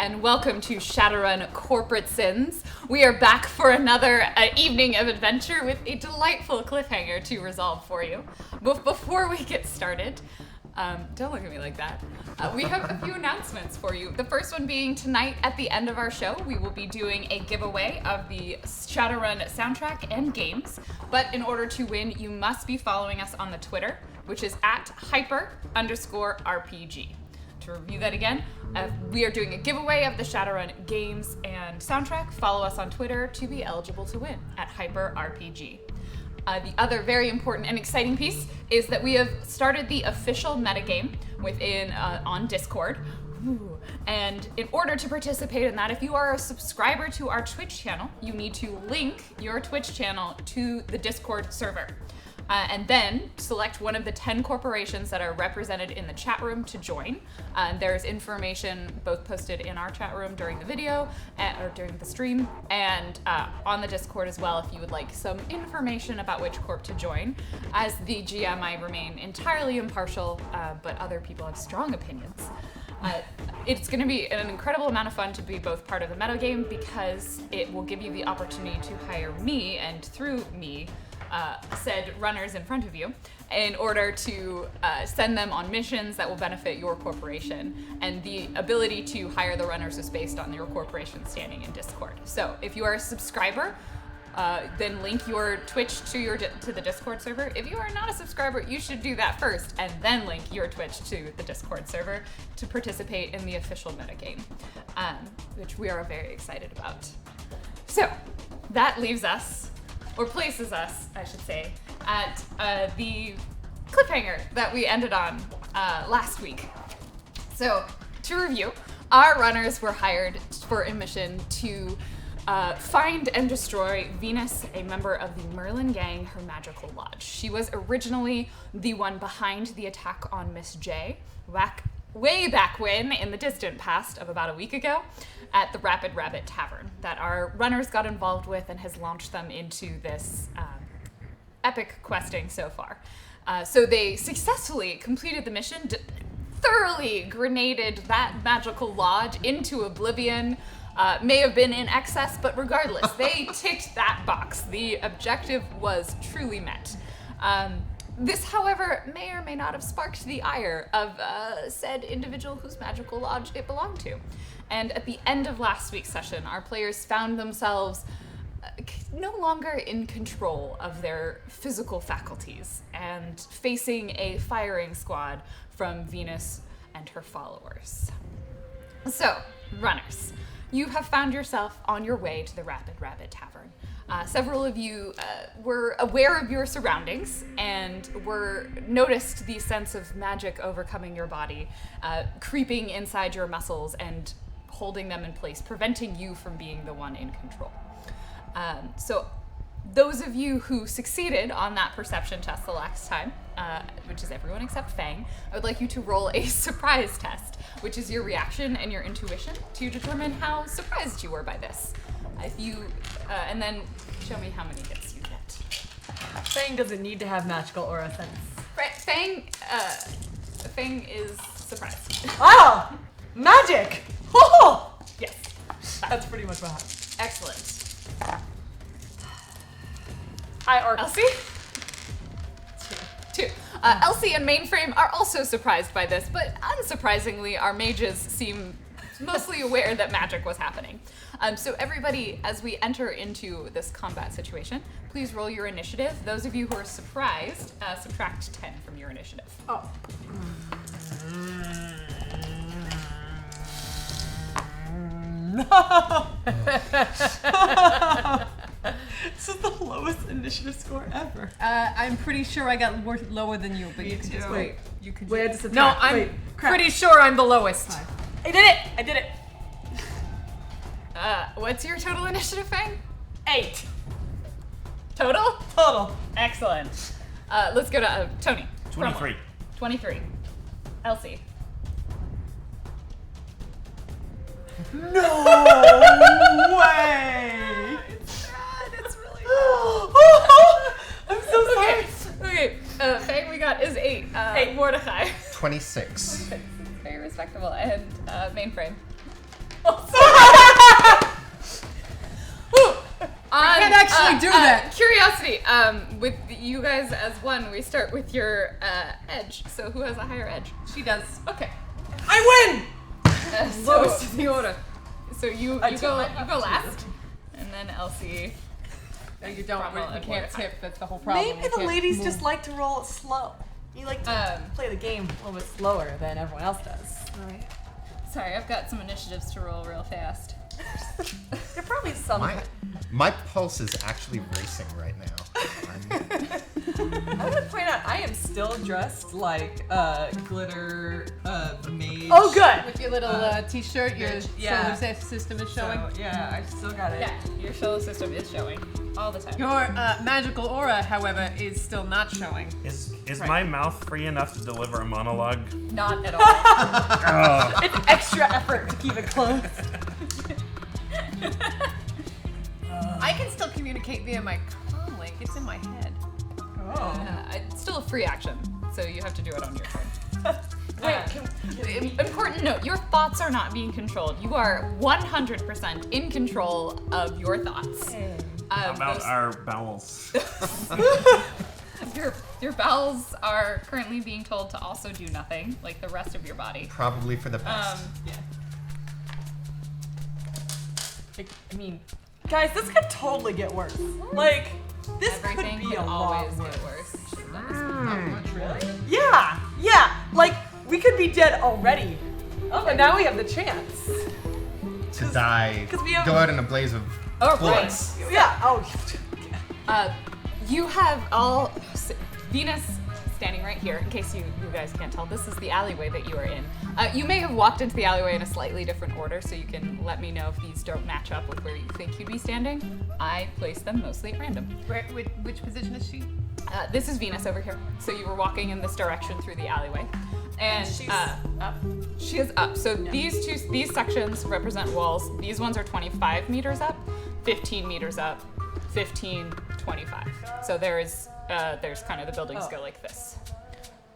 and welcome to Shadowrun Corporate Sins. We are back for another evening of adventure with a delightful cliffhanger to resolve for you. But before we get started, don't look at me like that. We have a few announcements for you. The first one being tonight at the end of our show, we will be doing a giveaway of the Shadowrun soundtrack and games. But in order to win, you must be following us on the Twitter, which is at hyper_RPG. To review that again, we are doing a giveaway of the Shadowrun games and soundtrack. Follow us on Twitter to be eligible to win at hyper_RPG. The other very important and exciting piece is that we have started the official metagame on Discord. Ooh. And in order to participate in that, if you are a subscriber to our Twitch channel, you need to link your Twitch channel to the Discord server. And then select one of the 10 corporations that are represented in the chat room to join. There's information both posted in our chat room during the video, or during the stream, and on the Discord as well if you would like some information about which corp to join. As the GM, I remain entirely impartial, but other people have strong opinions. It's going to be an incredible amount of fun to be both part of the metagame because it will give you the opportunity to hire me, and through me, said runners in front of you in order to send them on missions that will benefit your corporation, and the ability to hire the runners is based on your corporation standing in Discord. So if you are a subscriber, then link your Twitch to the Discord server. If you are not a subscriber, you should do that first and then link your Twitch to the Discord server to participate in the official metagame, which we are very excited about. So that leaves us, or places us, I should say, at the cliffhanger that we ended on last week. So, to review, our runners were hired for a mission to find and destroy Venus, a member of the Merlin gang, her magical lodge. She was originally the one behind the attack on Miss J, way back when, in the distant past of about a week ago, at the Rapid Rabbit Tavern that our runners got involved with and has launched them into this epic questing so far. So they successfully completed the mission, thoroughly grenaded that magical lodge into oblivion. May have been in excess, but regardless, they ticked that box. The objective was truly met. This, however, may or may not have sparked the ire of said individual whose magical lodge it belonged to. And at the end of last week's session, our players found themselves no longer in control of their physical faculties and facing a firing squad from Venus and her followers. So, runners, you have found yourself on your way to the Rapid Rabbit Tavern. Several of you were aware of your surroundings and noticed the sense of magic overcoming your body, creeping inside your muscles and holding them in place, preventing you from being the one in control. So those of you who succeeded on that perception test the last time, which is everyone except Fang, I would like you to roll a surprise test, which is your reaction and your intuition to determine how surprised you were by this. And then show me how many hits you get. Fang doesn't need to have magical aura sense. Fang is surprised. Oh! Magic! Oh! Yes. That's pretty much what happened. Excellent. Hi, Orc. Elsie? Two. Elsie and Mainframe are also surprised by this, but unsurprisingly, our mages seem mostly aware that magic was happening. So everybody, as we enter into this combat situation, please roll your initiative. Those of you who are surprised, subtract 10 from your initiative. Oh. No! This is the lowest initiative score ever. I'm pretty sure I got lower than you, but you can just Wait. You can. Wait, I had to subtract. No, I'm pretty sure I'm the lowest. 5. I did it! What's your total initiative, Fang? 8. Total? Total. Excellent. Let's go to Tony. 23. 23. Elsie. No way! It's bad. It's really I'm so sorry. Okay. Fang we got is 8. 8. Mordecai. 26. Very respectable. And Mainframe. Oh, actually do that. Curiosity. With you guys as one, we start with your edge. So who has a higher edge? She does. Okay. I win! Lowest in the order. So you go last, and then Elsie. No, you don't. Cromwell We and can't Mordecai. tip. That's the whole problem. Maybe We the can't ladies move. just like to roll it slow. You like to play the game a little bit slower than everyone else does. Alright. Sorry, I've got some initiatives to roll real fast. There are probably some. My pulse is actually racing right now. I would point out I am still dressed like glitter mage. Oh, good. With your little t-shirt, your yeah. solar system is showing. So, yeah, I still got it. Yeah, your solar system is showing all the time. Your magical aura, however, is still not showing. Is my mouth free enough to deliver a monologue? Not at all. Oh. It's extra effort to keep it closed. I can still communicate via my comm link. It's in my head. It's still a free action, so you have to do it on your turn. Wait, Important note, your thoughts are not being controlled. You are 100% in control of your thoughts. How about our bowels? Your bowels are currently being told to also do nothing, like the rest of your body. Probably for the best. yeah. I mean, guys, this could totally get worse. Like, this Everything could be a can lot always worse. get worse. Really? Yeah. Like, we could be dead already. Oh, but now we have the chance. To die, 'cause we have- go out in a blaze of Oh, bullets. Yeah. Oh. You have all Venus standing right here. In case you guys can't tell, this is the alleyway that you are in. You may have walked into the alleyway in a slightly different order, so you can let me know if these don't match up with where you think you'd be standing. I place them mostly at random. Which position is she? This is Venus over here. So you were walking in this direction through the alleyway, and She's up. she is up. So these sections represent walls. These ones are 25 meters up, 15 meters up, 15, 25. So there's kind of the buildings go like this,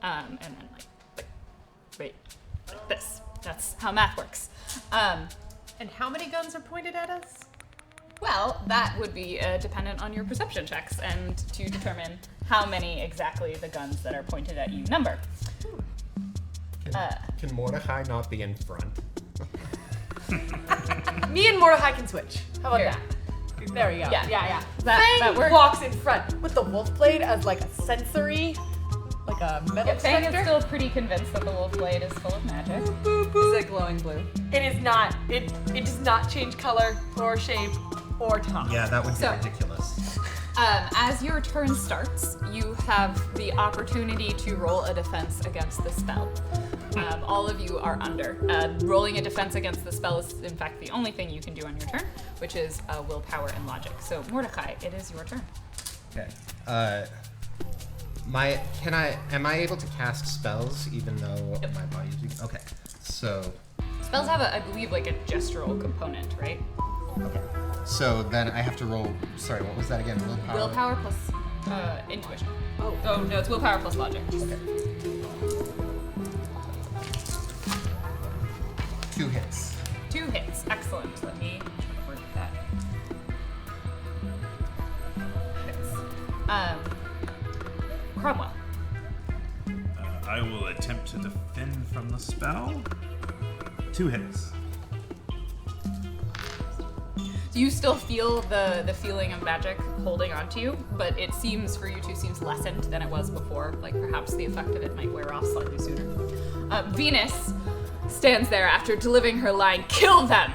and then like this. That's how math works. And how many guns are pointed at us? Well, that would be dependent on your perception checks and to determine how many exactly the guns that are pointed at you number. Can Mordecai not be in front? Me and Mordecai can switch. How about Here. that? There we go. Yeah. That Fang works. walks in front with the wolf blade as like a sensory, like a metal Fang detector. is still pretty convinced that the wolf blade is full of magic. Is it glowing blue? It is not. It does not change color or shape or tone. Yeah, that would be So- ridiculous. As your turn starts, you have the opportunity to roll a defense against the spell. All of you are under. Rolling a defense against the spell is, in fact, the only thing you can do on your turn, which is willpower and logic. So, Mordecai, it is your turn. Okay. Am I able to cast spells even though Yep. my body's weak? Okay. So, Spells have, I believe, like a gestural component, right? okay. So then I have to roll. Sorry, what was that again? Willpower. Willpower plus intuition. Oh, no, it's willpower plus logic. Okay. 2 hits. 2 hits. Excellent. Let me work that. Hits. Cromwell. I will attempt to defend from the spell. 2 hits. You still feel the feeling of magic holding onto you, but it seems for you two seems lessened than it was before. Like perhaps the effect of it might wear off slightly sooner. Venus stands there after delivering her line, "Kill them!"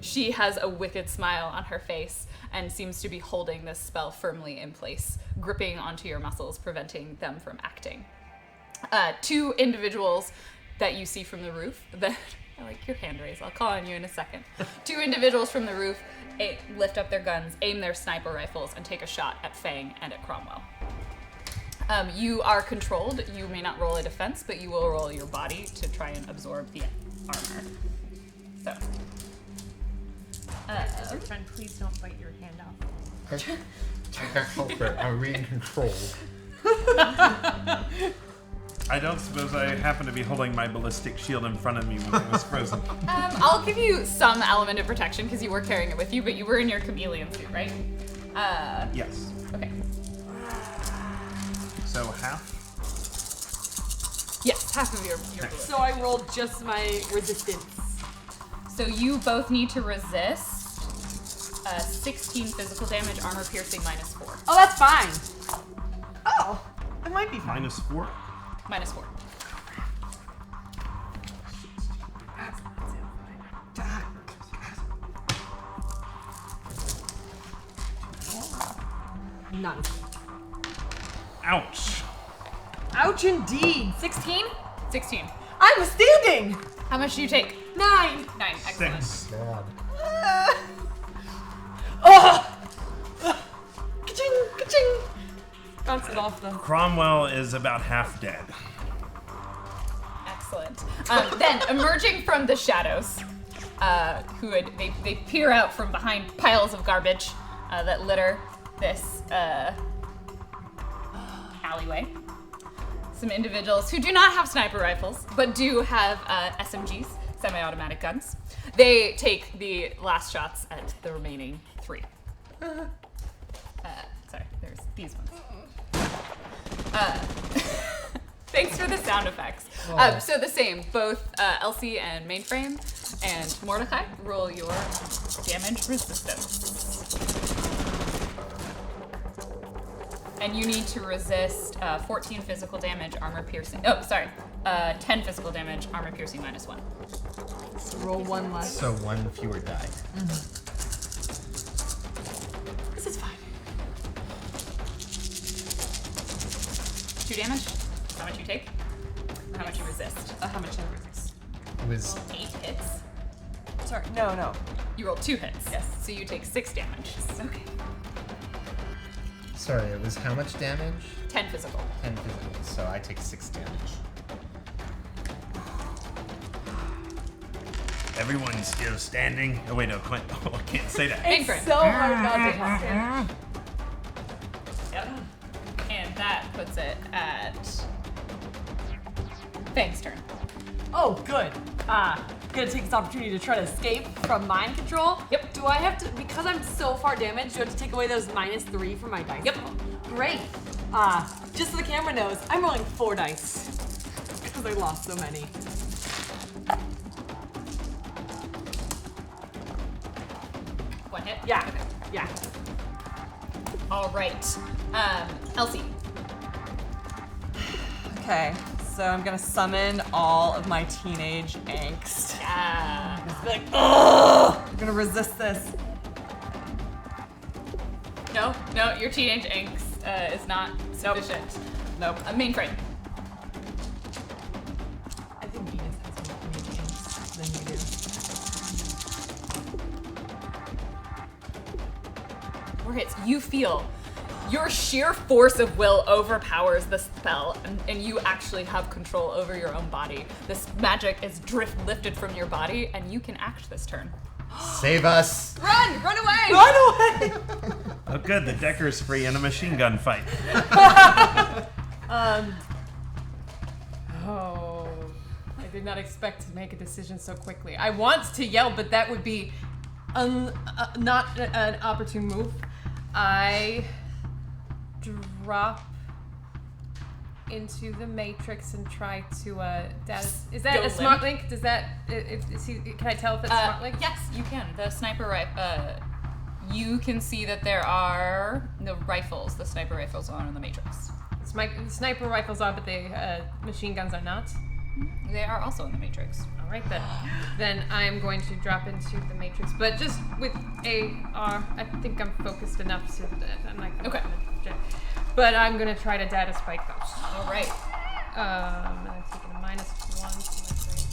She has a wicked smile on her face and seems to be holding this spell firmly in place, gripping onto your muscles, preventing them from acting. 2 individuals that you see from the roof that I like your hand raise. I'll call on you in a second. 2 individuals from the roof lift up their guns, aim their sniper rifles, and take a shot at Fang and at Cromwell. You are controlled. You may not roll a defense, but you will roll your body to try and absorb the armor. So. It's your turn. Please don't bite your hand off. I can't help it. I'm in control. I don't suppose I happen to be holding my ballistic shield in front of me when it was frozen. I'll give you some element of protection because you were carrying it with you, but you were in your chameleon suit, right? Yes. Okay. So half. Yes, half of your ballistic. So I rolled just my resistance. So you both need to resist 16 physical damage, armor piercing -4. Oh, that's fine. Oh, it might be fine. -4. -4. None. Ouch. Ouch indeed. 16? 16. I'm standing. How much do you take? 9. 9. Excellent. 6. Bad. Ka-ching, ka-ching. Bounce it off though. Cromwell is about half dead. Excellent. Then, emerging from the shadows, they peer out from behind piles of garbage that litter this alleyway. Some individuals who do not have sniper rifles, but do have SMGs, semi-automatic guns. They take the last shots at the remaining 3. Sorry, there's these ones. Thanks for the sound effects. So the same, both Elsie and Mainframe and Mordecai, roll your damage resistance. And you need to resist 14 physical damage, armor piercing. 10 physical damage, armor piercing -1. So roll 1 less. So 1 fewer die. This is fine. 2 damage. How much you take? How much you resist? How much I resist? It was 8 hits. Sorry, no. You rolled 2 hits. Yes. So you take 6 damage. Okay. sorry. It was how much damage? 10 physical. 10 physical. So I take 6 damage. Everyone's still standing. Oh wait, no, Clint. Oh, I can't say that. Mainframe. It's so hard not to stand. Yep. And that puts it at Fang's turn. Oh, good. Gonna take this opportunity to try to escape from mind control. Yep. Do I have to, because I'm so far damaged, do I have to take away those -3 from my dice? Yep. Great. Just so the camera knows, I'm rolling 4 dice. Because I lost so many. One hit? Yeah. Yeah. All right. Elsie. Okay, so I'm gonna summon all of my teenage angst. Yeah. Just be like, oh! I'm gonna resist this. No, your teenage angst is not sufficient. Nope. Mainframe. I think Venus has more teenage angst than you do. 4 hits. You feel your sheer force of will overpowers the spell, and you actually have control over your own body. This magic is lifted from your body, and you can act this turn. Save us! Run away! Run away! Oh good, the Decker's free in a machine gun fight. Oh, I did not expect to make a decision so quickly. I want to yell, but that would be not an opportune move. I drop into the matrix and try to is that Go a smart limp. link? Does that can I tell if it's smart link? Yes, you can. The sniper rifle. You can see that there are the sniper rifles on in the matrix. Sniper rifles are, but the machine guns are not. They are also in the matrix. All right then. Then I'm going to drop into the matrix, but just with AR. I think I'm focused enough so that I'm not gonna. Okay. But I'm gonna try to data spike those. All right. And I'm taking a -1 to my grade.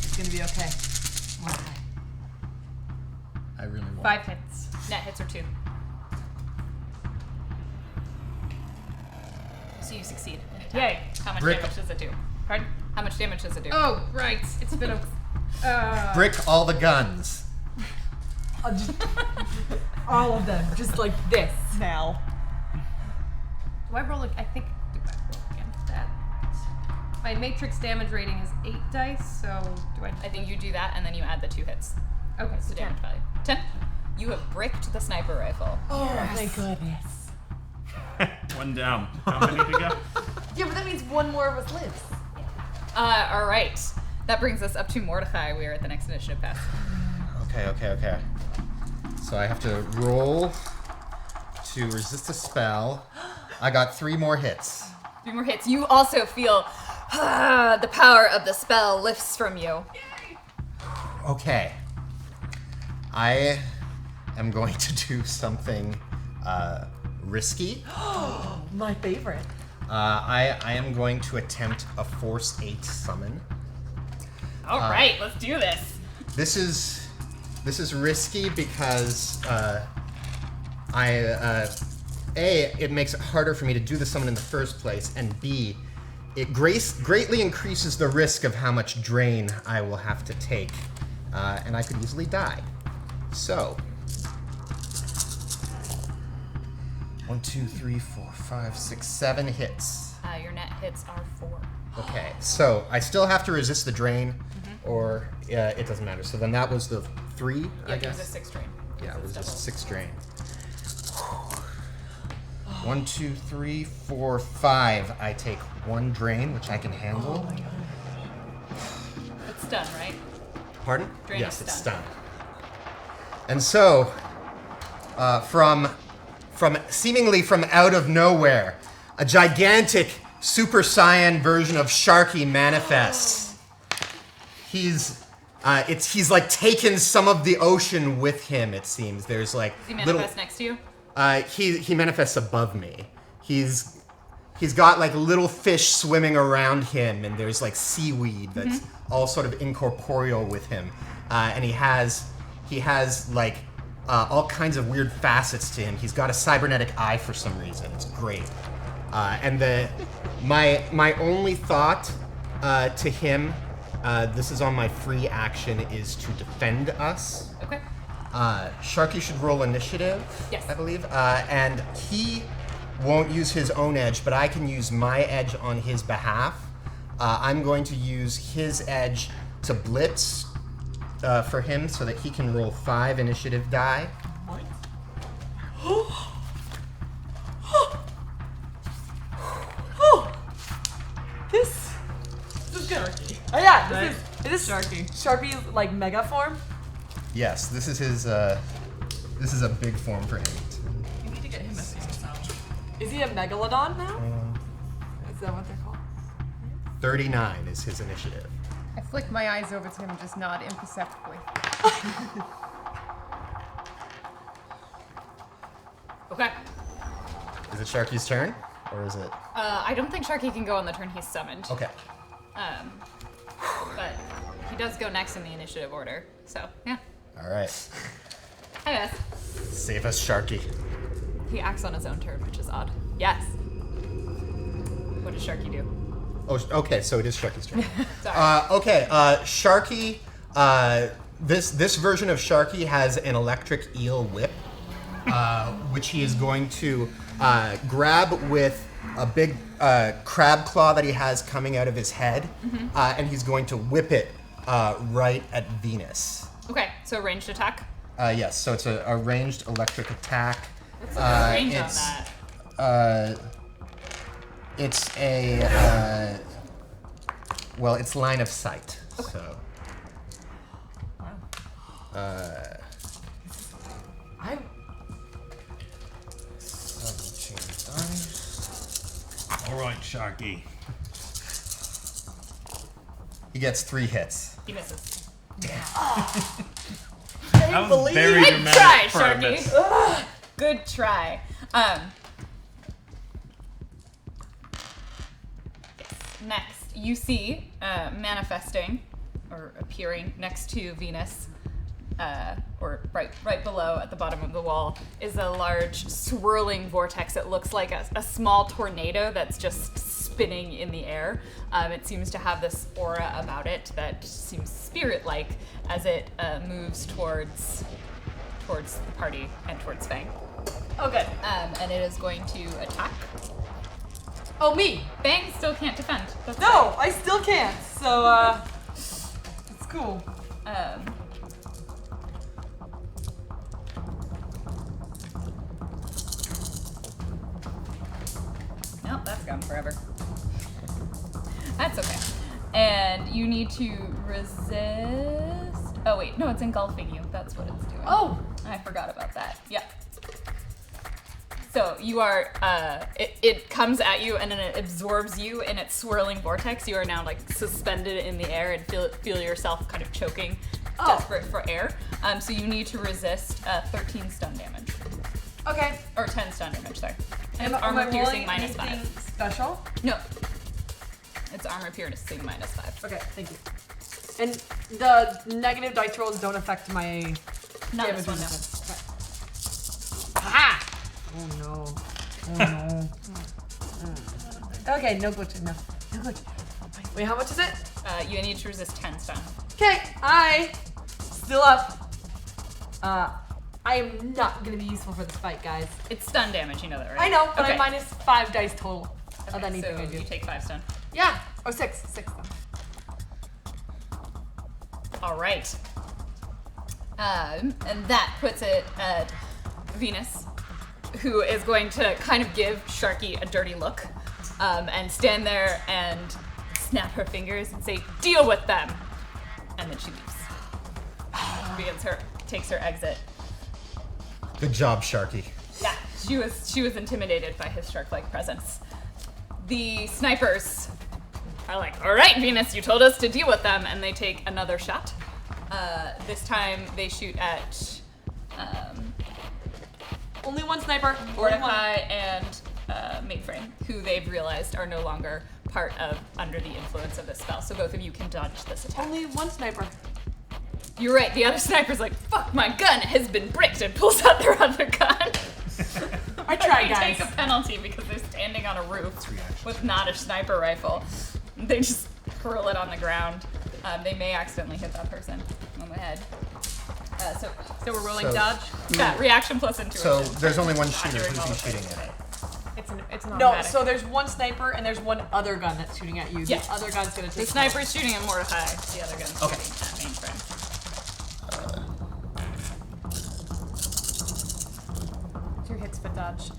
It's gonna be okay. I really want 5 hits. Net hits are 2. So you succeed. Yay. How much Brick. damage does it do? Pardon? How much damage does it do? Oh, right. It's been a. Brick all the guns. All of them, just like this now. Do I roll? I think. Do I roll against that? My matrix damage rating is 8 dice, so do I? I think you do that, and then you add the 2 hits. Okay, So so damage value. 10. You have bricked the sniper rifle. Oh, thank goodness. One down. How many to go? Yeah, but that means one more of us lives. All right. That brings us up to Mordecai. We are at the next initiative pass. Okay. So I have to roll to resist a spell. I got 3 more hits. 3 more hits. You also feel the power of the spell lifts from you. Okay. I am going to do something risky. My favorite. I am going to attempt a Force 8 summon. All right, let's do this. This is risky because it makes it harder for me to do the summon in the first place, and B, it greatly increases the risk of how much drain I will have to take, and I could easily die. So, 1, 2, 3, 4, 5, 6, 7 hits. Your net hits are 4. Okay, so I still have to resist the drain, or it doesn't matter. So then that was the 3, I Yeah, it guess. was a 6 drain. Yeah, it was Double. just 6 drain. 1, 2, 3, 4, 5. I take 1 drain, which I can handle. Oh my god. It's done, right? Pardon? Drain Yes, is it's stunned. stunned. And so, from seemingly from out of nowhere, a gigantic Super Saiyan version of Sharky manifests. He's like taken some of the ocean with him. It seems there's like Does he manifest next to you? he manifests above me. He's got like little fish swimming around him, and there's like seaweed that's all sort of incorporeal with him, and he has like all kinds of weird facets to him. He's got a cybernetic eye for some reason. It's great. And my only thought to him, this is on my free action, is to defend us. Okay. Sharky should roll initiative, Yes. I believe. And he won't use his own edge, but I can use my edge on his behalf. I'm going to use his edge to blitz for him so that he can roll 5 initiative die. What? This is good. Oh yeah, Right. this is Sharky. Sharpie's like mega form. Yes, this is his. This is a big form for him. You need to get him a face mask. Is he a megalodon now? Is that what they're called? 39 is his initiative. I flick my eyes over to him and just nod imperceptibly. Okay. Is it Sharky's turn, or is it? I don't think Sharky can go on the turn he's summoned. Okay. But he does go next in the initiative order. So, yeah. All right. Hi, guys. Save us, Sharky. He acts on his own turn, which is odd. Yes. What does Sharky do? Oh, okay. So it is Sharky's turn. Sorry. Okay. Sharky. This version of Sharky has an electric eel whip, which he is going to grab with a big crab claw that he has coming out of his head, and he's going to whip it right at Venus. Okay, so ranged attack. Yes. So it's a ranged electric attack. What's the range on it's- that? It's a well, it's line of sight. Okay. So. I 17 dice. All right, Sharky. He gets 3 hits. He misses. That was very Good dramatic try, for a miss. Sharky. Good try. Next, you see manifesting or appearing next to Venus, or right below at the bottom of the wall, is a large swirling vortex. It looks like a small tornado that's just spinning in the air. It seems to have this aura about it that seems spirit-like as it moves towards towards the party and towards Fang. Oh, good. And it is going to attack. Oh, me. Fang still can't defend. That's No, I still can't. So, it's cool. fine. No, that's gone forever. That's okay. And you need to resist. Oh wait, no, it's engulfing you. That's what it's doing. Oh. I forgot about that. Yeah. So you are, it comes at you and then it absorbs you in its swirling vortex. You are now like suspended in the air and feel yourself kind of choking, desperate for air. So you need to resist 13 stun damage. Okay. Or 10 stun damage, sorry. And Am I armor piercing rolling -5. anything special? No. It's armor piercing -5. Okay, thank you. And the negative dice rolls don't affect my Not damage this one, no. resistance. Okay. Aha! Oh no. Oh no. Okay, no glitching, no. No glitching. Wait, how much is it? You need to resist 10 stun. Okay, I still up. I am not gonna be useful for this fight, guys. It's stun damage, you know that, right? I know, but okay. I'm minus 5 dice total of Okay, anything so I do. you take 5 stun. Yeah. Oh, 6 then. All right. And that puts it at Venus, who is going to kind of give Sharky a dirty look, and stand there and snap her fingers and say, "Deal with them," and then she leaves. Takes her exit. Good job, Sharky. Yeah, she was intimidated by his shark-like presence. The snipers are like, "All right, Venus, you told us to deal with them," and they take another shot. This time they shoot at Only one sniper. Only one. Mordecai and Mainframe, who they've realized are no longer part of under the influence of this spell. So both of you can dodge this attack. Only one sniper. You're right. The other sniper's like, "Fuck, my gun has been bricked," and pulls out their other gun. I tried, They guys. take a penalty because they're standing on a roof with not a sniper rifle. They just hurl it on the ground. They may accidentally hit that person on the head. So we're rolling So- dodge. yeah, reaction plus intuition. So there's only one shooter. During Who's all he of this. shooting at? It's an No, automatic. so there's one sniper and there's one other gun that's shooting at you. Yeah. The other gun's gonna take The sniper's shooting at Mordecai. The other gun's Okay. shooting at Mainframe. Two hits but dodge.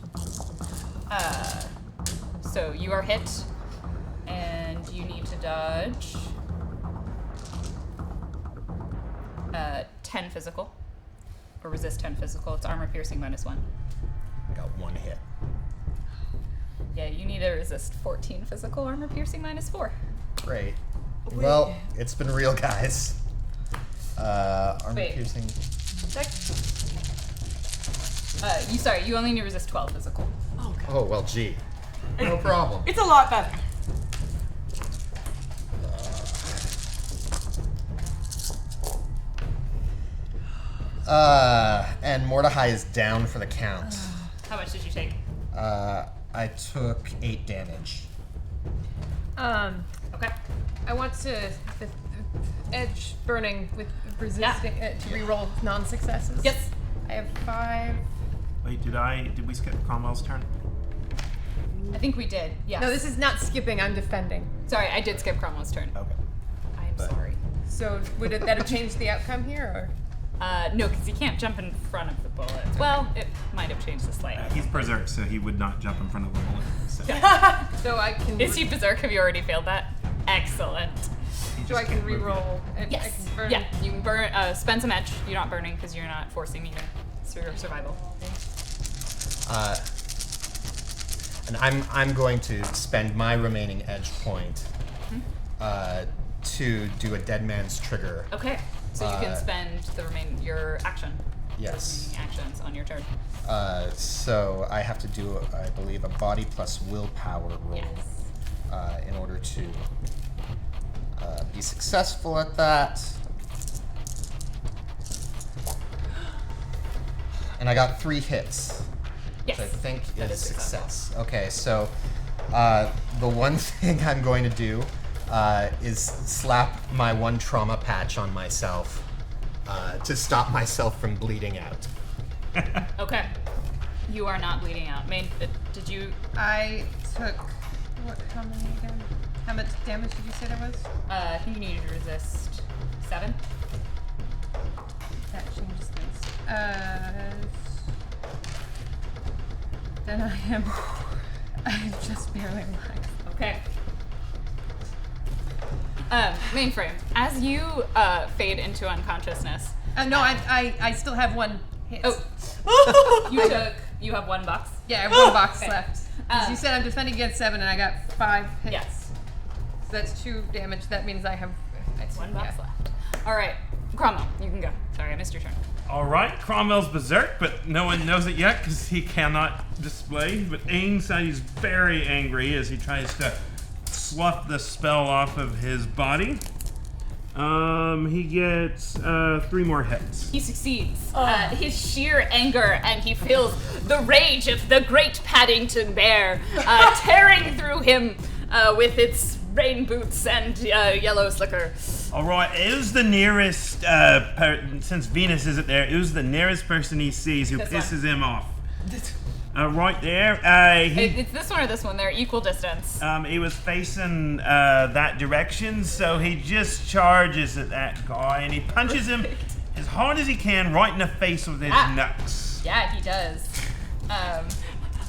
So you are hit, and you need to dodge 10 physical, or resist 10 physical. It's armor piercing -1. I got one hit. Yeah, you need to resist 14 physical, armor piercing -4. Great. Well, it's been real, guys. Armor Wait. piercing. Check. You only need to resist 12 physical. Oh, God. Oh well, gee. No problem. It's a lot better. And Mordecai is down for the count. How much did you take? I took 8 damage. Okay. I want to the edge burning with resisting to reroll non-successes. Yes. I have 5. Wait, did we skip Cromwell's turn? I think we did. Yes. No, this is not skipping. I'm defending. Sorry, I did skip Cromwell's turn. Okay. I am But- sorry. So would that have changed the outcome here, No, because you can't jump in front of the bullet. Well, it might have changed the slight. He's berserk, so he would not jump in front of the bullet. So or so I can? Is he berserk? Have you already failed that? Excellent. he So I just can can't move yet. reroll. And I Yes. can burn. Yeah, you can burn. Spend some edge. You're not burning because you're not forcing your survival. And I'm going to spend my remaining edge point to do a dead man's trigger. Okay. So you can spend your action. Yes. Remaining actions on your turn. So I have to do, I believe, a body plus willpower roll Yes. in order to be successful at that. And I got 3 hits, Yes. which I think that is successful. success. Okay, so the one thing I'm going to do is slap my 1 trauma patch on myself to stop myself from bleeding out. Okay. You are not bleeding out. Did you? I took how many again? How much damage did you say there was? I think you needed to resist 7. That changes things. Then I'm just barely alive. Okay. Mainframe, as you fade into unconsciousness. No, I still have 1 hit. Oh, you have 1 box. Yeah, I have 1 box Okay. left. 'Cause you said I'm defending against 7, and I got 5 hits. Yes. So that's 2 damage. That means I have 1 box left. All right, Cromwell, you can go. Sorry, I missed your turn. All right, Cromwell's berserk, but no one knows it yet because he cannot display. But Aang said he's very angry as he tries to slough the spell off of his body. He gets 3 more hits. He succeeds. His sheer anger, and he feels the rage of the great Paddington Bear tearing through him with its rain boots and yellow slicker. All right, who's the nearest, since Venus isn't there, who's the nearest person he sees who This pisses one. him off? Right there. It's this one or this one. They're equal distance. He was facing that direction, so he just charges at that guy and he punches him as hard as he can right in the face with his nuts. Yeah, he does.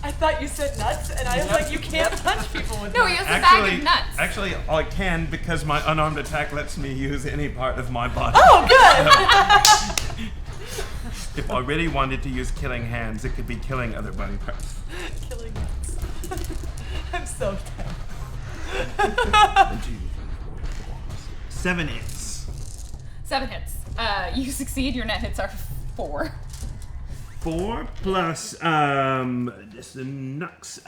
I thought you said nuts, and I was like, you can't punch people with No, nuts. he has a bag of nuts. Actually, I can because my unarmed attack lets me use any part of my body. Oh, good! If I really wanted to use killing hands, it could be killing other body parts. Killing nuts. I'm so dead. 7 hits. 7 hits. You succeed. Your net hits are 4. 4 plus just the nux.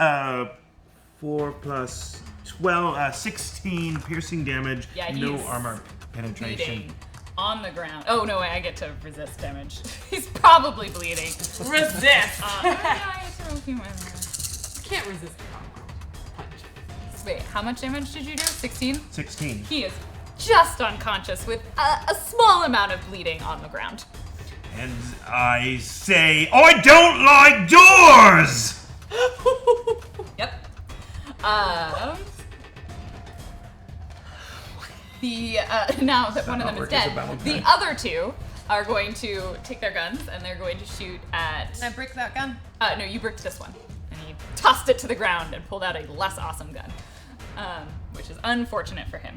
4 plus 12, 16 piercing damage. Yeah, no he's armor penetration. Bleeding on the ground. Oh no, I get to resist damage. He's probably bleeding. Resist! Can't resist the punch. Wait, how much damage did you do? 16? 16. He is just unconscious with a small amount of bleeding on the ground. And I say, I don't like doors! Yep. Now that one of them is dead, the other 2 are going to take their guns and they're going to shoot at. Can I break that gun? No, you bricked this one, and he tossed it to the ground and pulled out a less awesome gun, which is unfortunate for him.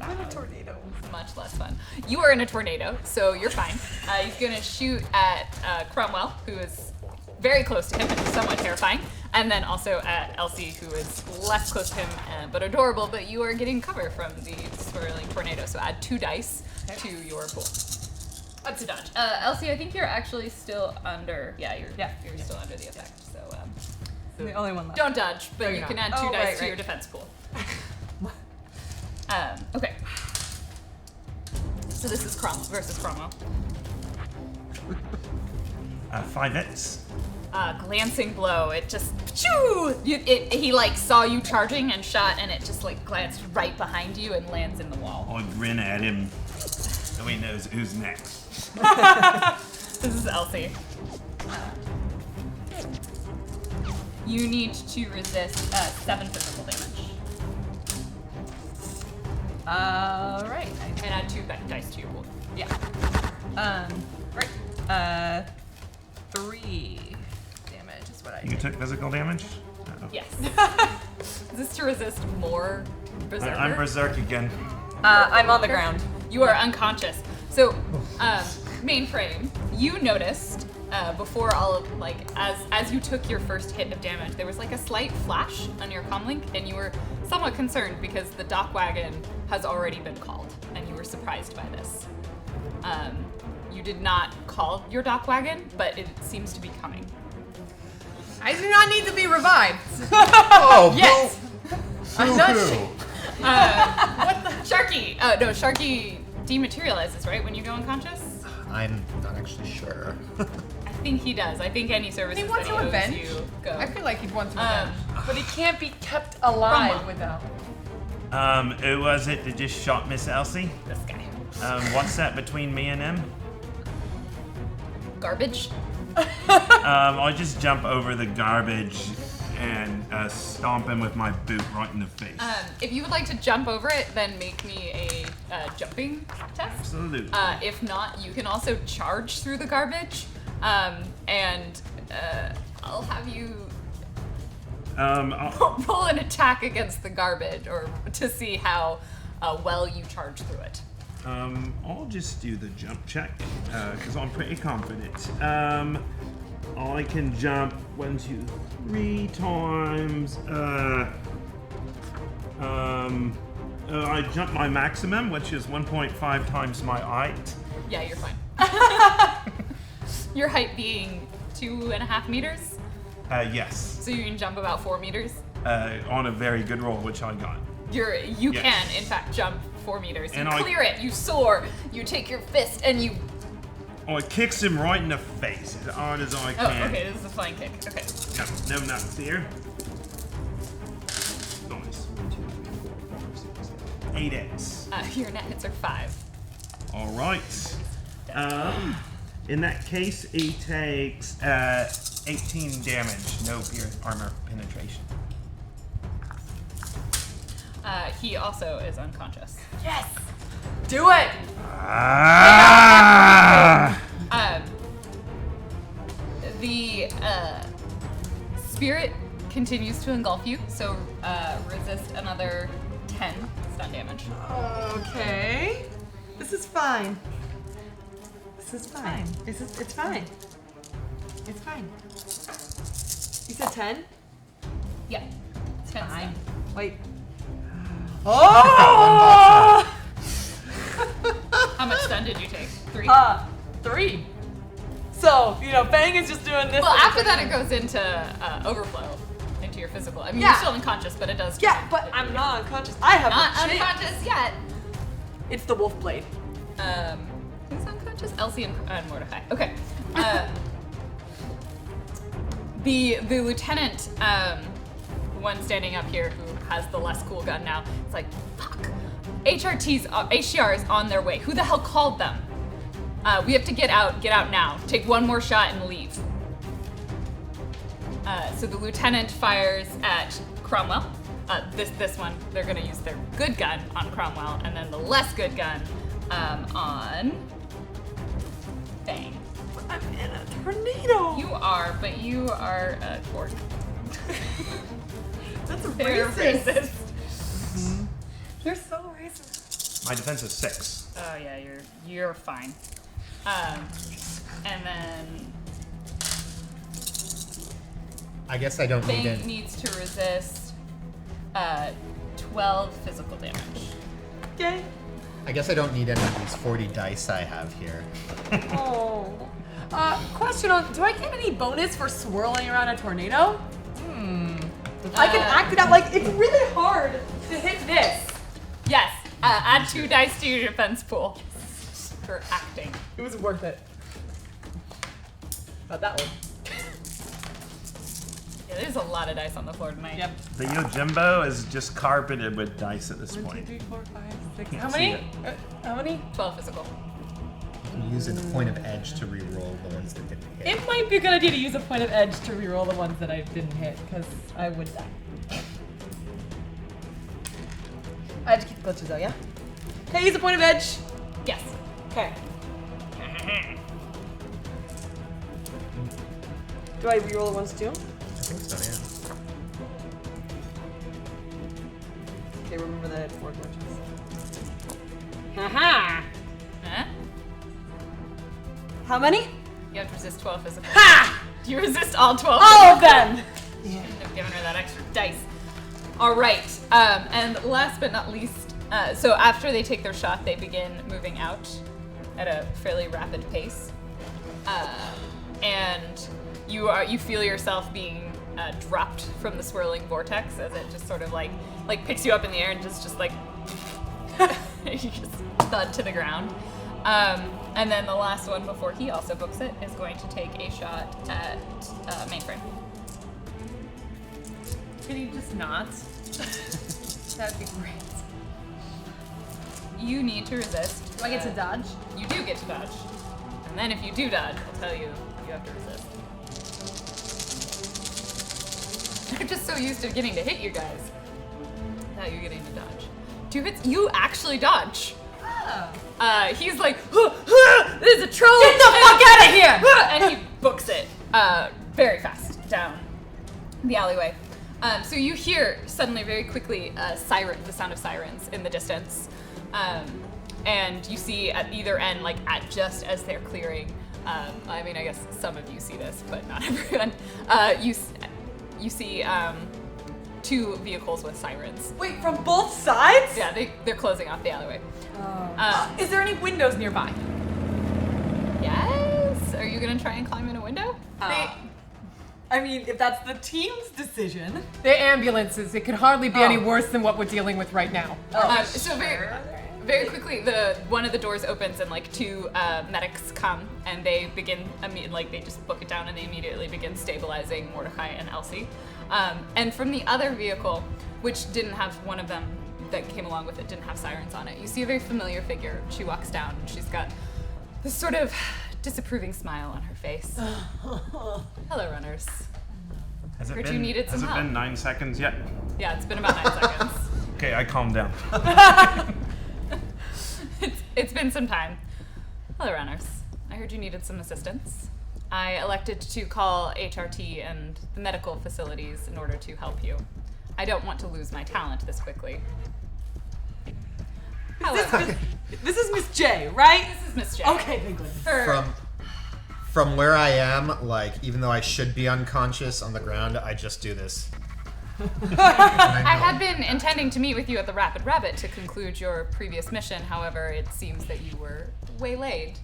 I'm in a tornado. Much less fun. You are in a tornado, so you're fine. He's gonna shoot at Cromwell, who is very close to him and somewhat terrifying, and then also at Elsie, who is less close to him but adorable. But you are getting cover from the swirling tornado, so add 2 dice to your pool. That's a dodge. Elsie, I think you're actually still under. Yeah, you're still under the effect. So I'm the only one left. don't dodge, but you're you not. can add 2 Oh, dice right, to your right. defense pool. Okay. So this is Cromwell versus Cromwell. 5 hits. Glancing blow. It just choo. He like saw you charging and shot, and it just like glanced right behind you and lands in the wall. I grin at him so he knows who's next. This is Elsie. You need to resist 7 physical damage. Right. And add 2 dice to your pool. Yeah. Right. 3 damage is what I You did. took physical damage? Uh-oh. Yes. Is this to resist more berserker? I'm berserk again. I'm on the ground. You are unconscious. So, mainframe, you noticed before all of as you took your first hit of damage, there was like a slight flash on your comlink, and you were somewhat concerned because the dock wagon has already been called, and you were surprised by this. You did not call your dock wagon, but it seems to be coming. I do not need to be revived. Oh, Yes. I'm not Sharky. No, Sharky dematerializes, right, when you go unconscious? I'm not actually sure. I think he does. I think any services He wants that to he owes avenge. you go. I feel like he'd want to avenge. But he can't be kept alive Cromwell. without. Who was it that just shot Miss Elsie? This guy. What's that between me and him? Garbage. I'll just jump over the garbage and stomp him with my boot right in the face. If you would like to jump over it, then make me a jumping test. Absolutely. If not, you can also charge through the garbage, and I'll have you roll an attack against the garbage, or to see how well you charge through it. I'll just do the jump check because I'm pretty confident. I can jump 1, 2, 3 times. I jump my maximum, which is 1.5 times my height. Yeah, you're fine. Your height being 2.5 meters, Yes. so you can jump about 4 meters. On a very good roll, which I got. You Yes. can, in fact, jump 4 meters. You And I- clear it. You soar. You take your fist and you. Oh, it kicks him right in the face as hard as I Oh, can. okay. This is a flying kick. Okay. Yep, no nuts here. Nice. 1, 2, 3, 4, 5, 6, 7, 8 hits. Your net hits are 5. All right. In that case, he takes 18 damage, no armor penetration. He also is unconscious. Yes! Do it! Ah! The spirit continues to engulf you, so resist another 10 stun damage. Okay. This is fine. This is fine. It's fine. It's fine. You said 10? Yeah. 10 stun. Wait. Oh! How much stun did you take? 3? 3. So, Bang is just doing this. Well, after that, it goes into overflow, into your physical. I mean, Yeah. you're still unconscious, but it does. Yeah, but I'm not unconscious. I have Not a chance. unconscious yet. It's the wolf blade. Who's unconscious? Elsie and Mordecai. Okay. The lieutenant, one standing up here who has the less cool gun now, it's like, fuck. HCR is on their way. Who the hell called them? We have to get out now. Take one more shot and leave. So the lieutenant fires at Cromwell. This one, they're gonna use their good gun on Cromwell, and then the less good gun on Bang. I'm in a tornado. You are a orc. That's They're racist. racist. You're so racist. My defense is 6. Oh yeah, you're fine. And then I guess I don't need Bang it. needs to resist 12 physical damage. Okay. I guess I don't need any of these 40 dice I have here. Oh. Question on, do I get any bonus for swirling around a tornado? I can act it out. Like, it's really hard to hit this. Yes. Add 2 dice to your defense pool for acting. It was worth it. About that one. Yeah, there's a lot of dice on the floor tonight. Yep. The Yojimbo is just carpeted with dice at this 1, 2, point. 3, 4, 5, 6. Can't How see many? it. How many? 12 physical. I'm using a point of edge to re-roll the ones that didn't hit. It might be a good idea to use a point of edge to reroll the ones that I didn't hit, because I would die. I have to keep the glitches though, yeah? Can I use a point of edge? Yes. Okay. Do I reroll the ones too? I think so, yeah. Okay, remember that I had 4 glitches. Haha! Huh? How many? You have to resist 12 physical. Ha! Do you resist all 12? All of them! Shouldn't have given her that extra dice. All right. And last but not least, so after they take their shot, they begin moving out at a fairly rapid pace. And you feel yourself being dropped from the swirling vortex as it just sort of like picks you up in the air and just like you just thud to the ground. And then the last one before he also books it is going to take a shot at mainframe. Can you just not? That'd be great. You need to resist. Do I get to dodge? You do get to dodge. And then if you do dodge, I'll tell you you have to resist. They're just so used to getting to hit you guys. Now you're getting to dodge. 2 hits. You actually dodge. He's like, there's a troll. Get the fuck out of here! And he books it very fast down the alleyway. So you hear suddenly, very quickly, the sound of sirens in the distance. And you see at either end, like just as they're clearing, I mean, I guess some of you see this, but not everyone. You see 2 vehicles with sirens. Wait, from both sides? Yeah, they're closing off the alleyway. Is there any windows nearby? Yes? Are you gonna try and climb in a window? I mean, if that's the team's decision. They're ambulances. It could hardly be any worse than what we're dealing with right now. So very quickly, one of the doors opens and like 2 medics come and they begin they just book it down and they immediately begin stabilizing Mordecai and Elsie. And from the other vehicle, which didn't have one of them that came along with it, didn't have sirens on it. You see a very familiar figure. She walks down and she's got this sort of disapproving smile on her face. Hello, runners. Has it Heard you needed some help. been 9 seconds yet? Yeah, it's been about 9 seconds. Okay, I calmed down. It's been some time. Hello, runners. I heard you needed some assistance. I elected to call HRT and the medical facilities in order to help you. I don't want to lose my talent this quickly. This is Miss J, right? This is Miss J. Okay, thank goodness. From where I am, like, even though I should be unconscious on the ground, I just do this. I had been intending to meet with you at the Rapid Rabbit to conclude your previous mission. However, it seems that you were waylaid.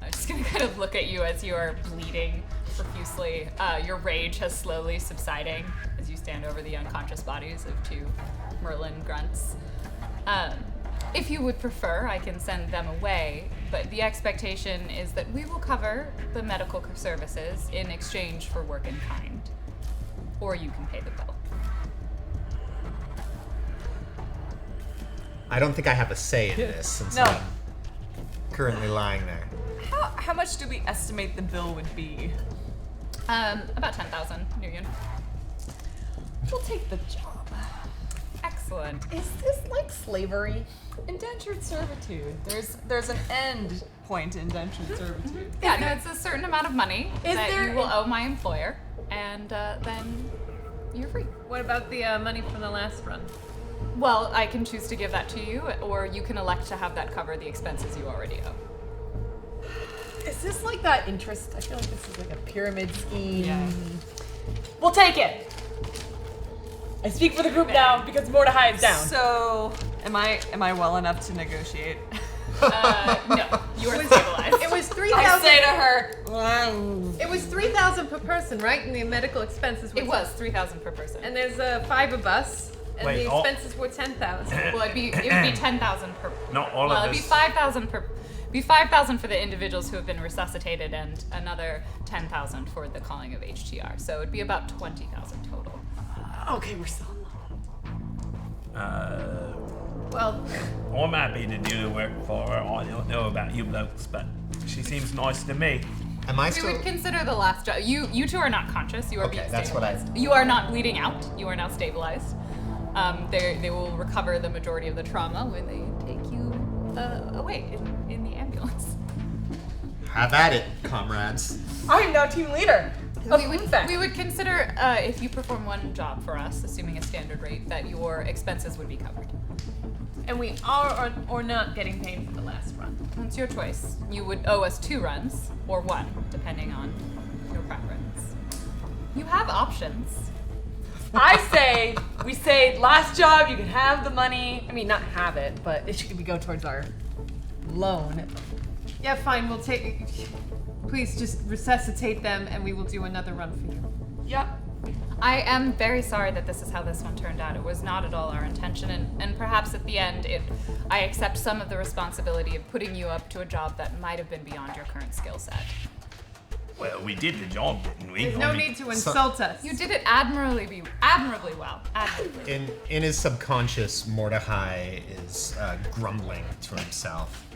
I'm just gonna kind of look at you as you are bleeding profusely. Your rage has slowly subsiding as you stand over the unconscious bodies of 2 Merlin grunts. If you would prefer, I can send them away, but the expectation is that we will cover the medical services in exchange for work in kind. Or you can pay the bill. I don't think I have a say in this since No. I'm currently lying there. How much do we estimate the bill would be? About 10,000 New Yen. We'll take the job. Excellent. Is this like slavery? Indentured servitude. There's an end point to indentured servitude. Yeah, no, it's a certain amount of money that there you will owe my employer, and then you're free. What about the money from the last run? Well, I can choose to give that to you, or you can elect to have that cover the expenses you already owe. Is this like that interest? I feel like this is like a pyramid scheme. Yeah. We'll take it. I speak for the group now because Mordecai is down. So, am I well enough to negotiate? No, you are stabilized. It was I 3,000. say to her, It was 3,000 per person, right? And the medical expenses were. It was 3,000 per person. And there's 5 of us, and Wait, the all- expenses were 10,000. Well, it would be 10,000 per. Not all well, of it'd be this. 5,000 per. Be 5,000 for the individuals who have been resuscitated, and another 10,000 for the calling of HTR. So it'd be about 20,000 total. Okay, we're still. Well, I'm happy to do the work for her. I don't know about you blokes, but she seems nice to me. Am I We still? would consider the last job. You 2 are not conscious. You are Okay, being that's what I- stabilized. You are not bleeding out. You are now stabilized. They will recover the majority of the trauma when they take you away in the ambulance. Have at it, comrades. I am now team leader. We would consider if you perform one job for us, assuming a standard rate, that your expenses would be covered. and we are or not getting paid for the last run. It's your choice. You would owe us 2 runs or 1, depending on your preference. You have options. I say we say last job. You can have the money. I mean, not have it, but it should go towards our loan. Yeah, fine. We'll take. Please just resuscitate them, and we will do another run for you. Yep. I am very sorry that this is how this one turned out. It was not at all our intention, and perhaps at the end, I accept some of the responsibility of putting you up to a job that might have been beyond your current skill set. Well, we did the job, didn't we? There's no need to insult us. You did it admirably well. Admirably. In his subconscious, Mordecai is grumbling to himself.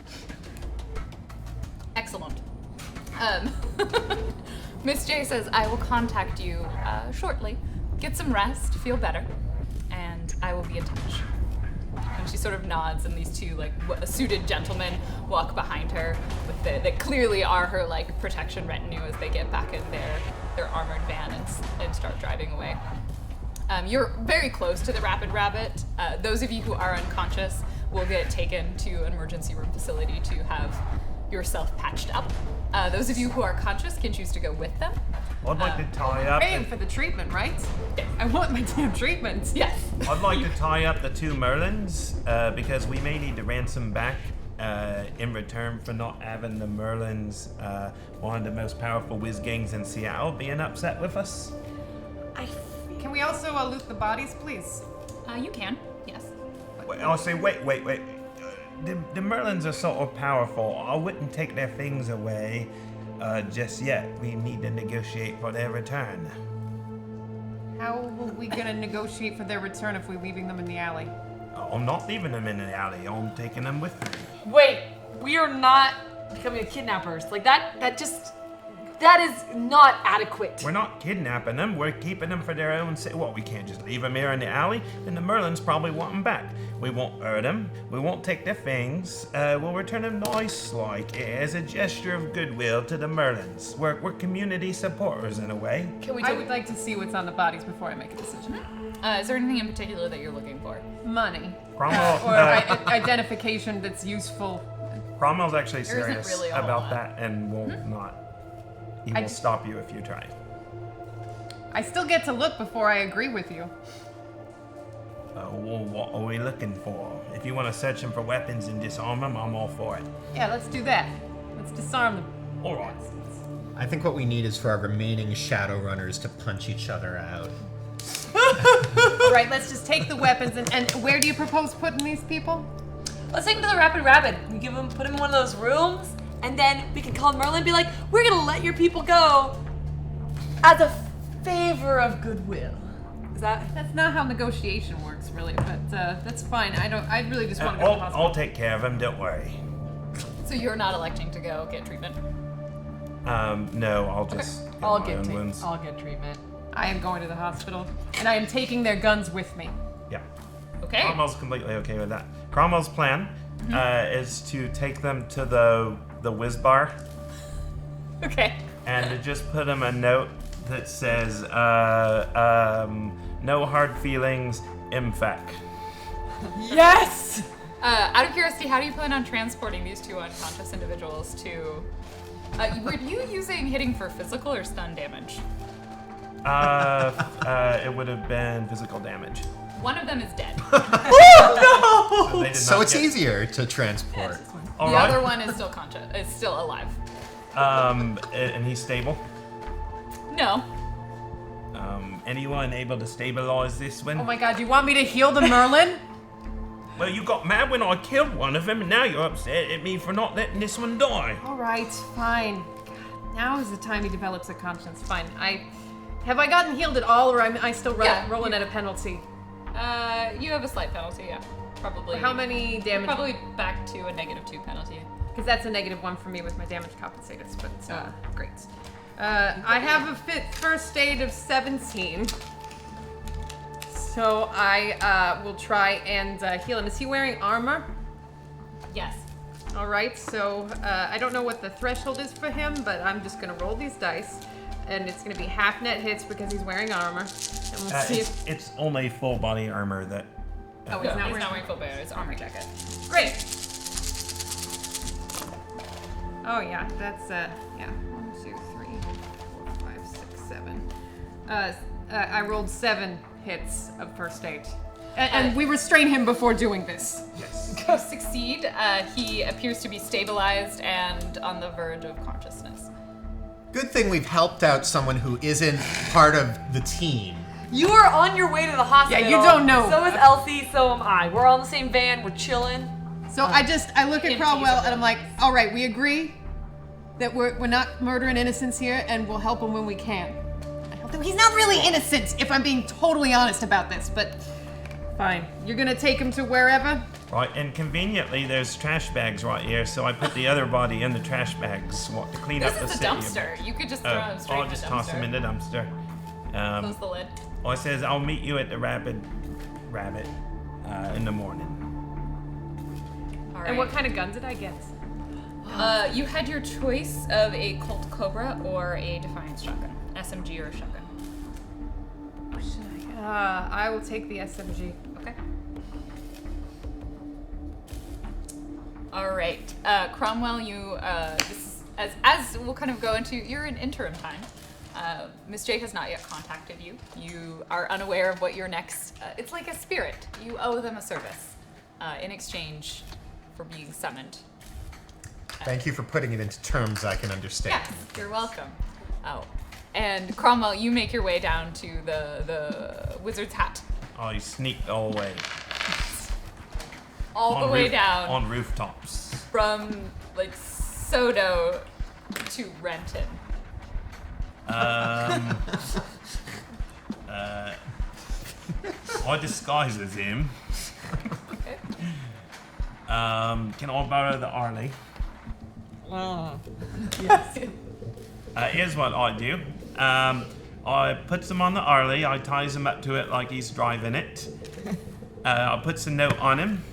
Excellent. Miss J says, I will contact you shortly. Get some rest, feel better, and I will be in touch. And she sort of nods, and these two suited gentlemen walk behind her with that clearly are her protection retinue as they get back in their armored van and start driving away. You're very close to the Rapid Rabbit. Those of you who are unconscious will get taken to an emergency room facility to have yourself patched up. Those of you who are conscious can choose to go with them. I'd like to tie up. Paying for the treatment, right? Yes. I want my damn treatment. Yes. I'd like to tie up the 2 Merlins because we may need to ransom back in return for not having the Merlins, one of the most powerful wizgangs in Seattle, being upset with us. Can we also loot the bodies, please? You can. Yes. I'll say, wait. The Merlins are sort of powerful. I wouldn't take their things away just yet. We need to negotiate for their return. How are we gonna negotiate for their return if we're leaving them in the alley? I'm not leaving them in the alley. I'm taking them with me. Wait, we are not becoming kidnappers. That is not adequate. We're not kidnapping them. We're keeping them for their own sake. Well, we can't just leave them here in the alley. And the Merlins probably want them back. We won't hurt them. We won't take their things. We'll return them nice-like as a gesture of goodwill to the Merlins. We're community supporters in a way. I would like to see what's on the bodies before I make a decision. Is there anything in particular that you're looking for? Money. Cromwell, Or identification that's useful. Cromwell's actually There isn't serious really a whole about lot. that and will not. He will stop you if you try. I still get to look before I agree with you. Well, what are we looking for? If you want to search them for weapons and disarm them, I'm all for it. Yeah, let's do that. Let's disarm them. All right. I think what we need is for our remaining Shadowrunners to punch each other out. All right, let's just take the weapons and where do you propose putting these people? Let's take him to the Rapid Rabbit. We put him in one of those rooms, and then we can call Merlin and be like, we're gonna let your people go as a favor of goodwill. Is that? That's not how negotiation works, really, but that's fine. I really just want to go to the hospital. I'll take care of him, don't worry. So you're not electing to go get treatment? No, I'll just get I'll my get own ta- wounds. I'll get treatment. I am going to the hospital, and I am taking their guns with me. Yeah. Okay. Cromwell's completely okay with that. Cromwell's plan is to take them to the whiz bar Okay. and to just put them a note that says, no hard feelings, infec. Yes! Out of curiosity, how do you plan on transporting these 2 unconscious individuals to... were you using hitting for physical or stun damage? It would have been physical damage. One of them is dead. So, they did So not it's get- easier to transport. The All right. other one is still conscious. Is still alive. And he's stable. No. Anyone able to stabilize this one? Oh my god, you want me to heal the Merlin? Well, you got mad when I killed one of them, and now you're upset at me for not letting this one die. All right, fine. God, now is the time he develops a conscience. Fine. Have I gotten healed at all, or am I still rolling at a penalty? You have a slight penalty, yeah. Probably. How many damage? Probably back to a -2 penalty. Because that's a -1 for me with my damage compensators, but great. I have a first aid of 17. So I will try and heal him. Is he wearing armor? Yes. All right, so I don't know what the threshold is for him, but I'm just gonna roll these dice, and it's gonna be half net hits because he's wearing armor. And we'll see if... It's only full body armor that. Oh, No, he's not he's wearing... not wearing full bear. It's armor jacket. Great. Oh yeah, that's 1, 2, 3, 4, 5, 6, 7. I rolled 7 hits of first aid, and we restrain him before doing this. Yes. You succeed. He appears to be stabilized and on the verge of consciousness. Good thing we've helped out someone who isn't part of the team. You are on your way to the hospital. Yeah, you don't know. So is Elsie, so am I. We're all in the same van, we're chilling. So I look at Cromwell and I'm like, all right, we agree that we're not murdering innocents here, and we'll help him when we can. He's not really innocent, if I'm being totally honest about this, but fine. You're gonna take him to wherever? Right, and conveniently there's trash bags right here, so I put the other body in the trash bags to clean This up the is a city. dumpster. You could just throw him straight I'll in the just dumpster. toss him in the dumpster. Close the lid. Well, it says I'll meet you at the Rabbit in the morning. All right. And what kind of gun did I get? You had your choice of a Colt Cobra or a Defiance shotgun. SMG or a shotgun. I will take the SMG. Okay. All right, Cromwell. You this is, as we'll kind of go into. You're in interim time. Miss J has not yet contacted you. You are unaware of what your next. It's like a spirit. You owe them a service in exchange for being summoned. Thank you for putting it into terms I can understand. Yes, you're welcome. Oh, and Cromwell, you make your way down to the wizard's hat. I sneaked all the way. All the way down On rooftops. from like Sodo to Renton. I disguise as him. Okay. Can I borrow the Arlie? Here's what I do. I puts him on the Arlie. I ties him up to it like he's driving it. I puts a note on him.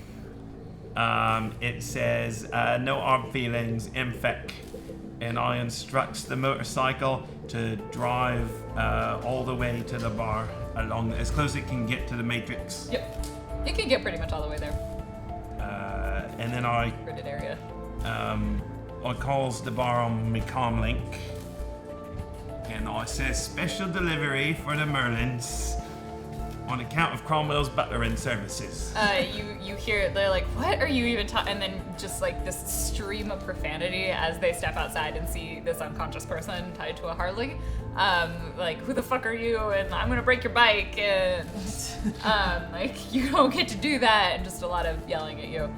It says, no hard feelings, infec. And I instructs the motorcycle to drive all the way to the bar, along as close as it can get to the Matrix. Yep. You can get pretty much all the way there. And then I Gridded area. calls the bar on me comlink. And I says, special delivery for the Merlins on account of Cromwell's butlering services. You hear it, they're like, what are you even talking? And then just like this stream of profanity as they step outside and see this unconscious person tied to a Harley. Like, who the fuck are you? And I'm gonna break your bike. And like, you don't get to do that. And just a lot of yelling at you.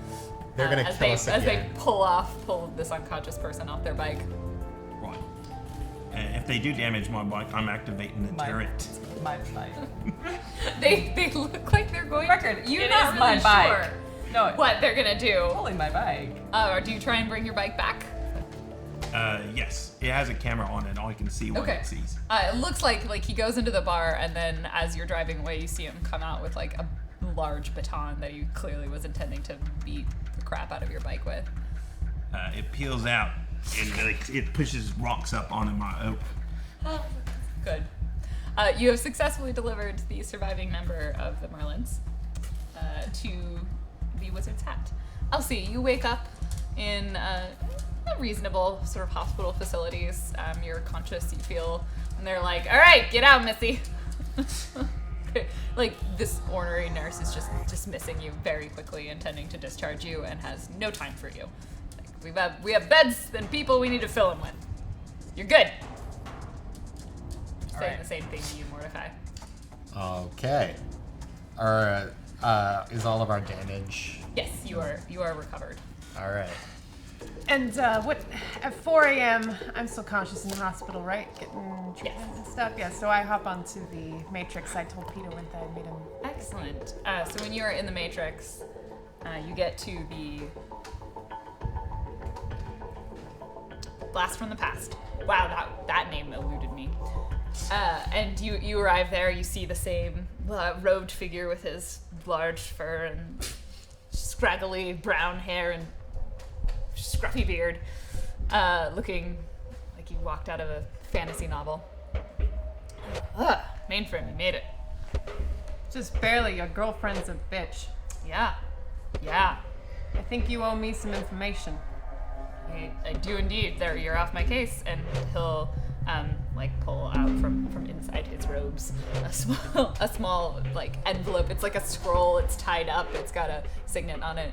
They're gonna kill us as they again. pull this unconscious person off their bike. Right. And if they do damage my bike, I'm activating the turret. My bike. They look like they're going Record, to. You're it not is my really bike. sure No, what they're gonna do. Pulling my bike. Or do you try and bring your bike back? Yes. It has a camera on it. I can see what Okay. it sees. It looks like he goes into the bar, and then as you're driving away, you see him come out with like a large baton that he clearly was intending to beat the crap out of your bike with. It peels out and it pushes rocks up onto my oak. Good. You have successfully delivered the surviving member of the Merlins to the wizard's hat. Elsie, you wake up in reasonable sort of hospital facilities. You're conscious, you feel, and they're like, all right, get out, Missy. Like, this ornery nurse is just dismissing you very quickly, intending to discharge you, and has no time for you. Like, we have beds and people we need to fill them with. You're good. Saying the same thing to you, Mordecai. Okay. Is all of our damage? Yes, you are recovered. All right. And what? At 4 a.m., I'm still conscious in the hospital, right? Getting treatment and stuff. Yeah. So I hop onto the Matrix. I told Peter when I meet him. Excellent. So when you are in the Matrix, you get to the Blast from the Past. Wow, that name eluded me. And you arrive there. You see the same robed figure with his large fur and scraggly brown hair and scruffy beard, looking like he walked out of a fantasy novel. Mainframe, you made it. Just barely. Your girlfriend's a bitch. Yeah. I think you owe me some information. I do indeed. There, you're off my case, and he'll pull out from inside his robes a small like envelope. It's like a scroll. It's tied up. It's got a signet on it.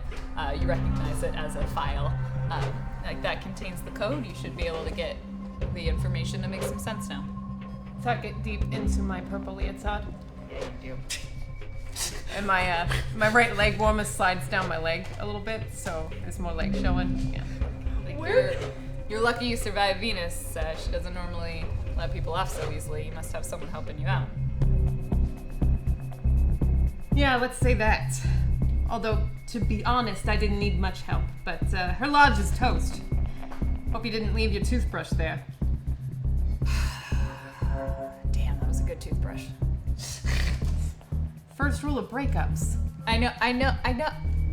You recognize it as a file. Like that contains the code. You should be able to get the information to make some sense now. Tuck it deep into my purple leotard. Yeah, you do. And my right leg warmer slides down my leg a little bit, so there's more leg showing. Yeah. Like you're lucky you survived Venus. She doesn't normally let people off so easily. You must have someone helping you out. Yeah, let's say that. Although, to be honest, I didn't need much help. But her lodge is toast. Hope you didn't leave your toothbrush there. Damn, that was a good toothbrush. First rule of breakups. I know.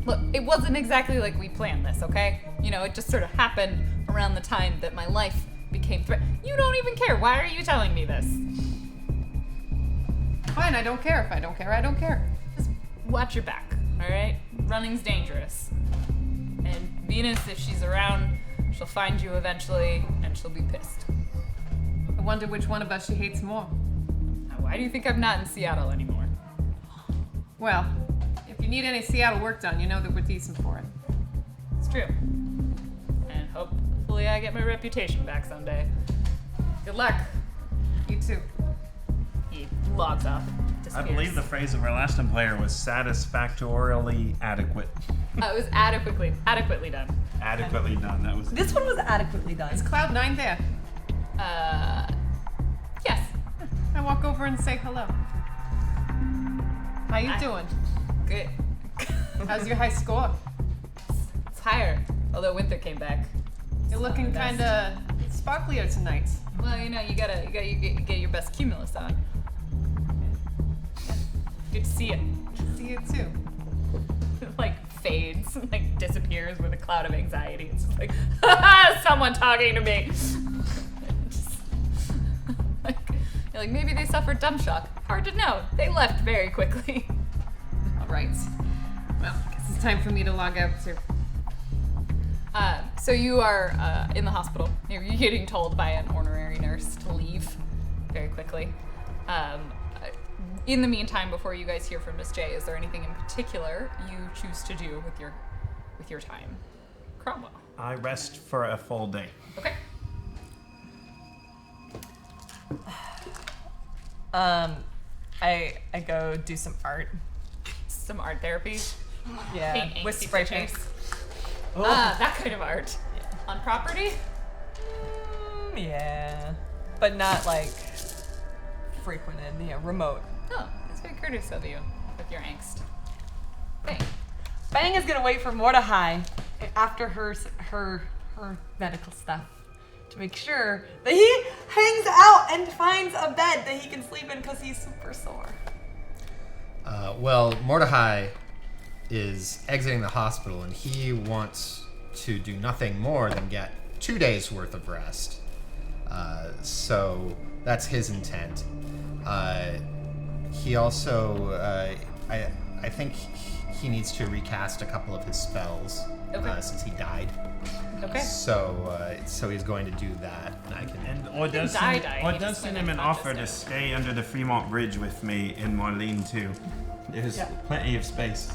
Look, it wasn't exactly like we planned this, okay? You know, it just sort of happened around the time that my life became threatened. You don't even care. Why are you telling me this? Fine, I don't care. If I don't care, I don't care. Just watch your back, alright? Running's dangerous. And Venus, if she's around, she'll find you eventually, and she'll be pissed. I wonder which one of us she hates more. Now, why do you think I'm not in Seattle anymore? Well, if you need any Seattle work done, you know that we're decent for it. It's true. And hopefully I get my reputation back someday. Good luck. You too. He logs off. I Disappears. believe the phrase of our last time player was satisfactorily adequate. It was adequately done. Adequately done. That was. This one was adequately done. Is Cloud9 there? Yes. I walk over and say hello. How you Hi. doing? Good. How's your high score? It's higher, although winter came back. You're looking Not the best. kinda sparklier tonight. Well, you know, you gotta get your best cumulus on. Good to see you. See you too. Like fades, like disappears with a cloud of anxiety. It's just like, someone talking to me. Just, like, you're like, maybe they suffered dump shock. Hard to know. They left very quickly. All right. Well, I guess it's time for me to log out too. So you are in the hospital. You're getting told by an honorary nurse to leave very quickly. In the meantime, before you guys hear from Miss J, is there anything in particular you choose to do with your time? Cromwell. I rest for a full day. Okay. I go do some art. Some art therapy. Yeah, Paint with angsty spray pictures. paint. That kind of art. On property? Yeah, but not like frequented. Yeah, remote. Oh, that's very courteous of you with your angst. Thanks. Bang is gonna wait for Mordecai after her medical stuff to make sure that he hangs out and finds a bed that he can sleep in because he's super sore. Well, Mordecai is exiting the hospital, and he wants to do nothing more than get 2 days worth of rest. So that's his intent. He also, I think he needs to recast a couple of his spells since he died. Okay. So he's going to do that, and I can. And or does die, send, die. or He does just send went him an offer to unconscious. stay under the Fremont Bridge with me in Marlene too. There's plenty of space.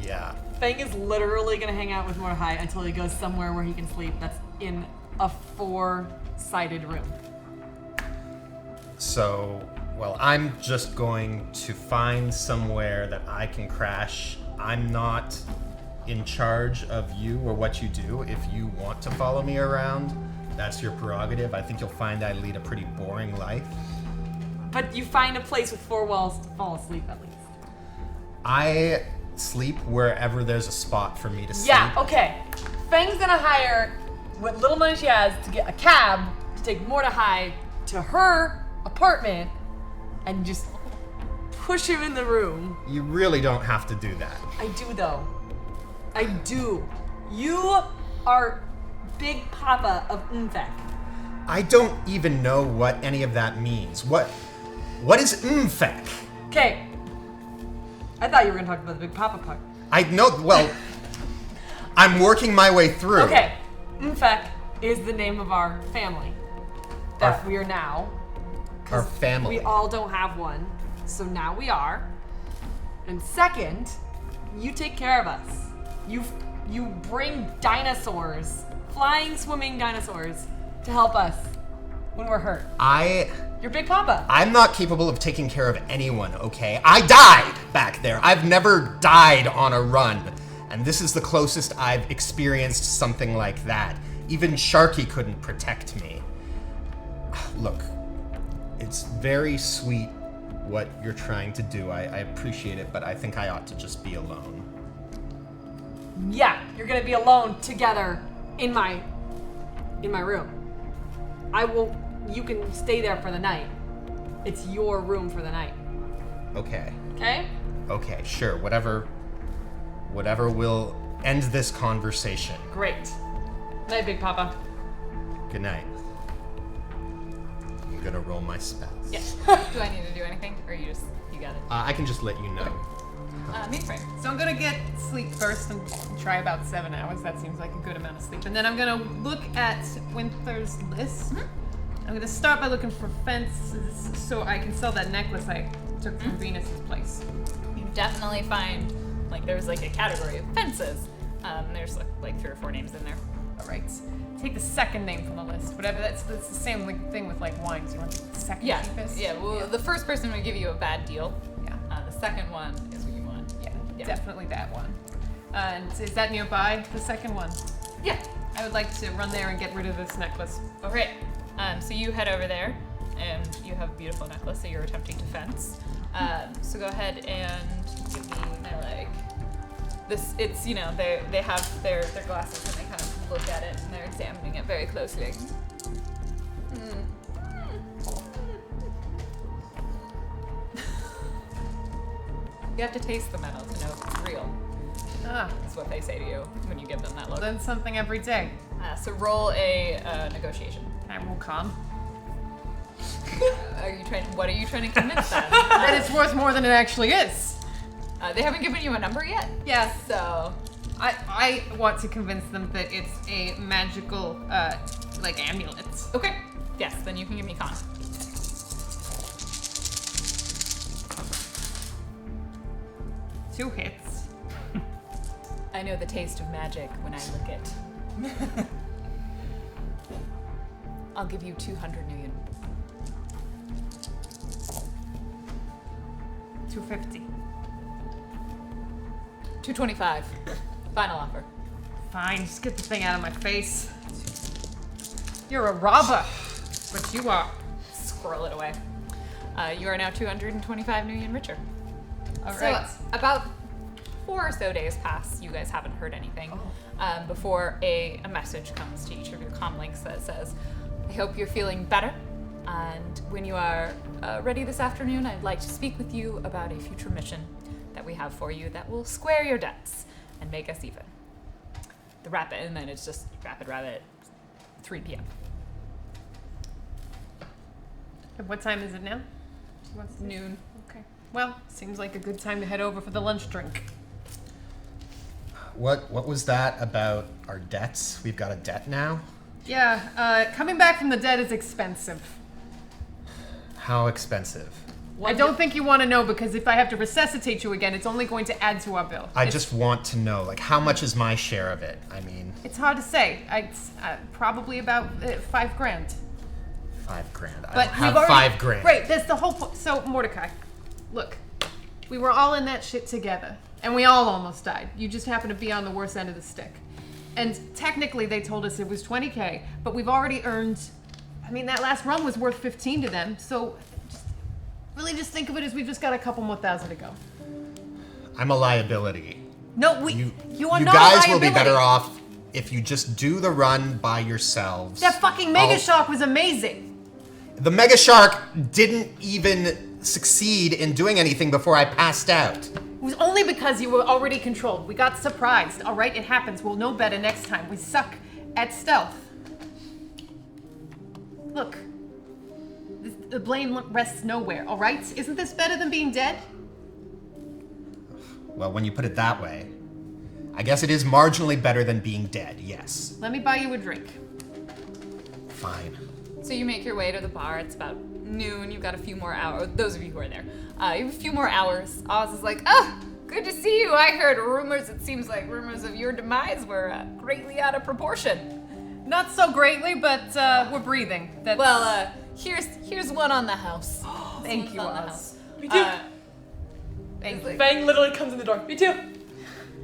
Yeah. Fang is literally gonna hang out with Mordecai until he goes somewhere where he can sleep that's in a 4-sided room. So, well, I'm just going to find somewhere that I can crash. I'm not in charge of you or what you do. If you want to follow me around, that's your prerogative. I think you'll find I lead a pretty boring life. But you find a place with 4 walls to fall asleep at least. I sleep wherever there's a spot for me to sleep. Yeah, okay. Fang's gonna hire what little money she has to get a cab to take Mordecai to her apartment and just push him in the room. You really don't have to do that. I do though. I do. You are Big Papa of Umfek. I don't even know what any of that means. What is Mfek? Okay. I thought you were gonna talk about the Big Papa part. I know, well, I'm working my way through. Okay. Umfek is the name of our family that Our- we are now. Our 'Cause family. We all don't have one, so now we are. And second, you take care of us. You bring dinosaurs, flying, swimming dinosaurs, to help us when we're hurt. You're Big Papa. I'm not capable of taking care of anyone, okay? I died back there. I've never died on a run. And this is the closest I've experienced something like that. Even Sharky couldn't protect me. Look, it's very sweet what you're trying to do. I appreciate it, but I think I ought to just be alone. Yeah, you're gonna be alone together in my room. You can stay there for the night. It's your room for the night. Okay. Okay? Okay, sure. Whatever will end this conversation. Great. Night, Big Papa. Good night. I'm gonna roll my spells. Yeah. Do I need to do anything, or you got it? I can just let you know. Mainframe. So I'm gonna get sleep first and try about 7 hours. That seems like a good amount of sleep. And then I'm gonna look at Winther's list. I'm gonna start by looking for fences so I can sell that necklace I took from Venus's place. You definitely find, like, there's like a category of fences. There's like 3 or 4 names in there. All right. Take the second name from the list. Whatever. That's the same thing with like wines. You want the second cheapest? Yeah. Well, the first person would give you a bad deal. Yeah. The second one is what you want. Yeah. Definitely that one. And is that nearby? The second one. Yeah. I would like to run there and get rid of this necklace. Okay. So you head over there, and you have a beautiful necklace that you're attempting to fence. So go ahead and give me this. It's they have their glasses and they kind of look at it and they're examining it very closely. You have to taste the metal to know if it's real. That's what they say to you when you give them that look. Learn something every day. So roll a negotiation. I roll calm. What are you trying to convince them? That it's worth more than it actually is. They haven't given you a number yet. Yes. So I want to convince them that it's a magical amulet. okay. Yes. Then you can give me con. Two hits. I know the taste of magic when I look it. I'll give you 200 million. 250. 225. Final offer. Fine, just get the thing out of my face. You're a robber. But you are. Squirrel it away. You are now 225 million richer. All So right. about 4 or so days pass. You guys haven't heard anything before a message comes to each of your comm links that says, I hope you're feeling better. And when you are ready this afternoon, I'd like to speak with you about a future mission that we have for you that will square your debts and make us even. The rapid, and then it's just rapid rabbit, 3 p.m. And what time is it now? It's noon. Okay. Well, seems like a good time to head over for the lunch drink. What was that about our debts? We've got a debt now? Yeah, coming back from the dead is expensive. How expensive? I don't think you want to know because if I have to resuscitate you again, it's only going to add to our bill. I just want to know, how much is my share of it? I mean, It's hard to say. It's probably about $5 grand. $5,000. I But don't have we've already, $5,000. Right, that's the whole point. So, Mordecai, look, we were all in that shit together, and we all almost died. You just happen to be on the worst end of the stick. And technically, they told us it was $20K, but we've already earned. I mean, that last run was worth 15 to them. So, just think of it as we've just got a couple more thousand to go. I'm a liability. No, you are you not a guys liability. will be better off if you just do the run by yourselves. That fucking Mega Shark was amazing. The Mega Shark didn't even succeed in doing anything before I passed out. It was only because you were already controlled. We got surprised. All right, it happens. We'll know better next time. We suck at stealth. Look, the blame rests nowhere, all right? Isn't this better than being dead? Well, when you put it that way, I guess it is marginally better than being dead, yes. Let me buy you a drink. Fine. So you make your way to the bar. It's about noon. You've got a few more hours. Those of you who are there, you have a few more hours. Oz is like, good to see you. I heard rumors. It seems like rumors of your demise were greatly out of proportion. Not so greatly, but we're breathing. That's... Well, here's one on the house. Thank you, On the Oz. house. Me too. Thank you. Fang literally comes in the door. Me too.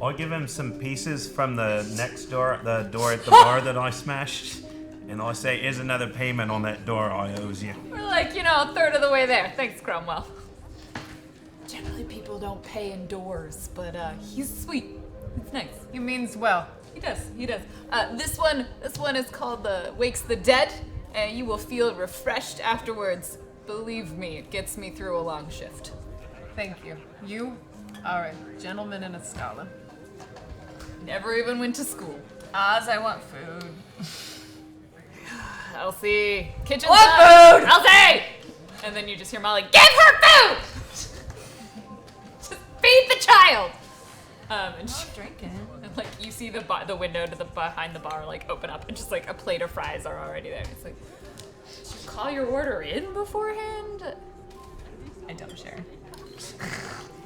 I'll give him some pieces from the next door, the door at the bar that I smashed, and I say, "Here's another payment on that door I owes you." We're like, a third of the way there. Thanks, Cromwell. people don't pay indoors, but he's sweet. It's nice. He means well. He does. This one is called the Wakes the Dead, and you will feel refreshed afterwards. Believe me, it gets me through a long shift. Thank you. You are a gentleman and a scholar. Never even went to school. Oz, I want food. Elsie, kitchen What done. food? Elsie! And then you just hear Molly, give her food! Just feed the child! And she, Drinking. and like you see the window to the behind the bar like open up and just like a plate of fries are already there. It's like, did you call your order in beforehand? I don't share.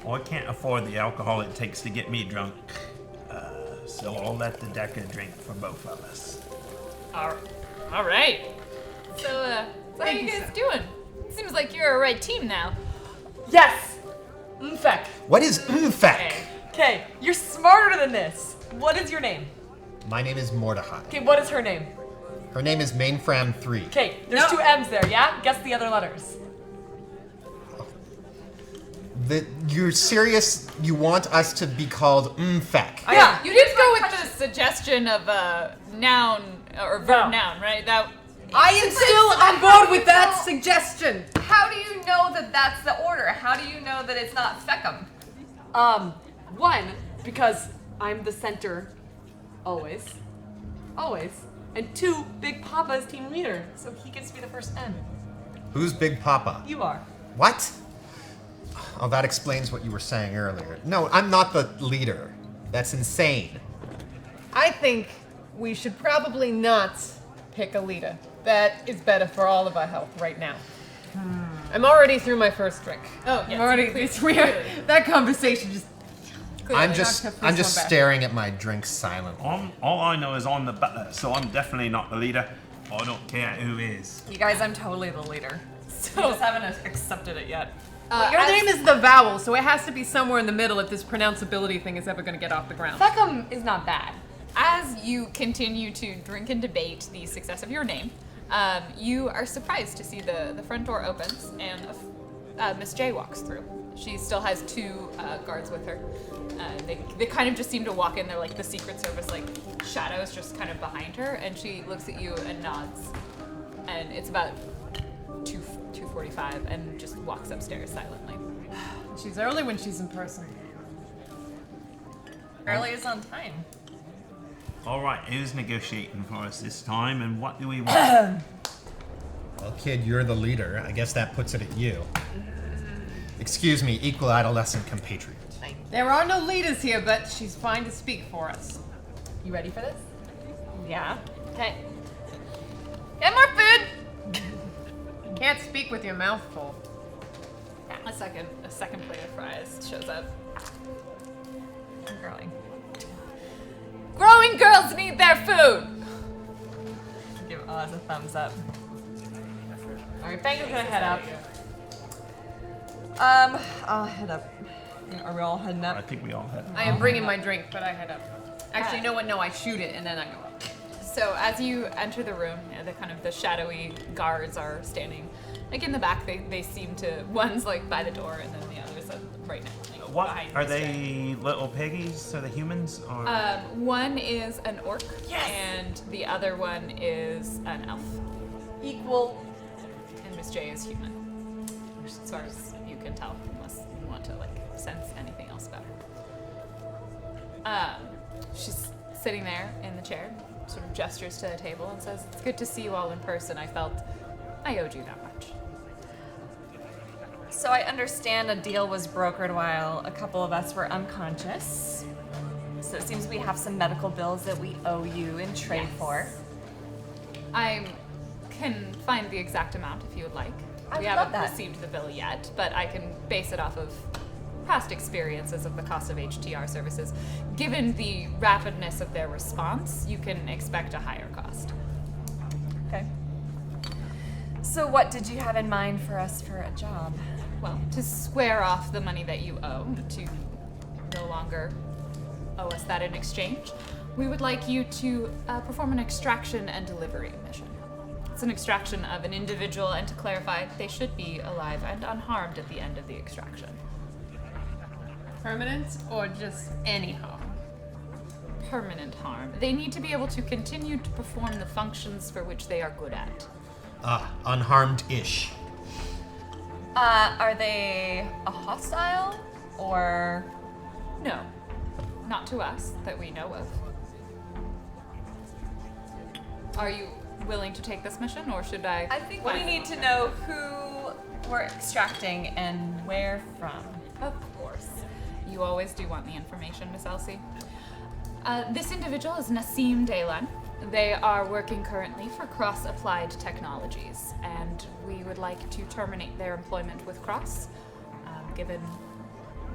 Well, I can't afford the alcohol it takes to get me drunk. So I'll let the Decker drink for both of us. All right. So how Thank you you, guys sir. doing? Seems like you're a right team now. Yes! Mfek. What is Mfek? Okay, you're smarter than this. What is your name? My name is Mordechai. Okay, what is her name? Her name is Mainfram 3. Okay, there's two M's there, yeah? Guess the other letters. You're serious? You want us to be called Mfek? Yeah. You did go with the suggestion of noun or verb noun, right? That I am still on board with that suggestion. How do you know that that's the order? How do you know that it's not feckum? One, because I'm the center. Always. And two, Big Papa is team leader, so he gets to be the first M. Who's Big Papa? You are. What? Oh, that explains what you were saying earlier. No, I'm not the leader. That's insane. I think we should probably not pick a leader. That is better for all of our health right now. I'm already through my first drink. Oh, yes, I'm already. It's weird. That conversation just. I'm knocked just her first I'm just one back. staring at my drink silently. All I know is I'm the butler, so I'm definitely not the leader. I don't care who is. You guys, I'm totally the leader. You just haven't accepted it yet. Your name is the vowel, so it has to be somewhere in the middle if this pronounceability thing is ever going to get off the ground. Feckum is not bad. As you continue to drink and debate the success of your name, you are surprised to see the front door opens and Miss J walks through. She still has two guards with her. They kind of just seem to walk in. They're like the Secret Service, like shadows just kind of behind her, and she looks at you and nods. And it's about 2:45, and just walks upstairs silently. She's early when she's in person. Early is on time. All right, who's negotiating for us this time, and what do we want? Well, kid, you're the leader. I guess that puts it at you. Excuse me, equal adolescent compatriot. There are no leaders here, but she's fine to speak for us. You ready for this? Yeah. Okay. Get more food! You can't speak with your mouth full. A second plate of fries shows up. I'm growing. Growing girls need their food. Give Oz a thumbs up. Alright, Banger's gonna head up. I'll head up. Are we all heading I up? think we all have. I am bringing my drink, but I head up. Actually, you know what? No, I shoot it and then I go up. So as you enter the room, the shadowy guards are standing like in the back. They seem to, one's like by the door and then the other's right now. Like, What behind are the stair. they? Little piggies? Are they humans? Or One is an orc, and the other one is an elf. Equal. And Miss J is human, as far as you can tell, unless you want to like sense anything else about her. She's sitting there in the chair, sort of gestures to the table and says, "It's good to see you all in person. I felt I owed you that much." So I understand a deal was brokered while a couple of us were unconscious. So it seems we have some medical bills that we owe you in trade for. I can find the exact amount if you would like. I We would haven't love that. received the bill yet, but I can base it off of past experiences of the cost of HTR services. Given the rapidness of their response, you can expect a higher cost. Okay. So what did you have in mind for us for a job? Well, to square off the money that you owe, to no longer owe us that in exchange, we would like you to perform an extraction and delivery mission. It's an extraction of an individual, and to clarify, they should be alive and unharmed at the end of the extraction. permanent or just any harm? Permanent harm. They need to be able to continue to perform the functions for which they are good at. Unharmed-ish. Are they a hostile or? No, not to us that we know of. Are you willing to take this mission, or should I? I think we need to know who we're extracting and where from. Of course. You always do want the information, Miss Elsie. This individual is Nassim Daylan. They are working currently for Cross Applied Technologies, and we would like to terminate their employment with Cross, given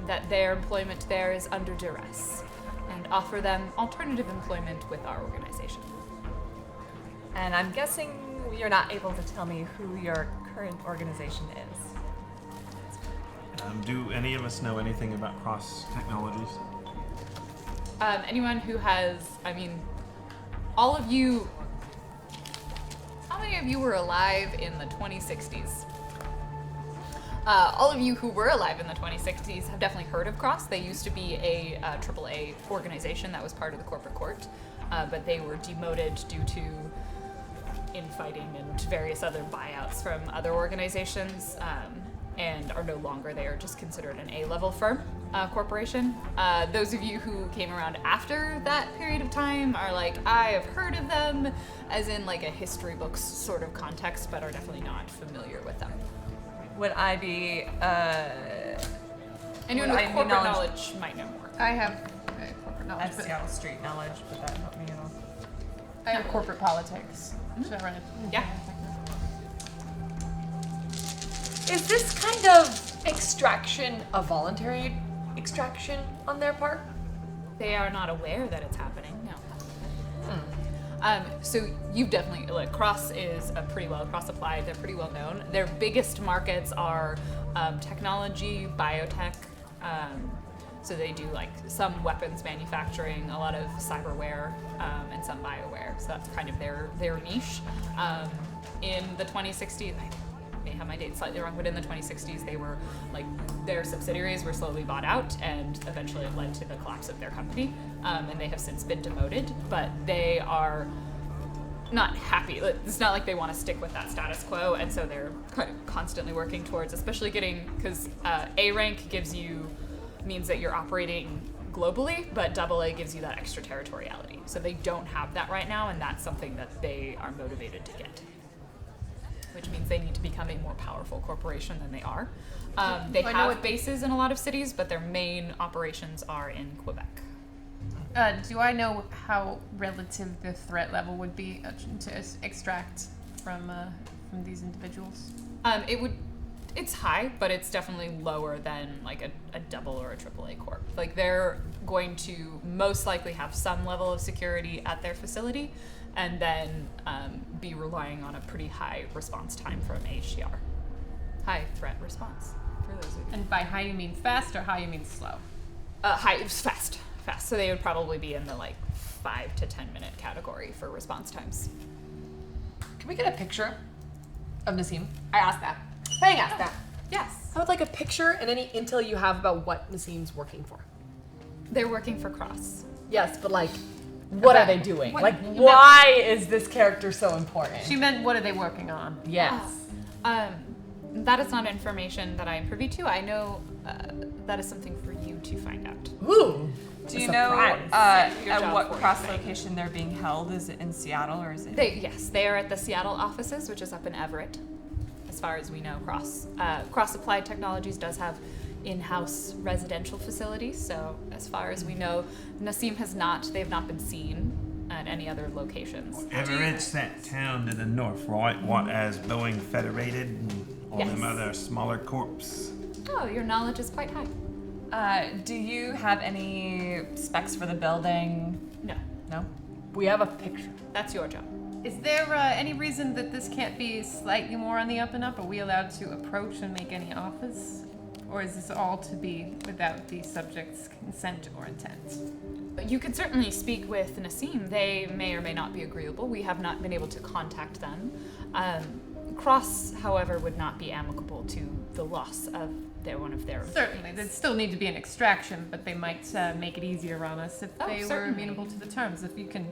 that their employment there is under duress, and offer them alternative employment with our organization. And I'm guessing you're not able to tell me who your current organization is. Do any of us know anything about Cross Technologies? Anyone who has, all of you, how many of you were alive in the 2060s? All of you who were alive in the 2060s have definitely heard of Cross. They used to be a AAA organization that was part of the corporate court, but they were demoted due to infighting and various other buyouts from other organizations, and are no longer. They are just considered an A-level firm, corporation. Those of you who came around after that period of time are like, I have heard of them, as in like a history books sort of context, but are definitely not familiar with them. Would I be, Anyone would with I be corporate knowledge might know more. I have corporate knowledge, That's but Seattle Street knowledge, but that helped me at all. I have corporate politics. Should I run it? Yeah. Is this kind of extraction a voluntary extraction on their part? They are not aware that it's happening, no. So you've definitely, Cross is Cross Applied, they're pretty well known. Their biggest markets are technology, biotech, so they do some weapons manufacturing, a lot of cyberware, and some bioware, so that's kind of their niche. In the 2060s, I may have my date slightly wrong, but in the 2060s they were their subsidiaries were slowly bought out, and eventually it led to the collapse of their company, and they have since been demoted, but they are not happy. It's not like they want to stick with that status quo, and so they're kind of constantly working towards, especially because A rank means that you're operating globally, but AA gives you that extraterritoriality. So they don't have that right now, and that's something that they are motivated to get, which means they need to become a more powerful corporation than they are. They have bases in a lot of cities, but their main operations are in Quebec. Do I know how relative the threat level would be to extract from these individuals? It's high, but it's definitely lower than a double or a AAA corp. They're going to most likely have some level of security at their facility, and then be relying on a pretty high response time from HCR. High threat response, for those of you. And by high you mean fast, or high you mean slow? High, fast. So they would probably be in the 5 to 10 minute category for response times. Can we get a picture of Nassim? I asked that. Fang asked that. Yes. I would like a picture and any intel you have about what Nassim's working for. They're working for Cross. Yes, but what are they doing? What- Why is this character so important? She meant, what are they working on? Yes. That is not information that I am privy to. I know that is something for you to find out. Ooh. Do you Surprise. know Your at job what for you, cross right? location they're being held? Is it in Seattle or is it? Yes, they are at the Seattle offices, which is up in Everett. As far as we know, Cross Applied Technologies does have in-house residential facilities. So as far as we know, Nassim they have not been seen at any other locations. Everett's that town to the north, right? What as Boeing Federated and all them Yes. other smaller corps. Oh, your knowledge is quite high. Do you have any specs for the building? No, No. We have a picture. that's your job. Is there any reason that this can't be slightly more on the up and up? Are we allowed to approach and make any offers? Or is this all to be without the subject's consent or intent? You could certainly speak with Nassim. They may or may not be agreeable. We have not been able to contact them. Cross, however, would not be amicable to the loss of they're one of their Certainly, there'd still need to be an extraction, but they might make it easier on us if Oh, they were certainly. amenable to the terms. If you can,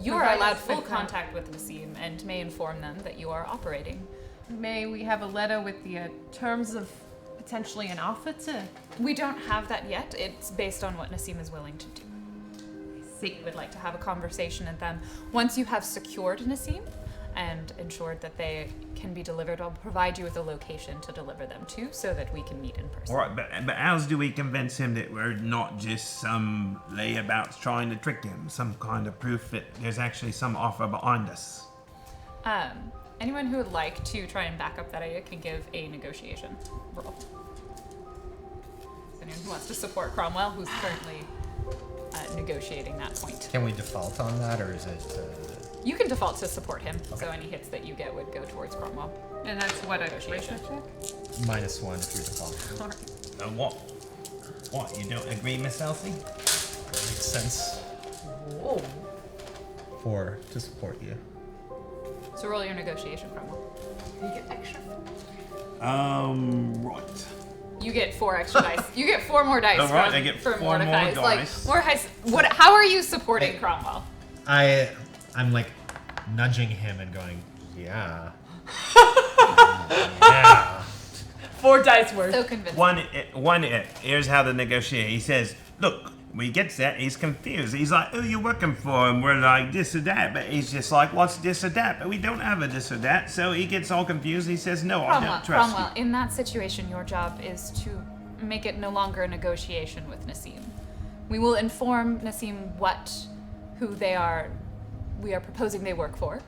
You are provide allowed us full with, contact with Nassim and may inform them that you are operating. may we have a letter with the terms of potentially an offer to? We don't have that yet. It's based on what Nassim is willing to do. See. Would like to have a conversation with them. Once you have secured Nassim and ensured that they can be delivered, I'll provide you with a location to deliver them to so that we can meet in person. All right, but how do we convince him that we're not just some layabouts trying to trick him? Some kind of proof that there's actually some offer behind us. Anyone who would like to try and back up that idea can give a negotiation roll. Is anyone who wants to support Cromwell, who's currently negotiating that point? Can we default on that, or is it? You can default to support him, so any hits that you get would go towards Cromwell. And that's what a Negotiation. charisma check? -1 if you default. All right. What? You don't agree, Miss Elsie? That makes sense. Whoa. 4 to support you. So roll your negotiation, Cromwell. You get extra. Right. You get 4 extra dice. You get 4 more dice. Oh, right, from, I get for 4 more Mordecai's. dice. Like Mordecai's. What? How are you supporting Hey. Cromwell? I'm like nudging him and going, yeah. Yeah. 4 dice worth. So convincing. One. Here's how to negotiate. He says, "Look." When he gets that, he's confused. He's like, "Oh, you're working for him." We're like, "This or that," but he's just like, "What's this or that?" But we don't have a this or that, so he gets all confused. He says, "No, I don't trust Cromwell, in that situation, your job is to make it no longer a negotiation with Nassim. We will inform Nassim who they are. We are proposing they work for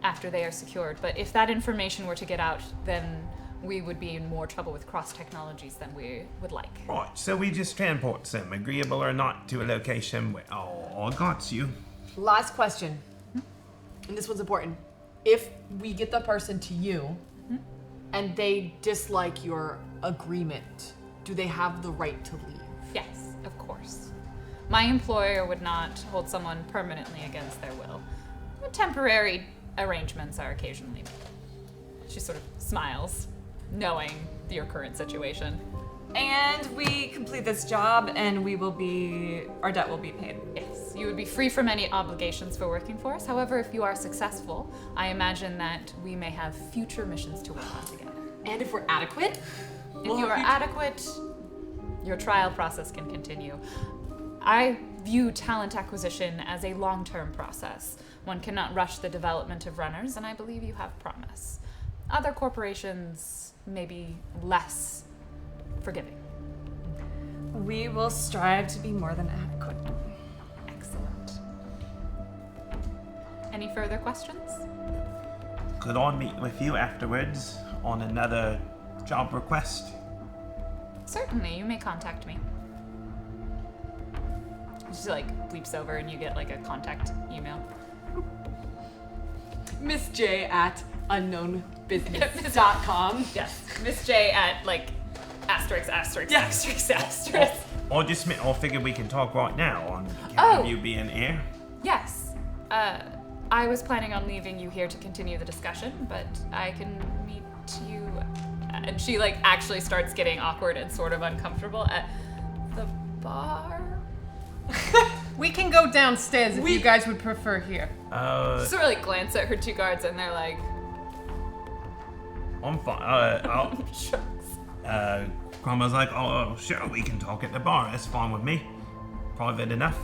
after they are secured. But if that information were to get out, then we would be in more trouble with cross technologies than we would like. you." Right, so we just transport them, agreeable or not, to a location where, I got you. Last question. And this one's important. If we get the person to you and they dislike your agreement, do they have the right to leave? Yes, of course. My employer would not hold someone permanently against their will. Temporary arrangements are occasionally made. She sort of smiles, knowing your current situation. And we complete this job, and our debt will be paid. Yes, you would be free from any obligations for working for us. However, if you are successful, I imagine that we may have future missions to work on together. And if we're adequate, If you are adequate, your trial process can continue. I view talent acquisition as a long-term process. One cannot rush the development of runners, and I believe you have promise. Other corporations may be less forgiving. we will strive to be more than adequate. Excellent. Any further questions? Could I meet with you afterwards on another job request? Certainly, you may contact me. She bleeps over and you get a contact email. Miss J at unknownbusiness.com. Yes, Miss J at asterisk. I'll figure we can talk right now on Oh. of you being here. Yes. I was planning on leaving you here to continue the discussion, but I can meet you. And she actually starts getting awkward and sort of uncomfortable at the bar. We can go downstairs if you guys would prefer here. Sort of glance at her 2 guards and they're like, I'm fine. shucks. Cromwell's like, "Oh, sure, we can talk at the bar. That's fine with me. Private enough."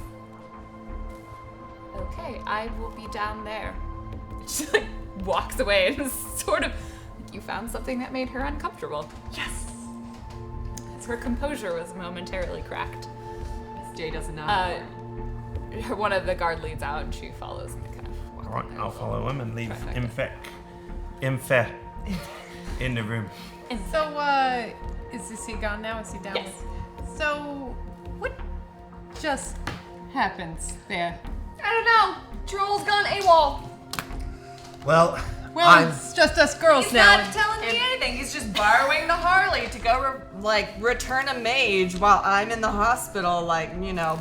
Okay, I will be down there. She walks away and is sort of you found something that made her uncomfortable. Yes. Her composure was momentarily cracked. Miss J doesn't know. One of the guard leads out and she follows and kind of walks All right, away. I'll follow him and leave Trifecta. Infect in the room. So, is he gone now? Is he down? Yes. So, what just happens there? I don't know. Troll's gone AWOL. Well, Well, it's just us girls He's now. not telling me anything. He's just borrowing the Harley to go return a mage while I'm in the hospital,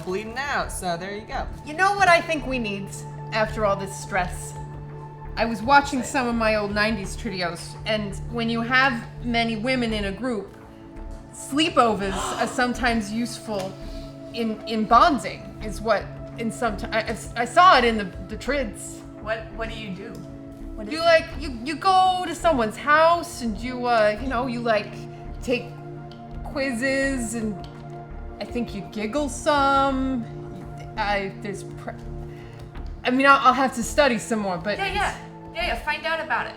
bleeding out. So there you go. You know what I think we need after all this stress? I was watching some of my old 90s trios, and when you have many women in a group, sleepovers are sometimes useful in bonding. Is what in some I saw it in the trids. What do you do? What is You it? like you go to someone's house and you you like take quizzes and I think you giggle some. I'll have to study some more, but Yeah. Find out about it.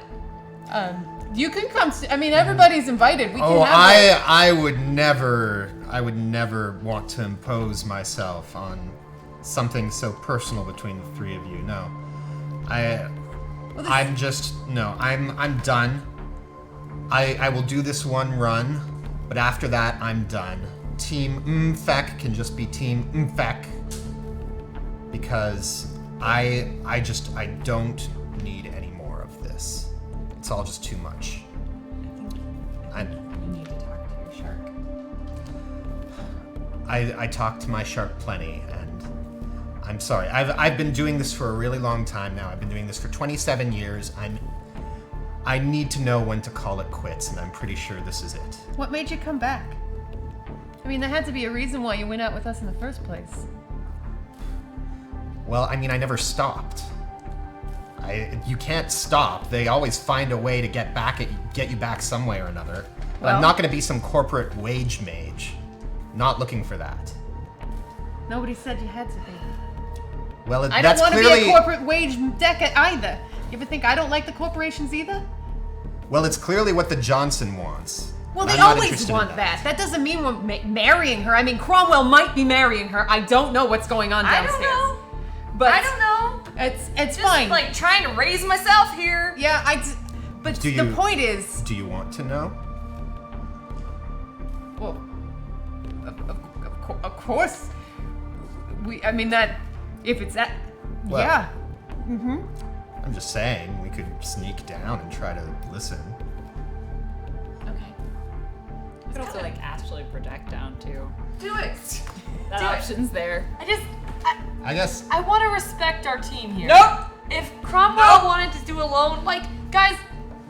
you can come. Everybody's invited. We Oh, can have I would never want to impose myself on something so personal between the three of you. No, I'm done. I will do this one run, but after that, I'm done. Team Mfek can just be Team Mfek because I don't need any more of this. It's all just too much. You need to talk to your shark. I talk to my shark plenty, and I'm sorry. I've been doing this for a really long time now. I've been doing this for 27 years. I need to know when to call it quits, and I'm pretty sure this is it. What made you come back? There had to be a reason why you went out with us in the first place. Well, I never stopped. You can't stop. They always find a way to get you back some way or another. But I'm Well- not going to be some corporate wage mage. Not looking for that. Nobody said you had to be. Well, I don't that's want to clearly. be a corporate wage deck either. You ever think I don't like the corporations either? Well, it's clearly what the Johnson wants. Well, and they I'm not always interested in want that. That doesn't mean we're marrying her. Cromwell might be marrying her. I don't know what's going on I downstairs. don't know. But I don't know. It's Just fine. like trying to raise myself here. Yeah, but Do the you- point is, Do you want to know? well, of course, that if it's that, Well- yeah. I'm just saying, we could sneak down and try to listen. Okay. You could also astrally project down too. Do it. That Do it. option's there. I guess. I want to respect our team here. Nope. If Cromwell wanted to do alone, guys,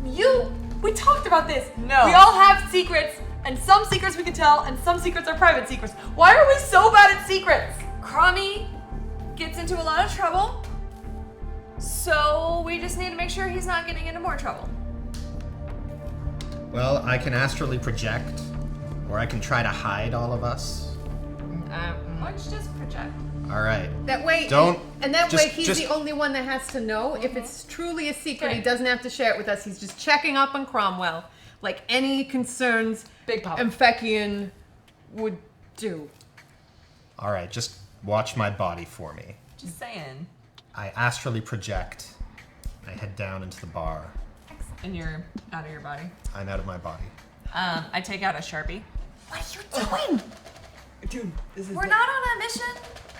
we talked about this. No. We all have secrets, and some secrets we can tell, and some secrets are private secrets. Why are we so bad at secrets? Crommy gets into a lot of trouble, so we just need to make sure he's not getting into more trouble. Well, I can astrally project, or I can try to hide all of us. Why don't you just project? All right. That way, Don't- and that just- way he's just- the only one that has to know. If it's truly a secret, Okay. he doesn't have to share it with us. He's just checking up on Cromwell, like any concerns Big Papa. Amphekian would do. All right. Just watch my body for me. Just saying. I astrally project. I head down into the bar. And you're out of your body. I'm out of my body. I take out a Sharpie. What are you doing? Dude, this is We're not on a mission.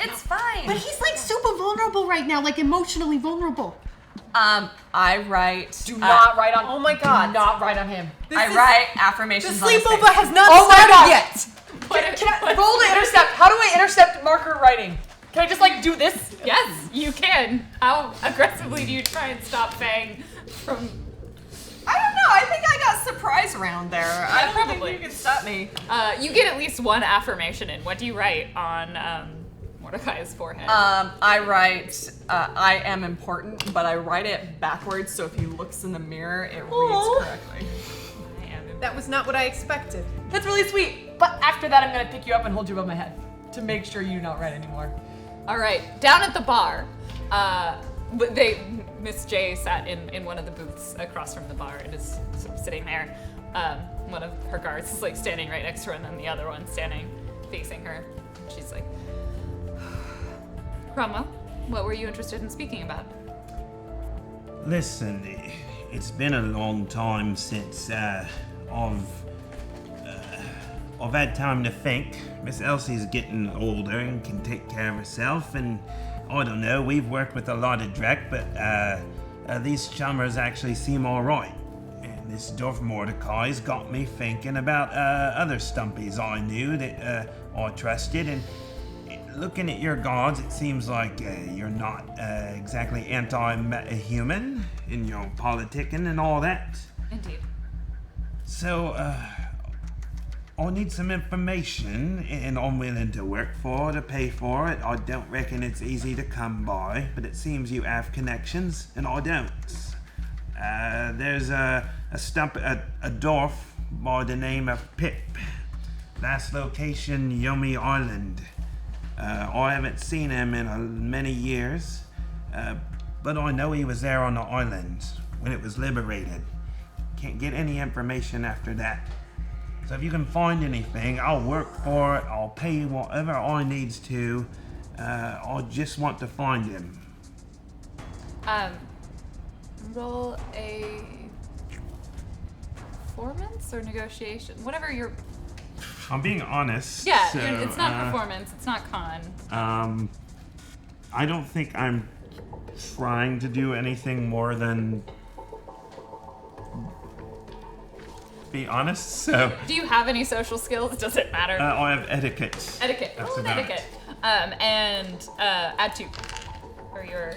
It's fine. But he's super vulnerable right now, emotionally vulnerable. I write. Do not write on. Oh my God. Do not write on him. I write The affirmations. on his sleepover face. has not Oh my started God. yet. Can I roll to intercept? How do I intercept marker writing? Can I just do this? Yes, you can. How aggressively do you try and stop Fang from? I don't know. I think I got surprise round there. I don't probably. think you can stop me. You get at least one affirmation in. What do you write on Mordecai's forehead? I write, I am important, but I write it backwards, so if he looks in the mirror, it reads correctly. I am. That was not what I expected. That's really sweet. But after that, I'm gonna pick you up and hold you above my head to make sure you don't write anymore. All right, down at the bar, Miss J sat in one of the booths across from the bar and is sort of sitting there. One of her guards is standing right next to her, and then the other one standing facing her. She's like, Cromwell, what were you interested in speaking about? Listen, it's been a long time since I've had time to think. Miss Elsie's getting older and can take care of herself, and I don't know, we've worked with a lot of Drek, but these chummers actually seem alright. And this Dwarf Mordecai's got me thinking about other stumpies I knew that I trusted, and looking at your gods, it seems like you're not exactly anti-human in your politicking and all that. Indeed. So, I need some information, and I'm willing to work for to pay for it. I don't reckon it's easy to come by, but it seems you have connections, and I don't. There's a dwarf by the name of Pip. Last location, Yummy Island. I haven't seen him in many years, but I know he was there on the island when it was liberated. Can't get any information after that. So if you can find anything, I'll work for it. I'll pay you whatever I needs to. I just want to find him. Roll a performance or negotiation, whatever your. I'm being honest. Yeah, so, it's not performance. It's not con. I don't think I'm trying to do anything more than be honest. So. Do you have any social skills? Does it matter? I have etiquette. Etiquette. That's Roll an about it. etiquette. And add 2 for your.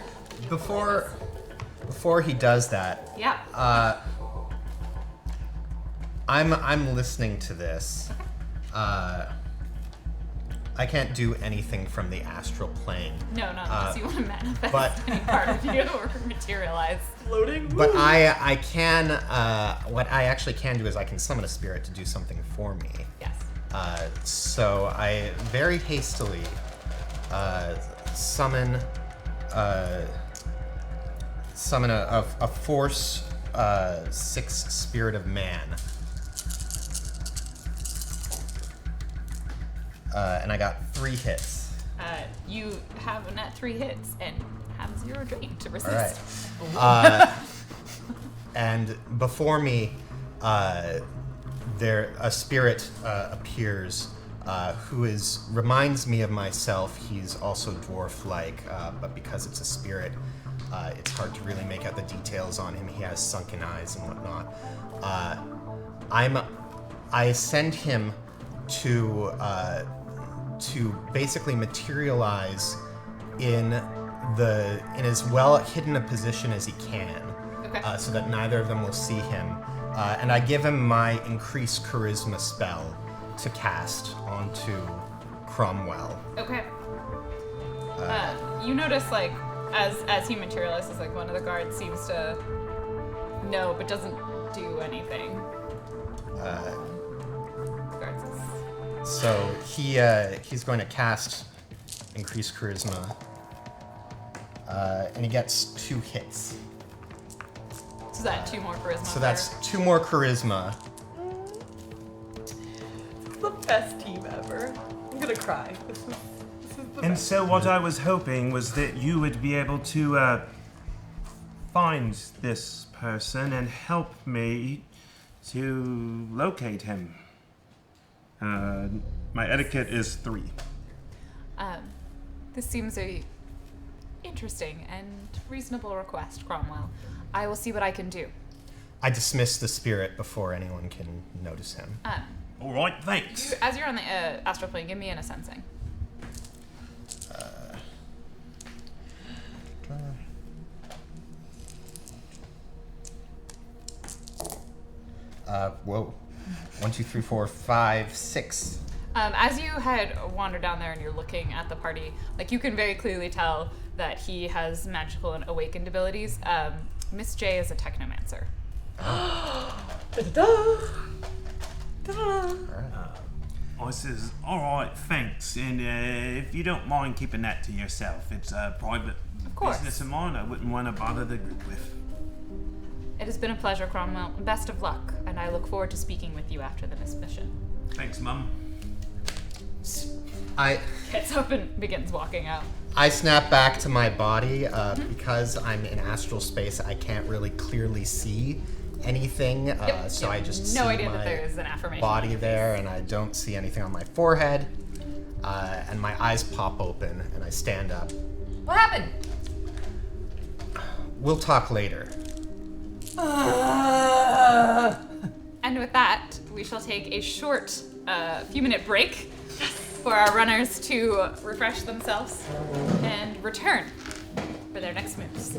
Before he does that, Yeah. I'm listening to this. I can't do anything from the astral plane. No, not unless you want to manifest but- any part of you or materialize. Floating. But I can, what I actually can do is I can summon a spirit to do something for me. Yes. So I very hastily summon a force 6 spirit of man. And I got 3 hits. You have a net 3 hits and have 0 drain to All resist. right. And before me, there a spirit appears who reminds me of myself. He's also dwarf-like, but because it's a spirit, it's hard to really make out the details on him. He has sunken eyes and whatnot. I send him to basically materialize in as well hidden a position as he can, Okay. so that neither of them will see him. And I give him my increased charisma spell to cast onto Cromwell. Okay. You notice, like, as he materializes, like, one of the guards seems to know but doesn't do anything. Guards is. So he's going to cast increased charisma, and he gets 2 hits. So that 2 more charisma. So that's 2 more charisma. The best team ever. I'm gonna cry. This is the And best. so what I was hoping was that you would be able to find this person and help me to locate him. My etiquette is 3. This seems a interesting and reasonable request, Cromwell. I will see what I can do. I dismiss the spirit before anyone can notice him. All right, thanks. As you're on the astral plane, give me an sensing. Whoa. 1, 2, 3, 4, 5, 6. As you had wandered down there and you're looking at the party, like, you can very clearly tell that he has magical and awakened abilities. Miss J is a technomancer. Da-da-da. Da-da-da. I says, all right, thanks. And if you don't mind keeping that to yourself, it's a private course. business of mine. I wouldn't want to bother the group with. It has been a pleasure, Cromwell. Best of luck, and I look forward to speaking with you after the mission. Thanks, Mum. Gets up and begins walking out. I snap back to my body. Because I'm in astral space, I can't really clearly see anything. So I just no see idea my that there is an affirmation. body there, and I don't see anything on my forehead. And my eyes pop open, and I stand up. What happened? We'll talk later. And with that, we shall take a short few-minute break for our runners to refresh themselves and return for their next moves.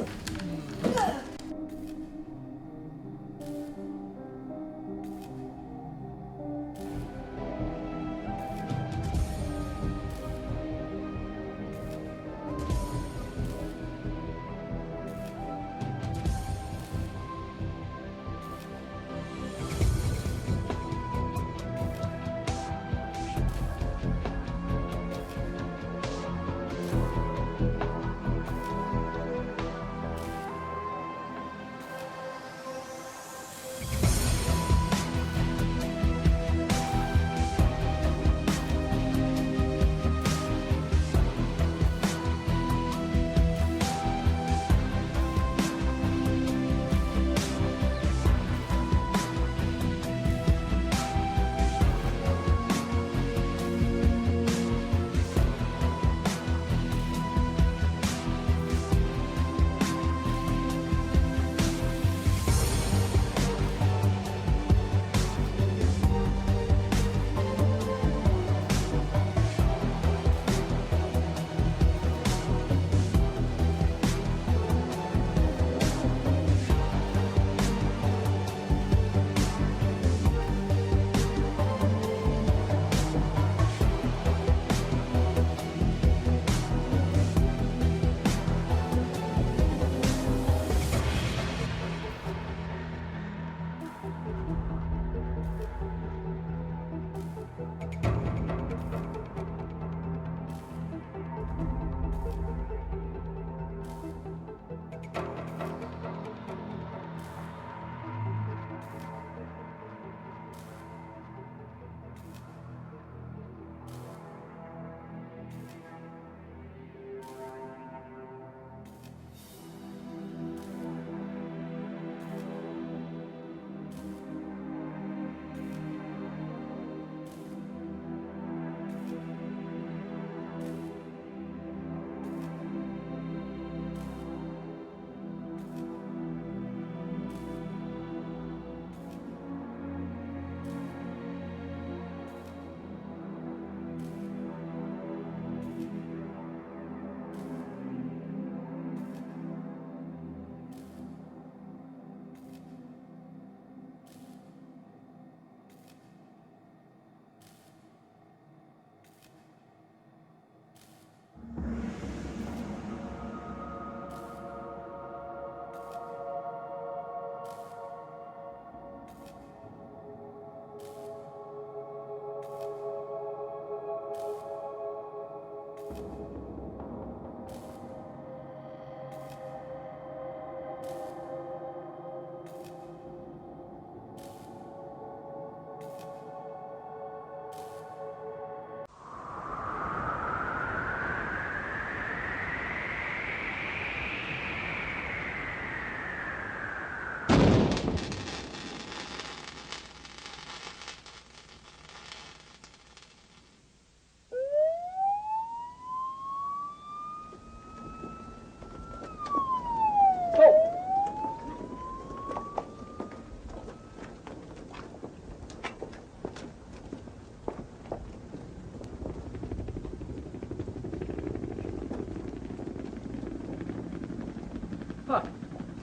Fuck.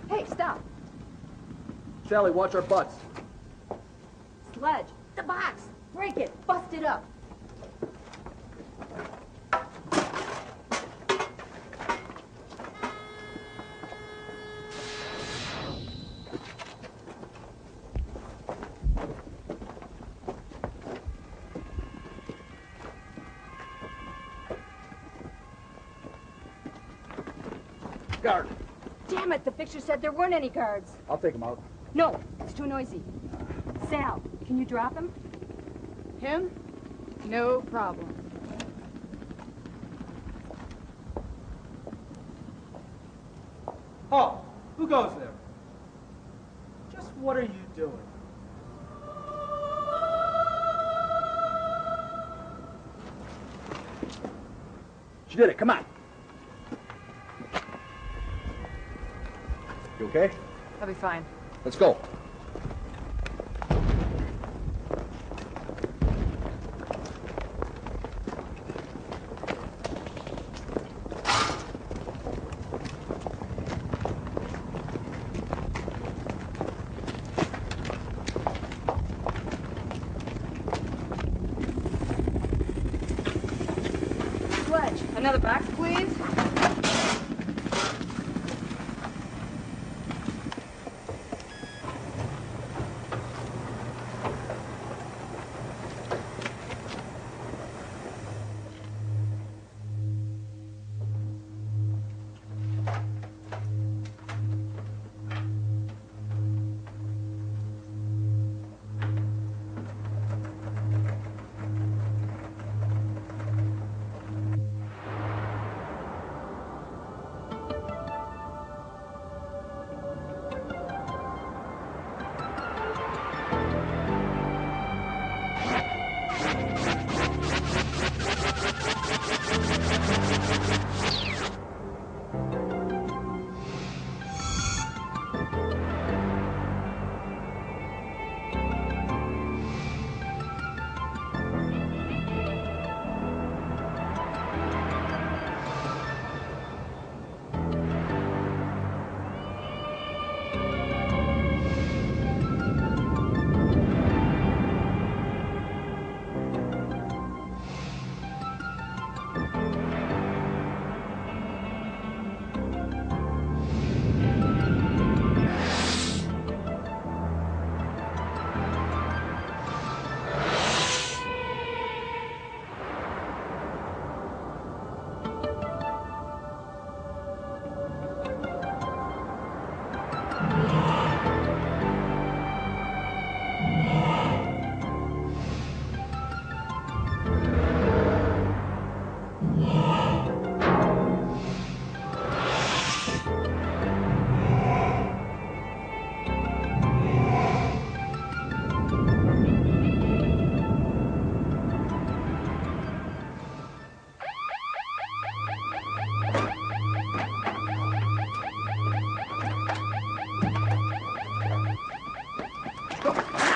Hey, stop. Sally, watch our butts. Sledge. The box. Break it. Bust it up. Guard. Damn it, the picture said there weren't any guards. I'll take him out. No, it's too noisy. Sal, can you drop him? Him? No problem. Oh, who goes there? Just what are you doing? She did it, come on. You okay? I'll be fine. Let's go. Sledge, another box, please.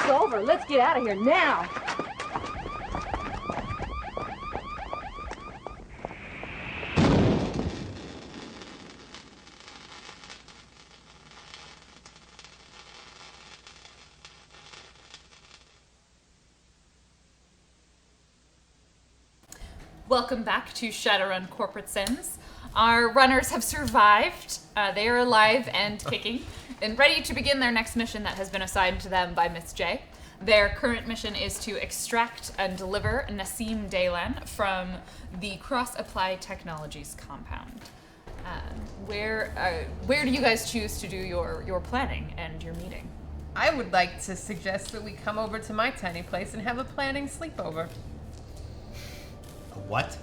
It's over. Let's get out of here now. Welcome back to Shadowrun Corporate Sins. Our runners have survived. They are alive and kicking and ready to begin their next mission that has been assigned to them by Miss J. Their current mission is to extract and deliver Nassim Daylan from the Cross Applied Technologies compound. Where do you guys choose to do your planning and your meeting? I would like to suggest that we come over to my tiny place and have a planning sleepover. What?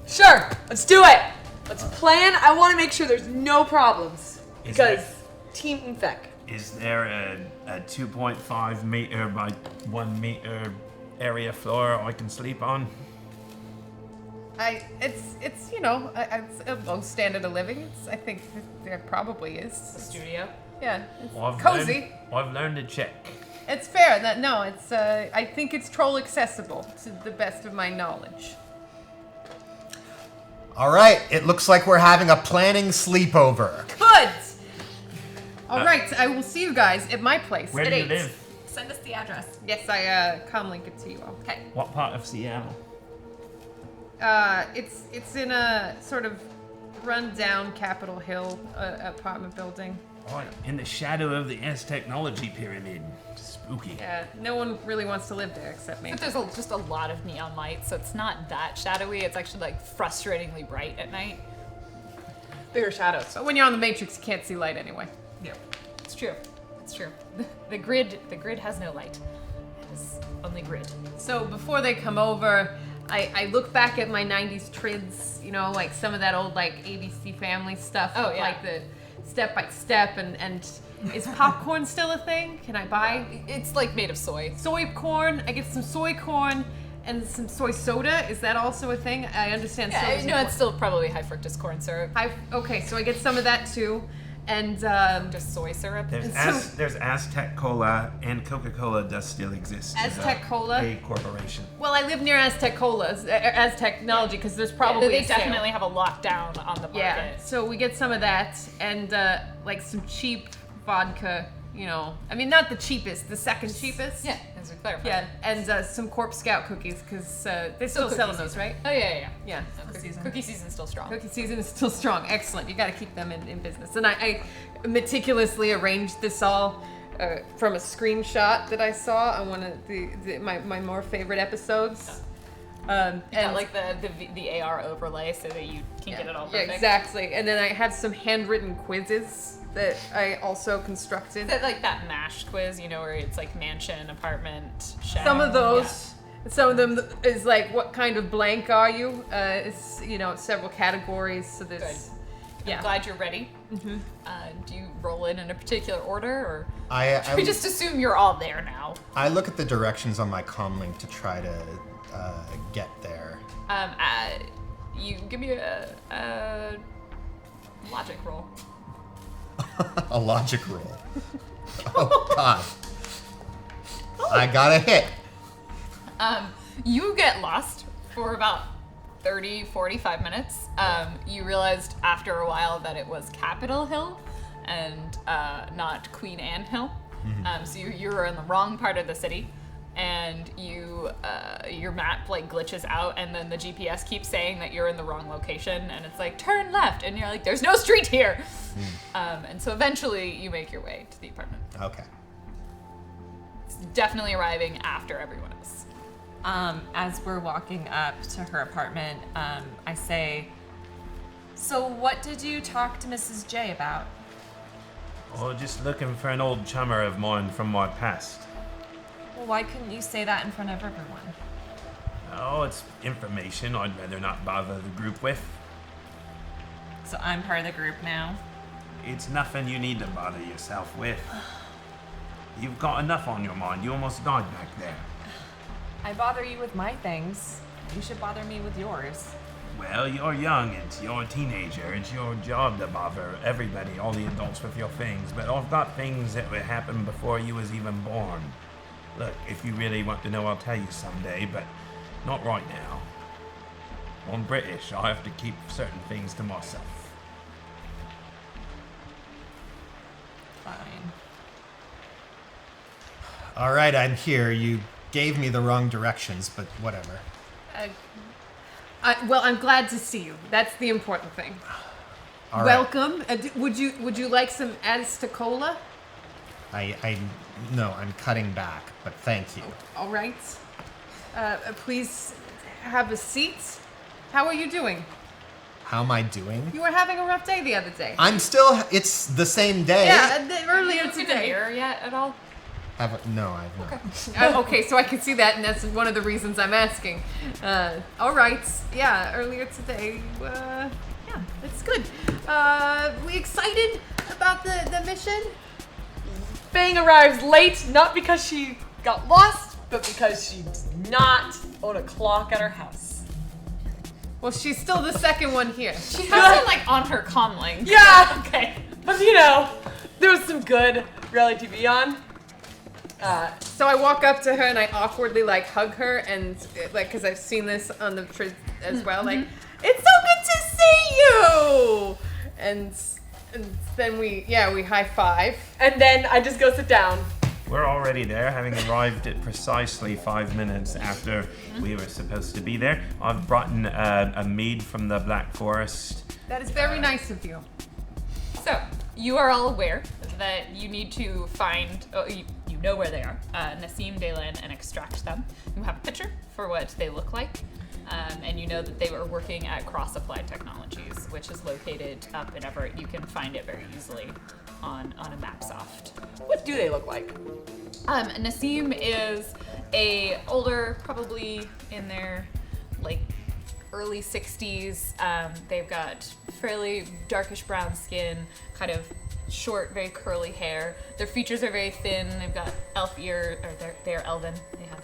Sure, let's do it. Let's plan. I want to make sure there's no problems because Team Infec. Is there a 2.5 meter by 1 meter area floor I can sleep on? It's you know, it's a low standard of living. I think there probably is. The studio? Yeah, it's Well, cozy. I've learned to check. It's fair. It's I think it's troll accessible to the best of my knowledge. All right, it looks like we're having a planning sleepover. Good. All right, I will see you guys at my place Where at do you 8. live? Send us the address. Yes, I comlink it to you all. Okay. What part of Seattle? It's in a sort of run-down Capitol Hill apartment building. Oh, in the shadow of the S-Technology Pyramid. Spooky. Yeah, no one really wants to live there except me. But there's just a lot of neon lights, so it's not that shadowy. It's actually like frustratingly bright at night. Bigger shadows. But when you're on the Matrix, you can't see light anyway. Yeah. It's true. It's true. The grid has no light. It is only grid. So before they come over, I look back at my 90s trids, you know, like some of that old like ABC Family stuff. Oh, yeah. Like the step by step and is popcorn still a thing? Can I buy It's like made of soy. soy corn? I get some soy corn and some soy soda. Is that also a thing? I understand Yeah, soda's no, it's still probably high fructose corn syrup. okay, so I get some of that too. And Just soy syrup. There's Aztec Cola, and Coca-Cola does still exist. as Aztec Cola? A corporation. well, I live near Aztec Colas, Aztec Technology, because there's probably they a sale. definitely have a lockdown on the market. Yeah, so we get some of that and like some cheap vodka, you know. I mean, not the cheapest, the second cheapest. Yeah, as we clarify. Yeah, and some Corp Scout cookies because they're still cookie selling season. those, right? Oh yeah. Yeah. Cookie season's still strong. Cookie season is still strong. Excellent. You got to keep them in business. And I meticulously arranged this all from a screenshot that I saw on one of my more favorite episodes. And like the AR overlay so that you can get it all perfect. Yeah, exactly. And then I have some handwritten quizzes that I also constructed. That like that MASH quiz, you know, where it's like mansion, apartment, shadow. Some of those. Some of them is like, what kind of blank are you? It's, you know, several categories. So there's, Good. yeah. I'm glad you're ready. Mm-hmm. Do you roll in a particular order, or I we just assume you're all there now? I look at the directions on my comlink to try to get there. You give me a logic roll. A logic roll. Oh God! I got a hit. You get lost for about 30, 45 minutes. You realized after a while that it was Capitol Hill and not Queen Anne Hill. So you were in the wrong part of the city, and your map like glitches out, and then the GPS keeps saying that you're in the wrong location, and it's like turn left, and you're like there's no street here. And so eventually you make your way to the apartment. Okay. It's definitely arriving after everyone else. As we're walking up to her apartment, I say, so what did you talk to Mrs. J about? Oh, just looking for an old chummer of mine from my past. Well, why couldn't you say that in front of everyone? Oh, it's information I'd rather not bother the group with. So I'm part of the group now. It's nothing you need to bother yourself with. You've got enough on your mind. You almost died back there. I bother you with my things. You should bother me with yours. Well, you're young and you're a teenager. It's your job to bother everybody, all the adults with your things. But I've got things that would happen before you was even born. Look, if you really want to know, I'll tell you someday, but not right now. I'm British. I have to keep certain things to myself. Fine. All right, I'm here. You gave me the wrong directions, but whatever. Well, I'm glad to see you. That's the important thing. All right. Welcome. Would you like some Aztec Cola? No, I'm cutting back, but thank you. All right. Please have a seat. How are you doing? How am I doing? You were having a rough day the other day. It's the same day. Yeah, earlier Have you seen a today. mirror yet at all? No, I've not. Okay, so I can see that, and that's one of the reasons I'm asking. All right. Yeah, earlier today. Yeah, that's good. We excited about the mission? Bang arrives late, not because she got lost, but because she did not own a clock at her house. Well, she's still the second one here. She has it like on her comlink. Yeah! Okay. But you know, there was some good reality TV on. So I walk up to her and I awkwardly like hug her and like because I've seen this on the as well. Like, it's so good to see you. And And then we high five. And then I just go sit down. We're already there, having arrived at precisely 5 minutes after we were supposed to be there. I've brought in a maid from the Black Forest. That is very nice of you. So, you are all aware that you need to find, you know where they are, Nassim, Dalen, and extract them. You have a picture for what they look like, and you know that they were working at Cross Applied Technologies, which is located up in Everett. You can find it very easily on a Mapsoft. What do they look like? Nassim is a older, probably in their like early 60s. They've got fairly darkish brown skin, kind of short, very curly hair. Their features are very thin. They've got elf ear, or they're elven. They have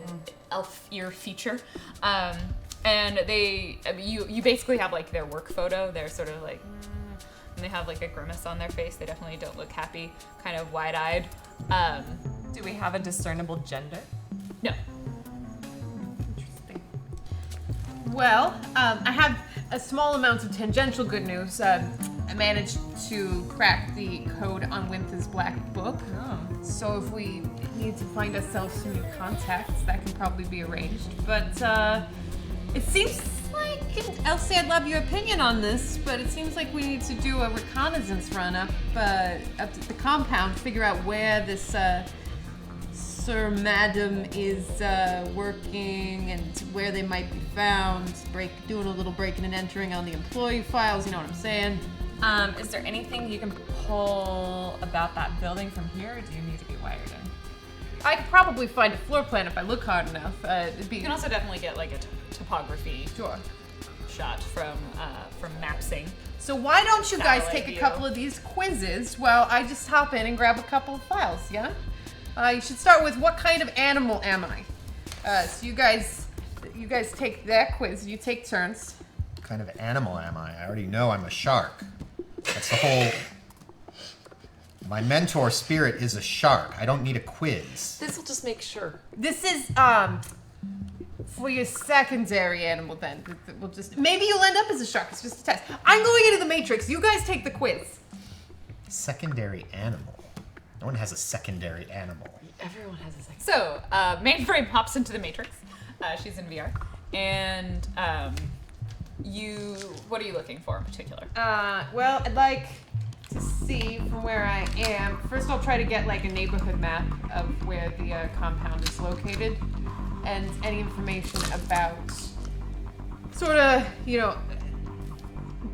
an elf ear feature. And you basically have like their work photo. They're sort of like, and they have like a grimace on their face. They definitely don't look happy, kind of wide-eyed. Do we have a discernible gender? No. Well, I have a small amount of tangential good news. I managed to crack the code on Winther's Black Book. Oh. So if we need to find ourselves some new contacts, that can probably be arranged. But it seems like, Elsie, I'd love your opinion on this, but it seems like we need to do a reconnaissance run up to the compound, figure out where this Sir Madam is working and where they might be found. Doing a little breaking and entering on the employee files, you know what I'm saying? Is there anything you can pull about that building from here, or do you need to be wired in? I could probably find a floor plan if I look hard enough. You can also definitely get like a topography Sure. shot from Mapsing. So why don't you guys Satellite take view. a couple of these quizzes while I just hop in and grab a couple of files, yeah? You should start with what kind of animal am I? So you guys take that quiz. You take turns. What kind of animal am I? I already know I'm a shark. That's the whole... My mentor spirit is a shark. I don't need a quiz. This will just make sure. This is for your secondary animal then. We'll just maybe you'll end up as a shark. It's just a test. I'm going into the Matrix. You guys take the quiz. Secondary animal. No one has a secondary animal. Everyone has a second. So, Mainframe hops into the Matrix. She's in VR. And what are you looking for in particular? Well, I'd like to see from where I am. First, I'll try to get like a neighborhood map of where the compound is located, and any information about sort of,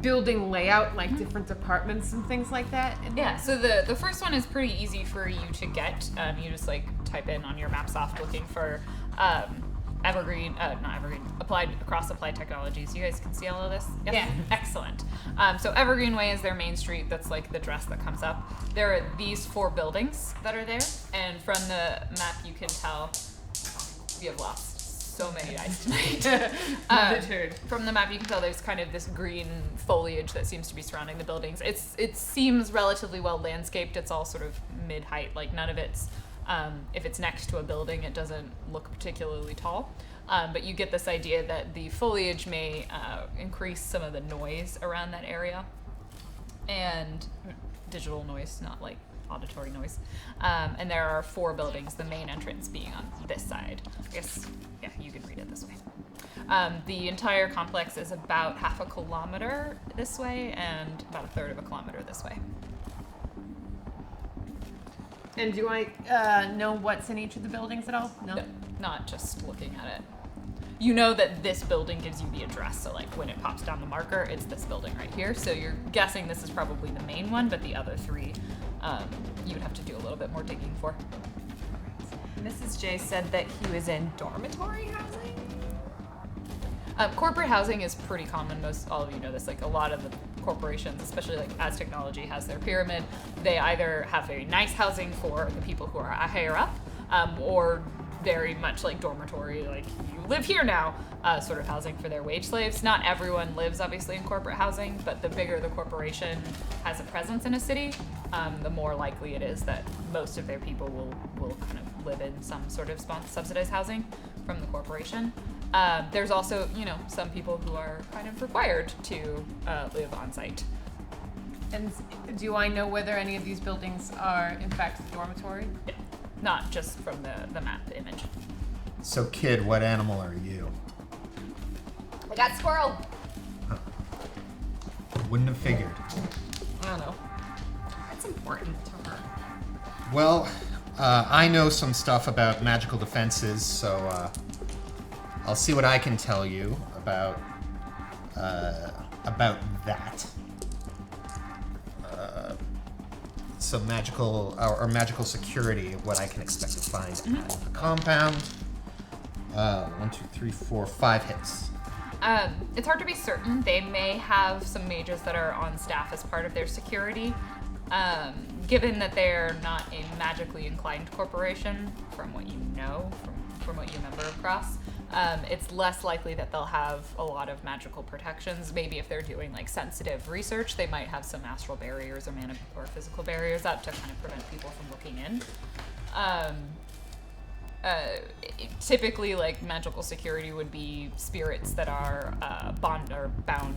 building layout, like different apartments and things like that. And Yeah, so the first one is pretty easy for you to get. You just like type in on your Mapsoft looking for Cross Applied Technologies. You guys can see all of this? Yes? Yeah. Excellent. So Evergreen Way is their main street. That's like the address that comes up. There are these 4 buildings that are there, and from the map you can tell we have lost so many dice tonight. From the map you can tell there's kind of this green foliage that seems to be surrounding the buildings. It seems relatively well landscaped. It's all sort of mid-height. Like none of it's if it's next to a building, it doesn't look particularly tall. But you get this idea that the foliage may increase some of the noise around that area. And digital noise, not like auditory noise. And there are 4 buildings, the main entrance being on this side. I guess, yeah, you can read it this way. The entire complex is about half a kilometer this way and about a third of a kilometer this way. And do I know what's in each of the buildings at all? No? No, not just looking at it. You know that this building gives you the address, so like when it pops down the marker, it's this building right here. So you're guessing this is probably the main one, but the other 3 you would have to do a little bit more digging for. Mrs. J said that he was in dormitory housing? Corporate housing is pretty common. All of you know this. Like a lot of the corporations, especially like as technology has their pyramid, they either have very nice housing for the people who are higher up, or very much like dormitory, like you live here now, sort of housing for their wage slaves. Not everyone lives obviously in corporate housing, but the bigger the corporation has a presence in a city, the more likely it is that most of their people will kind of live in some sort of subsidized housing from the corporation. There's also, some people who are kind of required to live on site. And do I know whether any of these buildings are, in fact, the dormitory? Yeah. Not just from the map image. So, kid, what animal are you? I got squirrel. Wouldn't have figured. I don't know. That's important to her. Well, I know some stuff about magical defenses, so I'll see what I can tell you about that. Some magical or magical security, what I can expect to find at the compound. 1, 2, 3, 4, 5 hits. It's hard to be certain. They may have some mages that are on staff as part of their security. Given that they're not a magically inclined corporation, from what you know, from what you remember across, it's less likely that they'll have a lot of magical protections. Maybe if they're doing like sensitive research, they might have some astral barriers or physical barriers up to kind of prevent people from looking in. Typically, like magical security would be spirits that are bound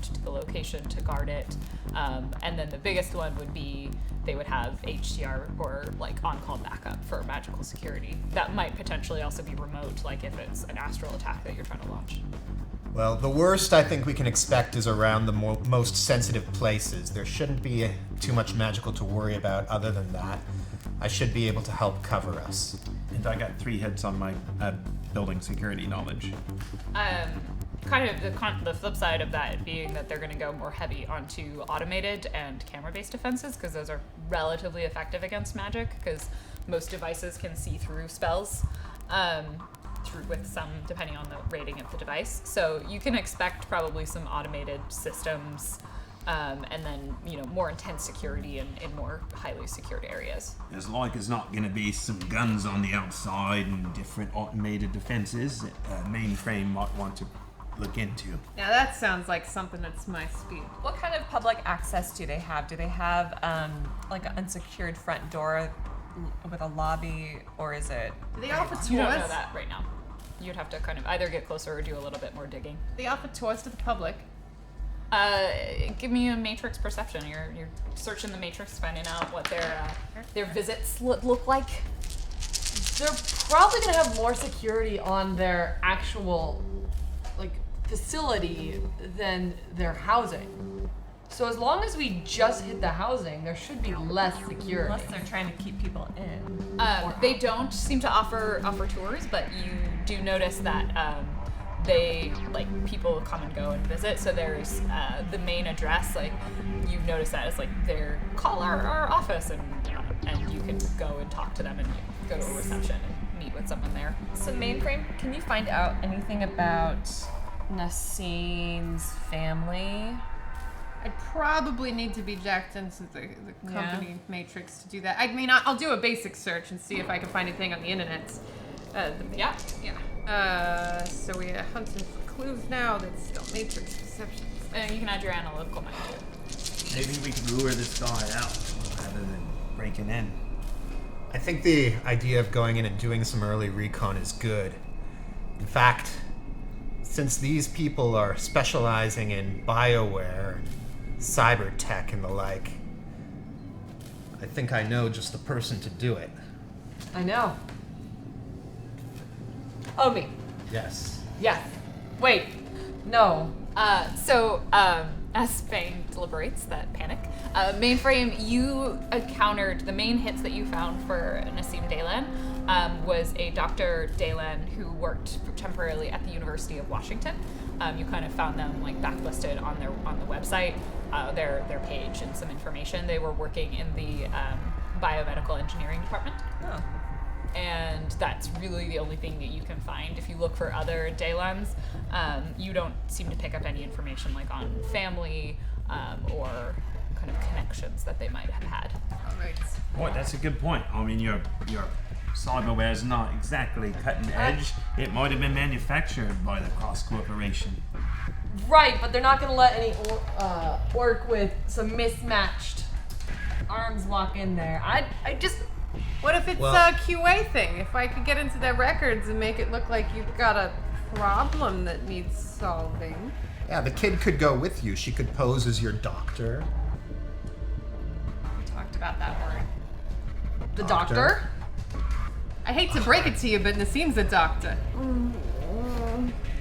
to the location to guard it, and then the biggest one would be they would have HCR or like on-call backup for magical security. That might potentially also be remote, like if it's an astral attack that you're trying to launch. Well, the worst I think we can expect is around the most sensitive places. There shouldn't be too much magical to worry about other than that. I should be able to help cover us. And I got 3 hits on my building security knowledge. Kind of the flip side of that being that they're going to go more heavy onto automated and camera-based defenses, because those are relatively effective against magic, because most devices can see through spells, with some depending on the rating of the device. So you can expect probably some automated systems, and then more intense security in more highly secured areas. There's like there's not going to be some guns on the outside and different automated defenses that mainframe might want to look into. Now that sounds like something that's my speed. What kind of public access do they have? Do they have like an unsecured front door with a lobby, or is it? Do they offer tours? You don't know that right now. You'd have to kind of either get closer or do a little bit more digging. They offer tours to the public. Give me a matrix perception. You're searching the matrix, finding out what their visits look like. They're probably gonna have more security on their actual facility than their housing. So as long as we just hit the housing, there should be less security. Unless they're trying to keep people in. They don't seem to offer tours, but you do notice that people come and go and visit. So there's the main address. Like you notice that it's like their call our office, and you can go and talk to them and go to a reception and meet with someone there. So mainframe, can you find out anything about Nassim's family? I'd probably need to be jacked into the company matrix to do that. I mean, I'll do a basic search and see if I can find anything on the internet. Yeah. So we are hunting for clues now. That's still matrix perception. You can add your analytical mind too. Maybe we can lure this guy out rather than breaking in. I think the idea of going in and doing some early recon is good. In fact, since these people are specializing in bioware, cyber tech, and the like, I think I know just the person to do it. I know. Oh, me. Yes. Yes. Wait. No. As Fang deliberates that panic, mainframe, you encountered the main hits that you found for Nassim Daylan was a Dr. Daylan who worked temporarily at the University of Washington. You kind of found them like backlisted on the website, their page and some information. They were working in the biomedical engineering department. Oh. And that's really the only thing that you can find. If you look for other Daylans, you don't seem to pick up any information like on family or kind of connections that they might have had. All right. Boy, that's a good point. I mean, your cyberware is not exactly cutting edge. It might have been manufactured by the Cross Corporation. Right, but they're not gonna let any orc with some mismatched arms walk in there. I just. What if it's a QA thing? If I could get into their records and make it look like you've got a problem that needs solving. Yeah, the kid could go with you. She could pose as your doctor. about that word. The doctor? I hate to break it to you, but Nassim's a doctor.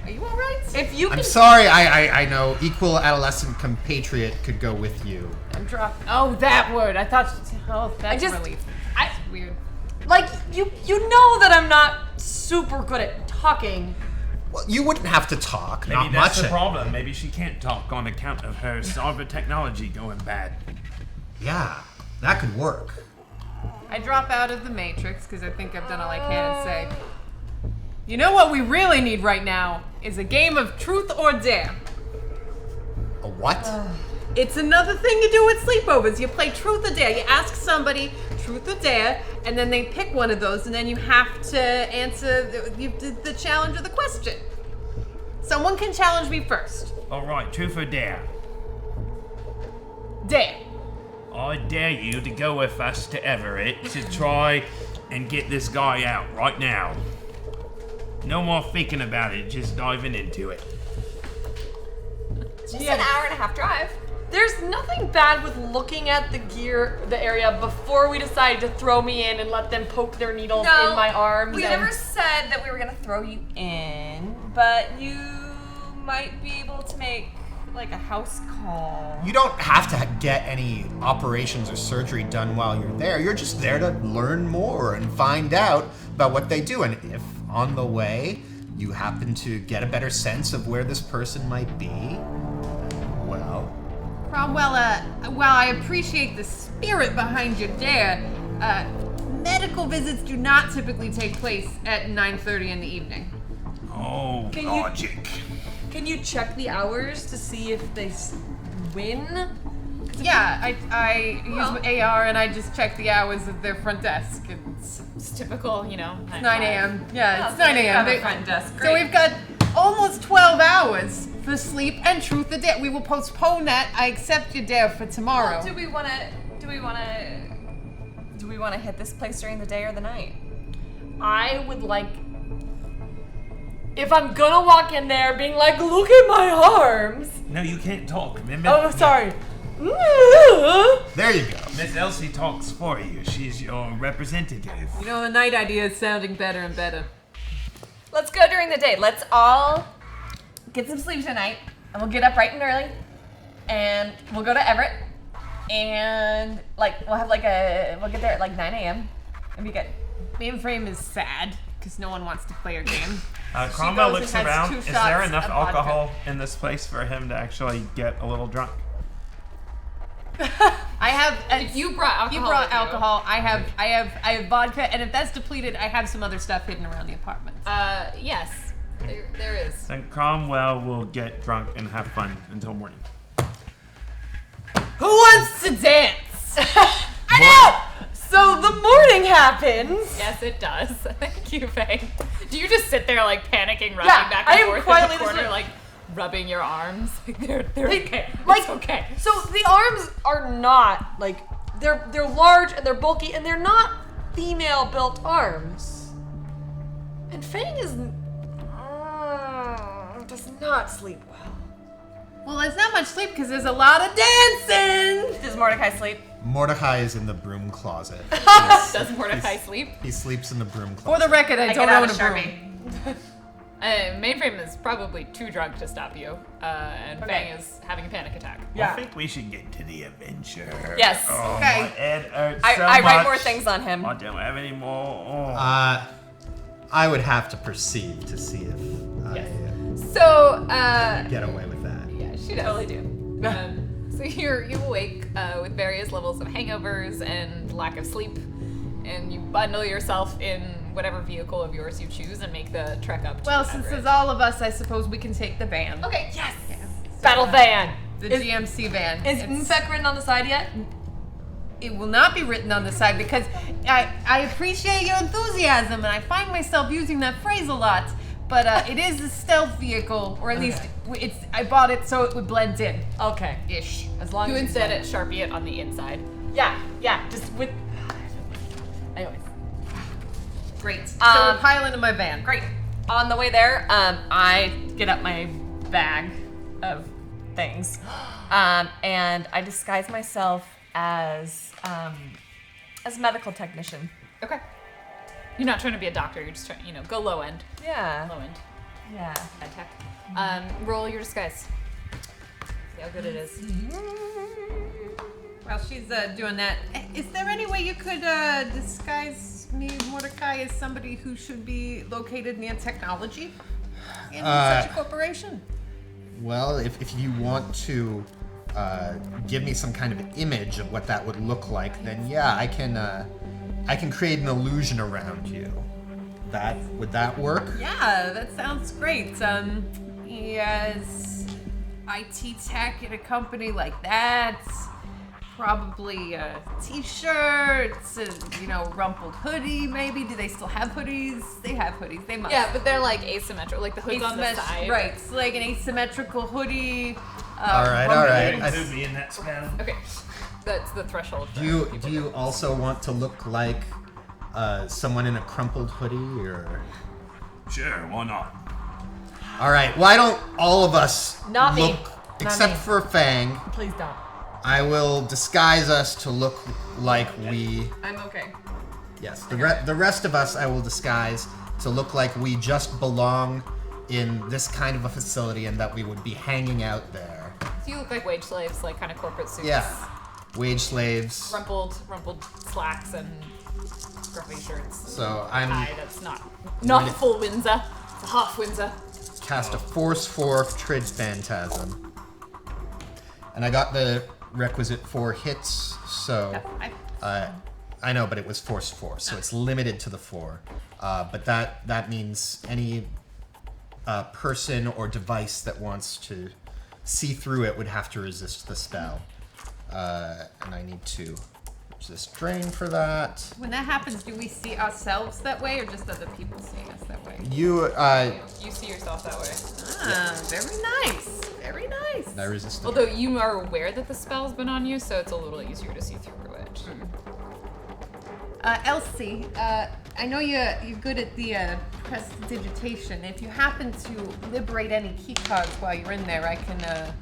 Are you all right? If you can... I'm sorry, I know. Equal adolescent compatriot could go with you. I'm dropped. Oh, that word. I thought. Oh, that's just- relief. I- That's weird. Like, you know that I'm not super good at talking. Well, you wouldn't have to talk. Maybe Not that's much. the problem. Maybe she can't talk on account of her cyber technology going bad. Yeah, that could work. I drop out of the Matrix because I think I've done all I can and say, you know what we really need right now is a game of truth or dare. A what? It's another thing you do at sleepovers. You play truth or dare. You ask somebody truth or dare, and then they pick one of those, and then you have to answer the challenge or the question. Someone can challenge me first. All right, truth or dare? Dare. I dare you to go with us to Everett to try and get this guy out right now. No more thinking about it, just diving into it. Just an hour and a half drive. There's nothing bad with looking at the area before we decide to throw me in and let them poke their needles in my arms. We never said that we were gonna throw you in, but you might be able to make like a house call. You don't have to get any operations or surgery done while you're there. You're just there to learn more and find out about what they do. And if on the way you happen to get a better sense of where this person might be, well... Cromwell, while I appreciate the spirit behind your dare, medical visits do not typically take place at 9:30 in the evening. Oh, Can you- logic. Can you check the hours to see if they win? Yeah, I use my AR and I just check the hours of their front desk. It's typical, you know. 9 a.m. Yeah, it's so 9 you a.m. have a They- front desk. So Great. we've got almost 12 hours for sleep and truth or dare. We will postpone that. I accept your dare for tomorrow. Well, do we wanna hit this place during the day or the night? I would like... If I'm gonna walk in there being like, look at my arms. No, you can't talk, remember? Oh, sorry. There you go. Miss Elsie talks for you. She's your representative. You know, the night idea is sounding better and better. Let's go during the day. Let's all get some sleep tonight, and we'll get up bright and early, and we'll go to Everett, and we'll get there at 9 a.m. and be good. Mainframe is sad because no one wants to play her game. Cromwell goes looks and has around. 2 Is there shots enough of vodka. alcohol in this place for him to actually get a little drunk? I have. You brought alcohol. You brought with you. alcohol. I have vodka, and if that's depleted, I have some other stuff hidden around the apartment. Yes, there is. Then Cromwell will get drunk and have fun until morning. Who wants to dance? I know! So the morning happens. Yes, it does. Thank you, Faye. Do you just sit there like panicking, running Yeah, back I and am forth in quietly the just corner, like- like rubbing your arms? Like they're They- okay. like- It's okay. So the arms are not like they're large and they're bulky and they're not female built arms. And Fang is does not sleep well. Well, there's not much sleep because there's a lot of dancing. Does Mordecai sleep? Mordecai is in the broom closet. Does Mordecai sleep? He sleeps in the broom For closet. the record, I don't get out own a a broom. Sharpie. Mainframe is probably too drunk to stop you, and Fang is having a panic attack. Yeah. I think we should get to the adventure. Yes. Oh, Okay. my head hurts I so write much. more things on him. I don't have any more. Oh. I would have to proceed to see if I So, get away with that. yeah, she does. Totally do. So you awake with various levels of hangovers and lack of sleep, and you bundle yourself in whatever vehicle of yours you choose and make the trek up to Well, since Everett. there's all of us, I suppose we can take the van. Okay, yes! Battle van. The Is- GMC van. Is It's- Infec written on the side yet? It will not be written on the side because I appreciate your enthusiasm and I find myself using that phrase a lot. But it is a stealth vehicle, or at least I bought it so it would blend in. Okay. Ish. As long You as instead Sharpie it on the inside. Yeah, just with anyways. Great. So we're piling in my van. Great. On the way there, I get up my bag of things, and I disguise myself as a medical technician. Okay. You're not trying to be a doctor. You're just trying, go low end. Yeah. Low end. Yeah. Med tech. Roll your disguise. See how good it is. While she's doing that, is there any way you could disguise me, Mordecai, as somebody who should be located near technology in such a corporation? Well, if you want to give me some kind of image of what that would look like, then yeah, I can create an illusion around you. Would that work? Yeah, that sounds great. He has IT tech at a company like that. Probably t-shirts, rumpled hoodie maybe. Do they still have hoodies? They have hoodies. They must. Yeah, but they're like asymmetrical, like the hood's on the side. Right, it's like an asymmetrical hoodie. All right. Could be in that spell. Okay, that's the threshold. Do you also want to look like someone in a crumpled hoodie, or? Sure, why not? All right. Why don't all of us Not me. look, Not except me. for Fang? Please don't. I will disguise us to look like we. I'm okay. Yes, the rest of us I will disguise to look like we just belong in this kind of a facility and that we would be hanging out there. So you look like wage slaves, like kind of corporate suits. Yeah, wage slaves. Rumpled slacks and scruffy shirts. So I'm Tie that's not a full Windsor. It's a half Windsor. cast a Force 4 Trid Phantasm. And I got the requisite 4 hits, so I know, but it was Force 4, so it's limited to the 4. But that means any person or device that wants to see through it would have to resist the spell. And I need to resist drain for that. When that happens, do we see ourselves that way, or just other people seeing us that way? You see yourself that way. Very nice. Very nice. I resist the Although you are aware that the spell's been on you, so it's a little easier to see through it. Elsie, I know you're good at the prestidigitation. If you happen to liberate any key cards while you're in there, I can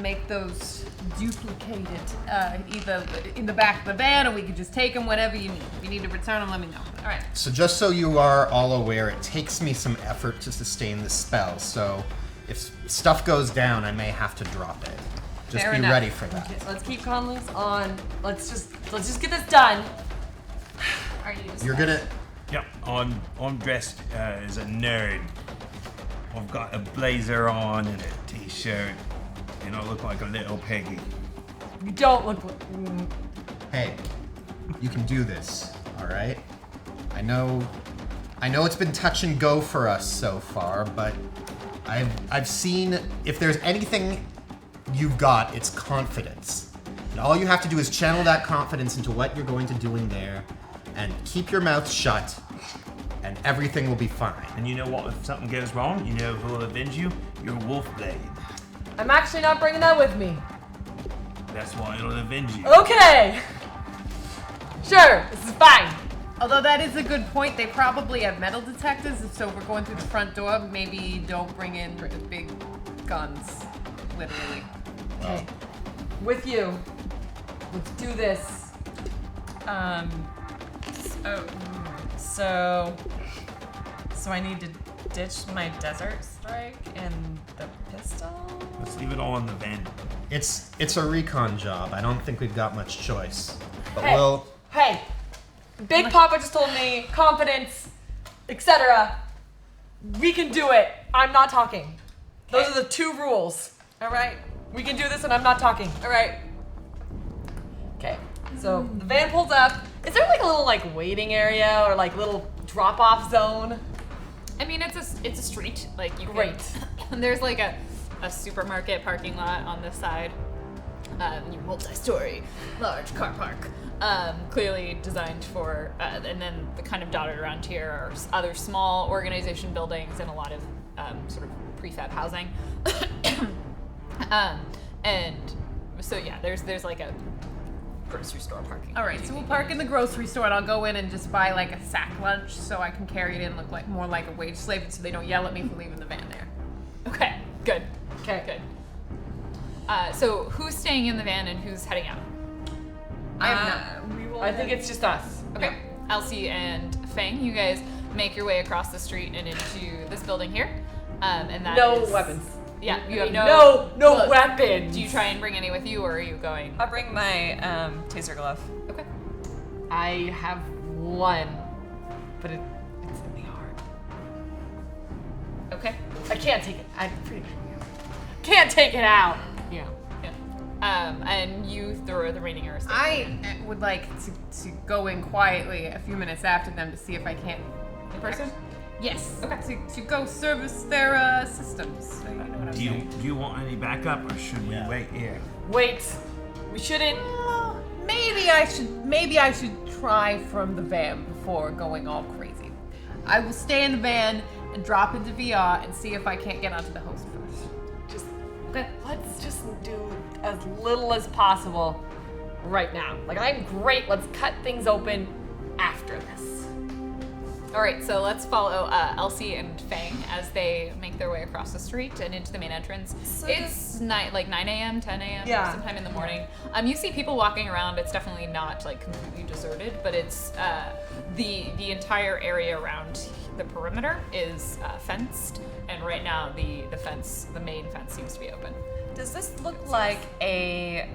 make those duplicated either in the back of the van, or we could just take them whenever you need. If you need to return them, let me know. All right. So just so you are all aware, it takes me some effort to sustain this spell, so if stuff goes down, I may have to drop it. Just Fair be enough. ready for that. Okay, let's keep Conley's on. Let's just get this done. Are you just You're gonna... Yep, I'm dressed as a nerd. I've got a blazer on and a t-shirt, and I look like a little piggy. You don't look. Hey, you can do this, all right? I know it's been touch and go for us so far, but I've seen if there's anything you've got, it's confidence. And all you have to do is channel that confidence into what you're going to do in there, and keep your mouth shut, and everything will be fine. And you know what? If something goes wrong, you know who will avenge you? Your wolf blade. I'm actually not bringing that with me. That's why it'll avenge you. Okay. Sure, this is fine. Although that is a good point, they probably have metal detectors, and so if we're going through the front door, maybe don't bring in the big guns, literally. Okay. With you. Let's do this. So I need to ditch my desert strike and the pistol? Let's leave it all in the van. It's a recon job. I don't think we've got much choice. But Hey. we'll... Hey, Big Papa just told me confidence, etc. We can do it. I'm not talking. Those are the 2 rules. All right. We can do this, and I'm not talking. All right. Okay. So the van pulls up. Is there like a little waiting area or little drop-off zone? I mean, it's a street. Like you. Great. And there's like a supermarket parking lot on this side. Multi-story, large car park. Clearly designed for, and then the kind of dotted around here are other small organization buildings and a lot of sort of prefab housing. And so yeah, there's like a grocery store parking. All right, so we'll park in the grocery store, and I'll go in and just buy like a sack lunch so I can carry it in, look like more like a wage slave, so they don't yell at me for leaving the van there. Okay, good. Okay. Good. So who's staying in the van and who's heading out? I am not. We will. I think it's just us. Okay. Elsie and Fang, you guys make your way across the street and into this building here. And that No is- weapons. Yeah, you have no No weapons. Do you try and bring any with you, or are you going? I'll bring my taser glove. Okay. I have one, but it's in the heart. Okay. I can't take it. I'm pretty can't take it out. Yeah. And you throw the raining arrows. I would like to go in quietly a few minutes after them to see if I can't. in person. Yes. Okay. To go service their systems. So you know what I'm saying. Do you want any backup, or should we wait here? Wait. We shouldn't. Maybe I should try from the van before going all crazy. I will stay in the van and drop into VR and see if I can't get onto the host first. Just let's just do as little as possible right now. Like I'm great. Let's cut things open after this. All right, so let's follow Elsie and Fang as they make their way across the street and into the main entrance. So It's like 9 a.m., 10 a.m., Yeah. sometime in the morning. You see people walking around. It's definitely not like completely deserted, but it's the entire area around the perimeter is fenced, and right now the main fence seems to be open. Does this look like a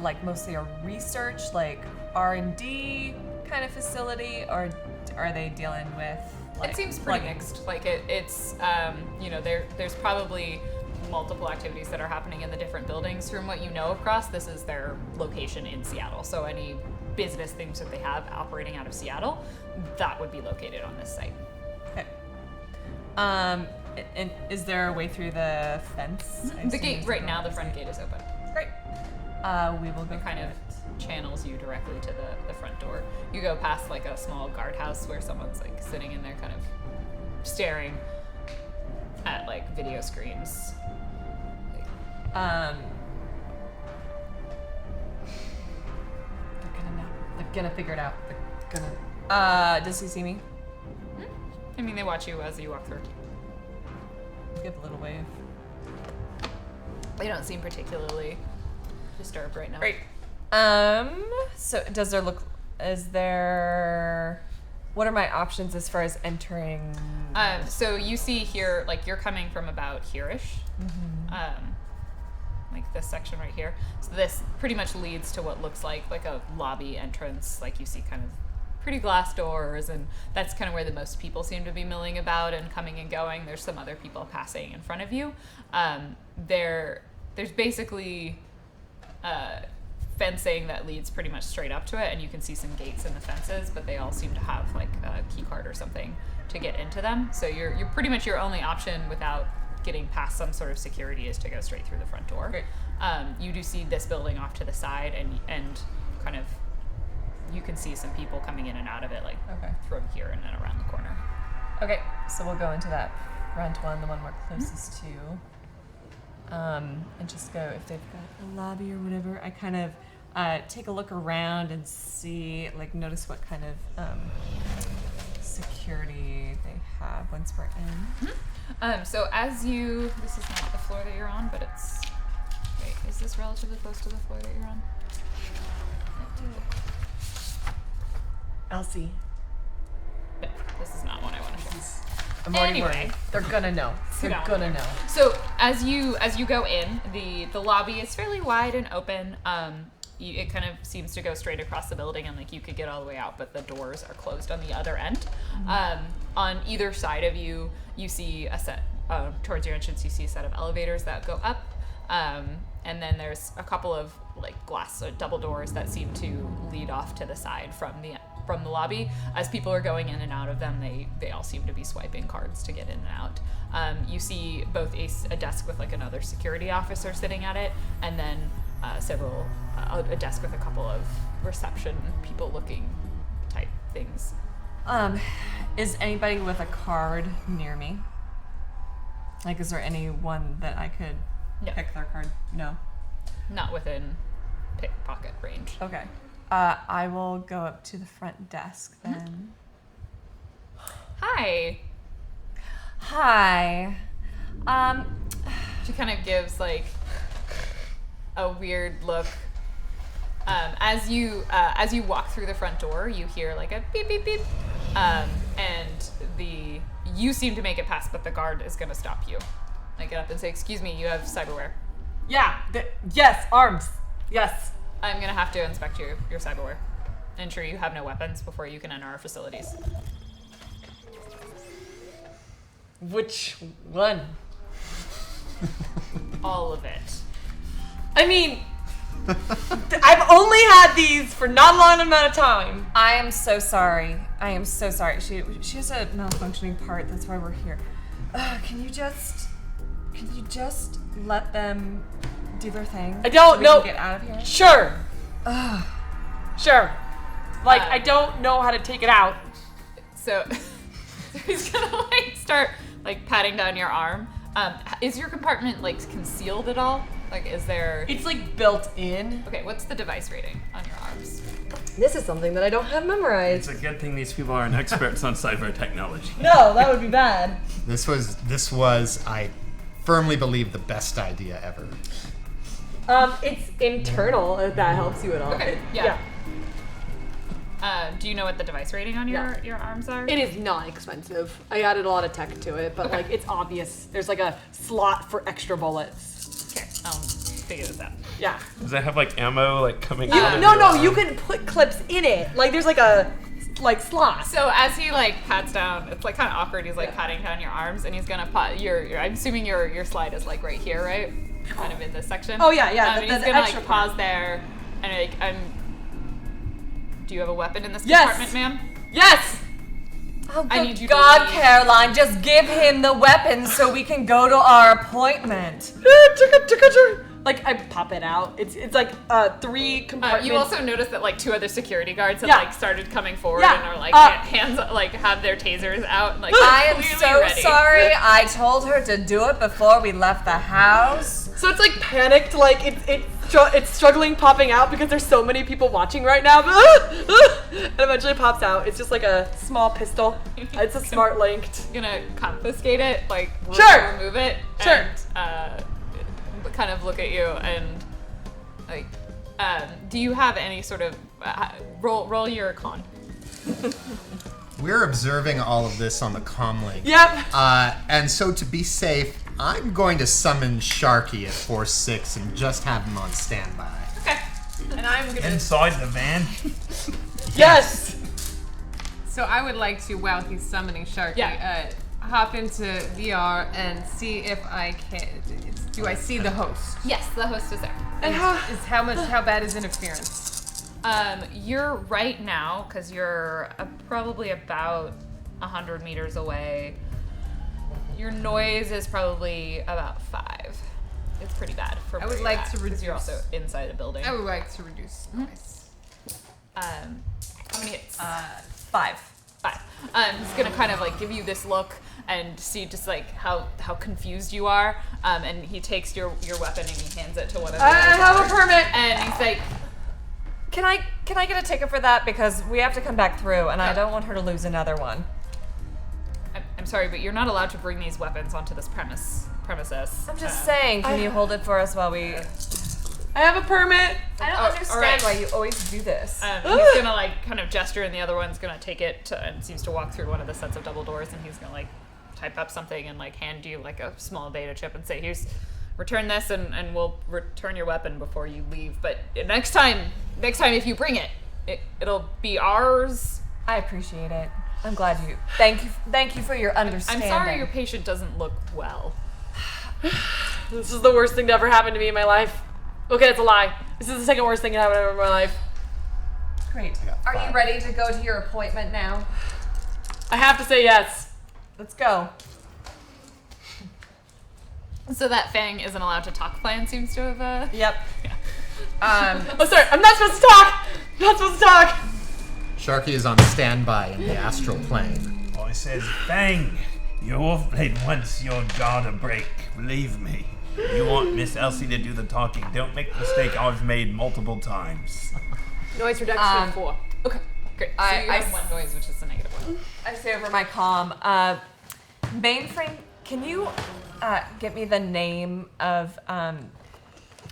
like mostly a research, like R&D kind of facility, or are they dealing with? Like, It seems pretty mixed. Like it's there's probably multiple activities that are happening in the different buildings. From what you know across, this is their location in Seattle. So any business things that they have operating out of Seattle, that would be located on this site. Okay. And is there a way through the fence? I The assume gate there's right no- now, the front gate is open. Great. We will go. It kind of channels you directly to the front door. You go past like a small guardhouse where someone's like sitting in there kind of staring at like video screens. They're gonna know. They're gonna figure it out. They're gonna. Does he see me? I mean, they watch you as you walk through. Give a little wave. They don't seem particularly disturbed right now. Great. So what are my options as far as entering? So you see here, like you're coming from about here-ish. Like this section right here. So this pretty much leads to what looks like a lobby entrance. Like you see kind of pretty glass doors, and that's kind of where the most people seem to be milling about and coming and going. There's some other people passing in front of you. There's basically fencing that leads pretty much straight up to it, and you can see some gates in the fences, but they all seem to have like a key card or something to get into them. So you're pretty much your only option without getting past some sort of security is to go straight through the front door. Great. You do see this building off to the side, and kind of you can see some people coming in and out of it, like Okay. from here and then around the corner. Okay, so we'll go into that front one, the one we're closest to. And just go, if they've got a lobby or whatever, I kind of take a look around and see, like, notice what kind of security they have once we're in. So as this is not the floor that you're on, but wait, is this relatively close to the floor that you're on? Elsie. No, this is not one I want to show. I'm already Anyway. worried. They're gonna know. They're down. gonna know. So as you go in, the lobby is fairly wide and open. It kind of seems to go straight across the building, and like you could get all the way out, but the doors are closed on the other end. On either side of you, you see a set towards your entrance. You see a set of elevators that go up, and then there's a couple of like glass double doors that seem to lead off to the side from the lobby. As people are going in and out of them, they all seem to be swiping cards to get in and out. You see both a desk with like another security officer sitting at it, and then a desk with a couple of reception people looking type things. Is anybody with a card near me? Like, is there anyone that I could No. pick their card? No. Not within pickpocket range. Okay. I will go up to the front desk then. Hi. Hi. She kind of gives like a weird look. As you walk through the front door, you hear like a beep beep beep, and you seem to make it past, but the guard is gonna stop you. I get up and say, "Excuse me, you have cyberware." Yeah. Yes. Arms. Yes. I'm gonna have to inspect your cyberware. Ensure you have no weapons before you can enter our facilities. Which one? All of it. I mean, I've only had these for not a long amount of time. I am so sorry. I am so sorry. She has a malfunctioning part. That's why we're here. Can you just let them do their thing? I don't so we know. can get out of here. Sure. Sure. Like, I don't know how to take it out. So he's gonna like start like patting down your arm. Is your compartment like concealed at all? Like, is there? It's like built in. Okay, what's the device rating on your arms? This is something that I don't have memorized. It's a good thing these people aren't experts on cyber technology. No, that would be bad. This was, I firmly believe, the best idea ever. It's internal, if that helps you at all. Okay, yeah. Do you know what the device rating on your arms are? It is not expensive. I added a lot of tech to it, but like it's obvious. There's like a slot for extra bullets. Okay, I'll figure this out. Yeah. Does that have like ammo like coming out? No, you can put clips in it. Like there's like a slot. So as he like pats down, it's like kind of awkward. He's like patting down your arms, and he's gonna pat your. I'm assuming your slide is like right here, right? Kind of in this section. Oh yeah. And he's gonna like pause there, and like Do you have a weapon in this compartment, ma'am? Yes. Oh, I need you to God, leave. Caroline, just give him the weapon so we can go to our appointment. Like I pop it out. It's like 3 compartments. You also notice that like 2 other security guards have Yeah. like started coming forward Yeah. and are like hands like have their tasers out and like I am clearly so ready. sorry. I told her to do it before we left the house. So it's like panicked, like it's struggling popping out because there's so many people watching right now. And eventually pops out. It's just like a small pistol. It's a smart linked. Gonna confiscate it, like Sure. remove it, Sure. and kind of look at you and like, do you have any sort of roll your con? We're observing all of this on the comlink. Yep. And so to be safe, I'm going to summon Sharky at Force 6 and just have him on standby. Okay. And I'm gonna. Inside the van. Yes. So I would like to, while he's summoning Sharky, hop into VR and see if I can. Do I see the host? Yes, the host is there. And how bad is interference? You're right now, because you're probably about 100 meters away. Your noise is probably about 5. It's pretty bad for I where would you're like at, to 'cause reduce. You're also inside a building. I would like to reduce noise. How many hits? 5. 5. He's gonna kind of like give you this look and see just like how confused you are. And he takes your weapon and he hands it to one of the I have a permit. and he's like, Can I get a ticket for that? Because we have to come back through, and I don't want her to lose another one. I'm sorry, but you're not allowed to bring these weapons onto this premises. I'm just saying, can you hold it for us while we... I have a permit. I don't Oh, understand alright. why you always do this. He's gonna like kind of gesture, and the other one's gonna take it and seems to walk through one of the sets of double doors, and he's gonna like type up something and like hand you like a small data chip and say, "Here's, return this, and we'll return your weapon before you leave. But next time if you bring it, it'll be ours." I appreciate it. I'm glad you... Thank you for your I'm understanding. sorry your patient doesn't look well. This is the worst thing to ever happen to me in my life. Okay, that's a lie. This is the second worst thing to happen ever in my life. Great. got Are you 5. ready to go to your appointment now? I have to say yes. Let's go. So that Fang isn't allowed to talk plan seems to have Yep. Oh, sorry. I'm not supposed to talk. I'm not supposed to talk. Sharky is on standby in the astral plane. I says, bang! You're off-blade once your jaw to break. Believe me. You want Miss Elsie to do the talking. Don't make the mistake I've made multiple times. Noise reduction 4. Okay, great. So I you have one noise, which is a negative one. I say over my comm, mainframe, can you get me the name of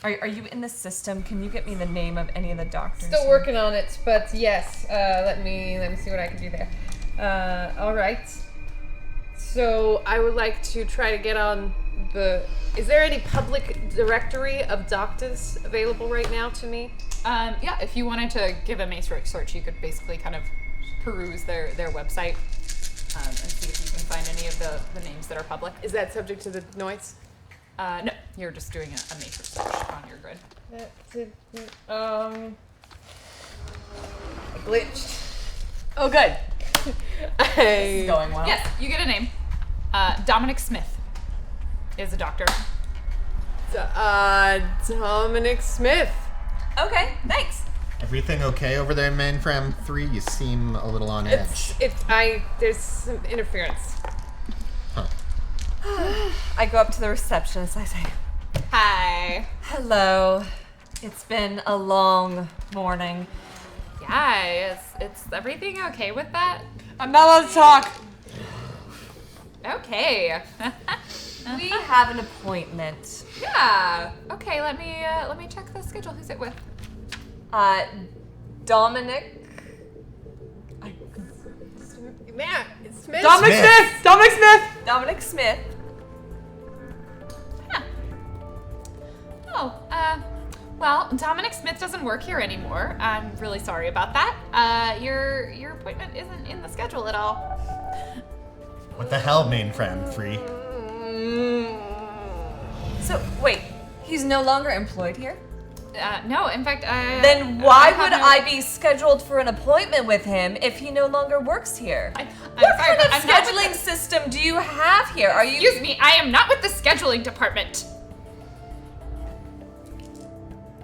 Are you in the system? Can you get me the name of any of the doctors? Still working on it, but yes. Let me see what I can do there. All right. So I would like to try to get on the. Is there any public directory of doctors available right now to me? Yeah, if you wanted to give a Matrix search, you could basically kind of peruse their website and see if you can find any of the names that are public. Is that subject to the noise? No, you're just doing a Matrix search on your grid. That's it. I glitched. Oh, good. This is going well. Yes, you get a name. Dominic Smith is a doctor. Dominic Smith. Okay, thanks. Everything okay over there, Mainframe 3? You seem a little on edge. There's some interference. I go up to the receptionist. I say, Hi. hello. It's been a long morning. Yeah, it's everything okay with that? I'm not allowed to talk. Okay. We have an appointment. Yeah. Okay, let me check the schedule. Who's it with? Dominic. Matt, it's Smith. Dominic Smith! Dominic Smith! Dominic Smith. Oh, well, Dominic Smith doesn't work here anymore. I'm really sorry about that. Your appointment isn't in the schedule at all. What the hell, Mainframe 3? So, wait, he's no longer employed here? No, in fact, Then why have would no- I be scheduled for an appointment with him if he no longer works here? I'm What sorry, kind of but I'm not with scheduling system do you have here? Are you? Excuse me, I am not with the scheduling department.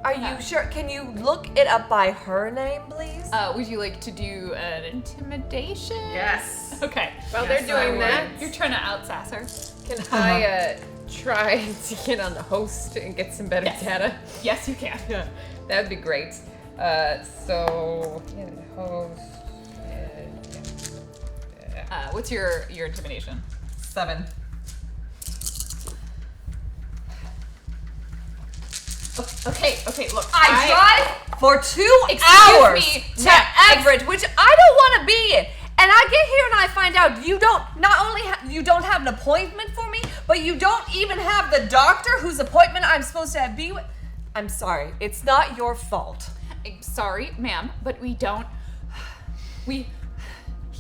Are you sure? Can you look it up by her name, please? Would you like to do an intimidation? Yes. Okay. While they're doing that, You're trying to outsass her. can I try to get on the host and get some better Yes. data? Yes, you can. Yeah, that would be great. So, yeah, the host. What's your intimidation? 7. Okay, look. I drive for 2 Excuse hours me, to Everett, which I don't want to be in. And I get here and I find out you don't, not only you don't have an appointment for me, but you don't even have the doctor whose appointment I'm supposed to be with. I'm sorry, it's not your fault. I'm sorry, ma'am, but he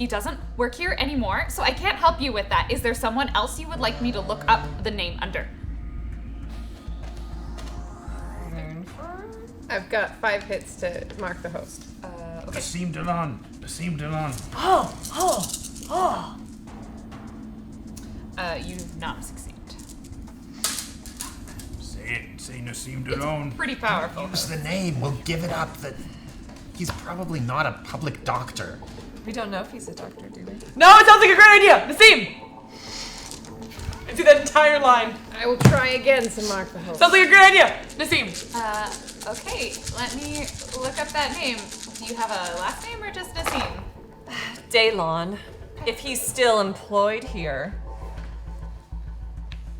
doesn't work here anymore, so I can't help you with that. Is there someone else you would like me to look up the name under? I've got 5 hits to mark the host. Okay. Nassim Delon. You do not succeed. Say Nassim Delon. Pretty powerful. Use the name. We'll give it up that he's probably not a public doctor. We don't know if he's a doctor, do we? No, it sounds like a great idea! Nassim! I see that entire line. I will try again to mark the host. Sounds like a great idea! Nassim! Okay, let me look up that name. Do you have a last name or just Nassim? Daylon, if he's still employed here.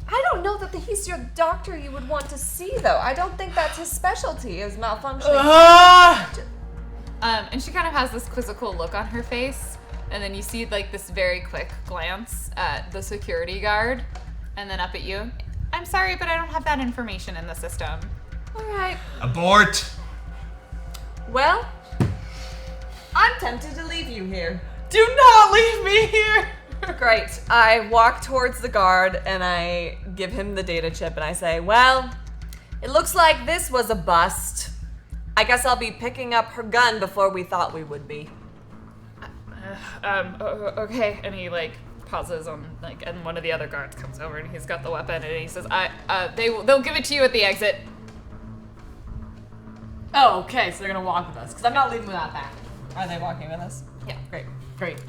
I don't know that he's your doctor you would want to see, though. I don't think that's his specialty, is malfunctioning. And she kind of has this quizzical look on her face, and then you see like this very quick glance at the security guard, and then up at you. I'm sorry, but I don't have that information in the system. All right. Abort! Well, I'm tempted to leave you here. Do not leave me here! Great. I walk towards the guard and I give him the data chip and I say, well, it looks like this was a bust. I guess I'll be picking up her gun before we thought we would be. Okay. And he like pauses on like, and one of the other guards comes over and he's got the weapon and he says, they'll give it to you at the exit. Oh, okay, so they're gonna walk with us, because I'm not leaving without that. Are they walking with us? Yeah. Great.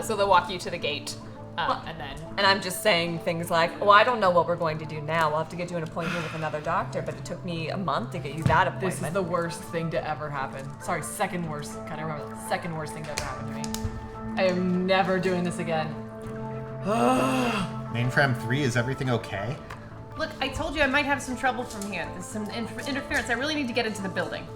So they'll walk you to the gate, and then. And I'm just saying things like, well, I don't know what we're going to do now. We'll have to get you an appointment with another doctor, but it took me a month to get you that appointment. This is the worst thing to ever happen. Sorry, second worst. Kind of remember that. Second worst thing to ever happen to me. I am never doing this again. Mainframe 3, is everything okay? Look, I told you I might have some trouble from here. There's some interference. I really need to get into the building.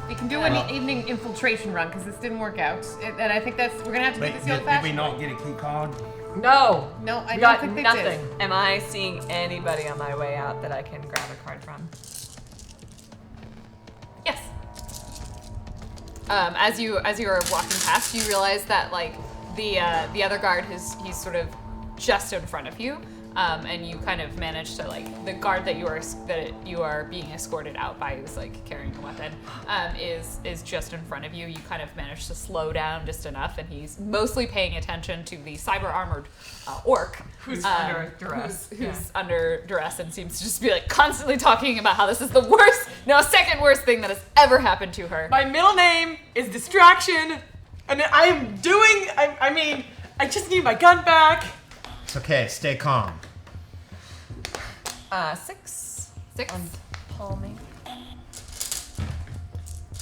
We can do an evening infiltration run because this didn't work out, and I think we're gonna have to do this the Did we old-fashioned not way. get a key card? No. No, I We don't got think they nothing. did. Am I seeing anybody on my way out that I can grab a card from? Yes. As you are walking past, you realize that like the other guard he's sort of just in front of you, and you kind of manage to like the guard that you are being escorted out by, who's like carrying a weapon, is just in front of you. You kind of manage to slow down just enough, and he's mostly paying attention to the cyber armored orc Who's under duress. Who's under duress and seems to just be like constantly talking about how this is the second worst thing that has ever happened to her. My middle name is Distraction, and I just need my gun back. It's okay. Stay calm. 6. Palming.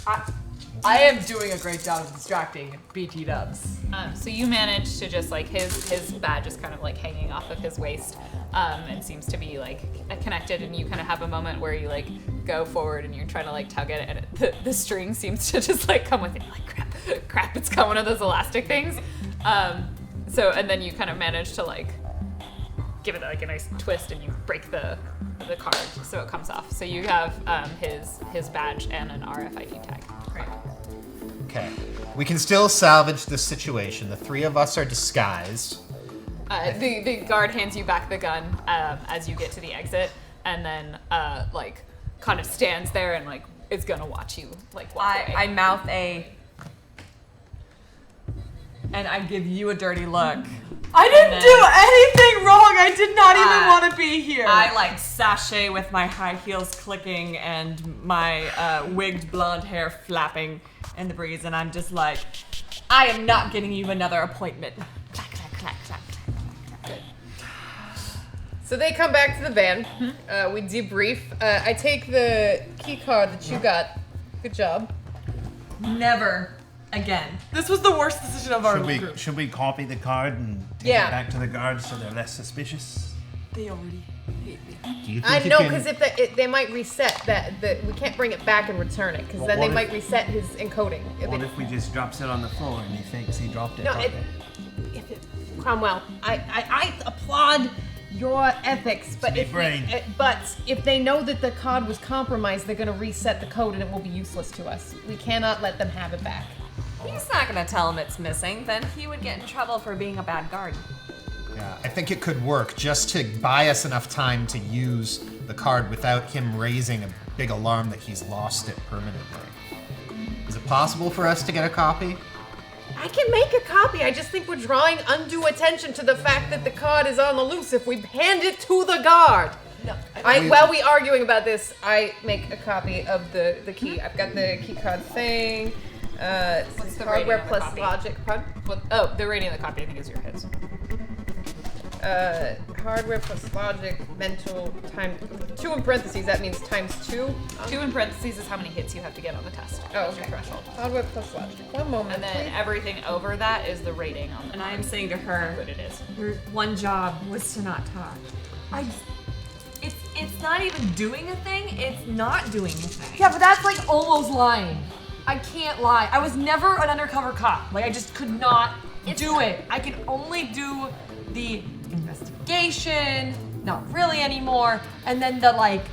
I am doing a great job of distracting BT Dubs. So you manage to just like his badge is kind of like hanging off of his waist, and seems to be like connected, and you kind of have a moment where you like go forward and you're trying to like tug it, and the string seems to just like come with it. You're like crap, it's got one of those elastic things. So and then you kind of manage to like give it like a nice twist, and you break the card so it comes off. So you have his badge and an RFID tag. Great. Okay. We can still salvage this situation. The three of us are disguised. The guard hands you back the gun as you get to the exit, and then like kind of stands there and like is gonna watch you like walk away. I mouth a, and I give you a dirty look. I didn't do anything wrong. I did not even want to be here. I like sashay with my high heels clicking and my wigged blonde hair flapping in the breeze, and I'm just like, I am not getting you another appointment. Clack, clack, clack, clack, clack. So they come back to the van. We debrief. I take the key card that you got. Good job. Never again. This was the worst decision of our group. Should we copy the card and take Yeah. it back to the guards so they're less suspicious? They already hate me. Do you think I you know, can- because if they might reset that, we can't bring it back and return it, because then what they if- might reset his encoding. What if we just drops it on the floor and he thinks he dropped it? No, properly? Cromwell, I applaud your ethics, but Be if brave. but if they know that the card was compromised, they're gonna reset the code and it will be useless to us. We cannot let them have it back. He's not gonna tell him it's missing, then he would get in trouble for being a bad guard. Yeah, I think it could work just to buy us enough time to use the card without him raising a big alarm that he's lost it permanently. Is it possible for us to get a copy? I can make a copy. I just think we're drawing undue attention to the fact that the card is on the loose if we hand it to the guard. No. While we arguing about this, I make a copy of the key. I've got the key card thing. What's the hardware rating of the plus copy? logic. Pardon? The rating of the copy I think is your hits. Hardware plus logic, mental, time. 2 in parentheses, that means times 2. 2 in parentheses is how many hits you have to get on the test. Oh, That's your okay. threshold. Hardware plus logic. One moment, And then please. everything over that is the rating on the And I am saying to her, what it is. your one job was to not talk. It's not even doing a thing, it's not doing a thing. Yeah, but that's like almost lying. I can't lie. I was never an undercover cop. Like, I just could not do it. I can only do the investigation, not really anymore, and then the, like,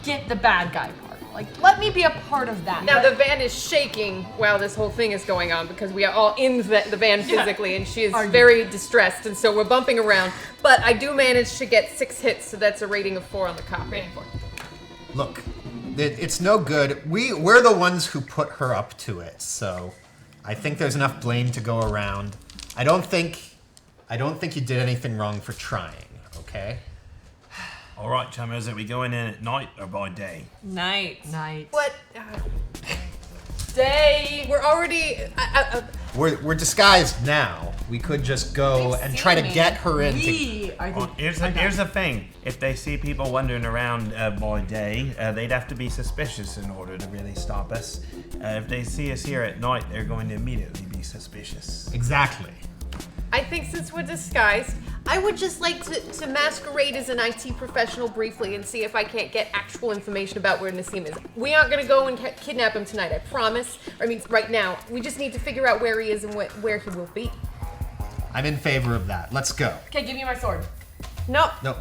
get the bad guy part. Like, let me be a part of that. Now the van is shaking while this whole thing is going on because we are all in the van physically, and she is very distressed, and so we're bumping around. But I do manage to get 6 hits, so that's a rating of 4 on the cop. Rating 4. Look, it's no good. We're the ones who put her up to it, so I think there's enough blame to go around. I don't think you did anything wrong for trying, okay? All right, chummers, are we going in at night or by day? Night. What? Day. We're already. We're disguised now. We could just go and try to get her in. Well, here's the thing. If they see people wandering around by day, they'd have to be suspicious in order to really stop us. If they see us here at night, they're going to immediately be suspicious. Exactly. I think since we're disguised, I would just like to masquerade as an IT professional briefly and see if I can't get actual information about where Nassim is. We aren't gonna go and kidnap him tonight, I promise. I mean, right now. We just need to figure out where he is and where he will be. I'm in favor of that. Let's go. Okay, give me my sword. No, No,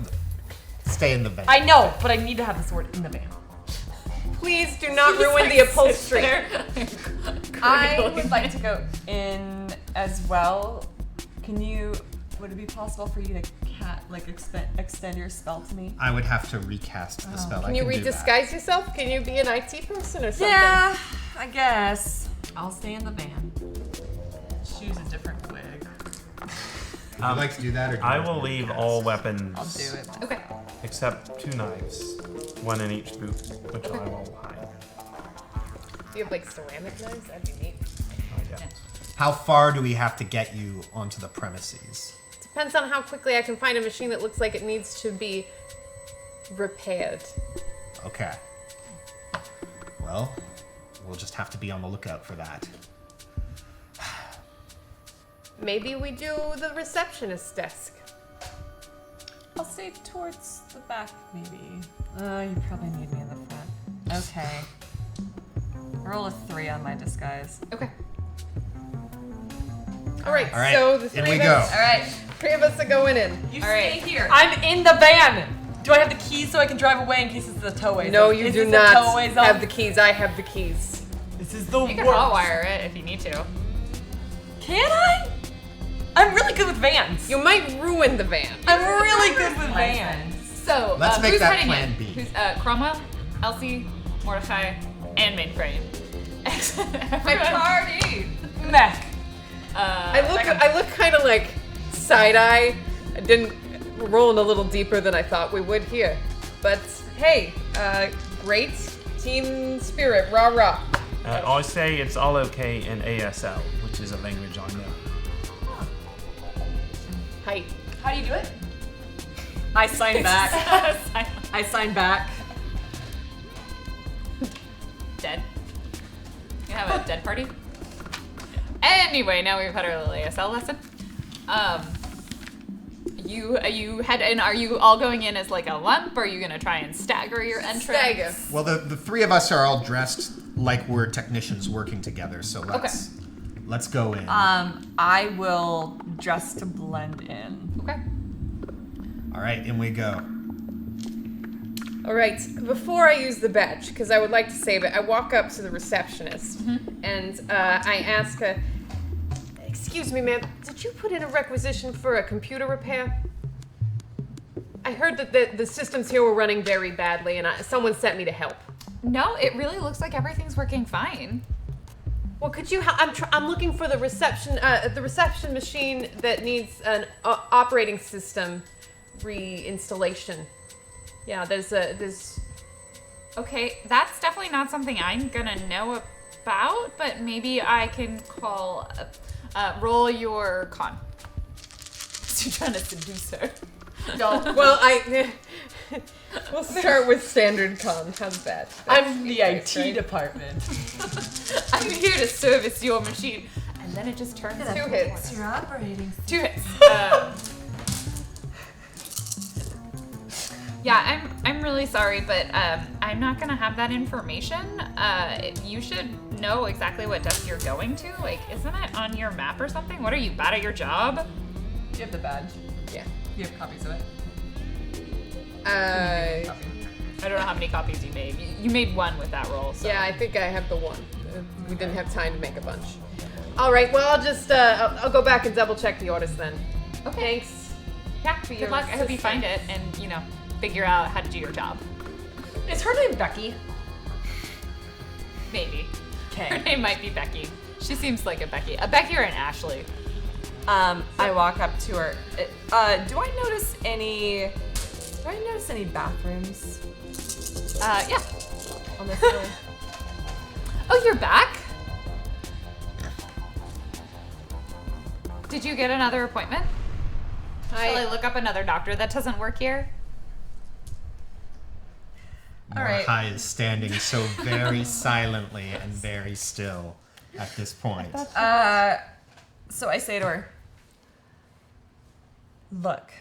stay in the van. I know, but I need to have the sword in the van. please do not ruin the upholstery. I would like to go in as well. Would it be possible for you to extend your spell to me? I would have to recast the spell. Can you redisguise yourself? Can you be an IT person or something? Yeah, I guess. I'll stay in the van. Choose a different wig. Would you like to do that, or do you I want will to leave recast? all weapons I'll do it. Okay. except 2 knives, 1 in each boot, which I will hide. Do you have like ceramic knives? That'd be neat. Yeah. How far do we have to get you onto the premises? Depends on how quickly I can find a machine that looks like it needs to be repaired. Okay. Well, we'll just have to be on the lookout for that. Maybe we do the receptionist's desk. I'll stay towards the back, maybe. You probably need me in the front. Okay. Roll a 3 on my disguise. Okay. All right, All right, so the in three we of go. us, All right. 3 of us are going in. You All stay right. here. I'm in the van. Do I have the keys so I can drive away in case it's the towaway? No, zone? you Is do this not a towaway zone? have the keys. I have the keys. This is the You can worst. hotwire it if you need to. Can I? I'm really good with vans. You might ruin the van. I'm really good with vans. So, Let's make who's that heading plan in? B. Who's, Cromwell, Elsie, Mordecai, and Mainframe. My party! Mech. I look kind of like side eye. I didn't rolling a little deeper than I thought we would here, but hey, great team spirit, rah rah. I say it's all okay in ASL, which is a language I know. Hi. How do you do it? I sign back. I sign back. Dead. You have a dead party? Anyway, now we've had our little ASL lesson. You head in. Are you all going in as like a lump? Or are you gonna try and stagger your entrance? Stagger. Well, the 3 of us are all dressed like we're technicians working together, so let's go in. I will dress to blend in. Okay. All right, in we go. All right, before I use the badge, because I would like to save it, I walk up to the receptionist and I ask her, "Excuse me, ma'am, did you put in a requisition for a computer repair? I heard that the systems here were running very badly, and someone sent me to help." No, it really looks like everything's working fine. Well, could you? I'm looking for the reception machine that needs an operating system reinstallation. Yeah, there's. Okay, that's definitely not something I'm gonna know about, but maybe I can call. Roll your con. You're trying to seduce her. Well, we'll start with standard con. How's that? I'm the That's IT right. department. I'm here to service your machine, and then it just turns 2 hits. Your operating. 2 hits. Yeah, I'm really sorry, but I'm not gonna have that information. You should know exactly what desk you're going to. Like, isn't it on your map or something? What are you, bad at your job? You have the badge. Yeah. You have copies of it. I don't know how many copies you made. You made 1 with that roll. So. Yeah, I think I have the 1. We didn't have time to make a bunch. All right. Well, I'll just I'll go back and double check the orders then. Okay. Thanks. Yeah. For Good your luck. I hope you assistance. find it and figure out how to do your job. Is her name Becky? Maybe. Her Okay. name might be Becky. She seems like a Becky. A Becky or an Ashley. I walk up to her. Do I notice any bathrooms Yeah. on this floor? Oh, you're back? Did you get another appointment? Shall I look up another doctor that doesn't work here? All right. Mordecai is standing so very silently and very still at this point. So I say to her, Look.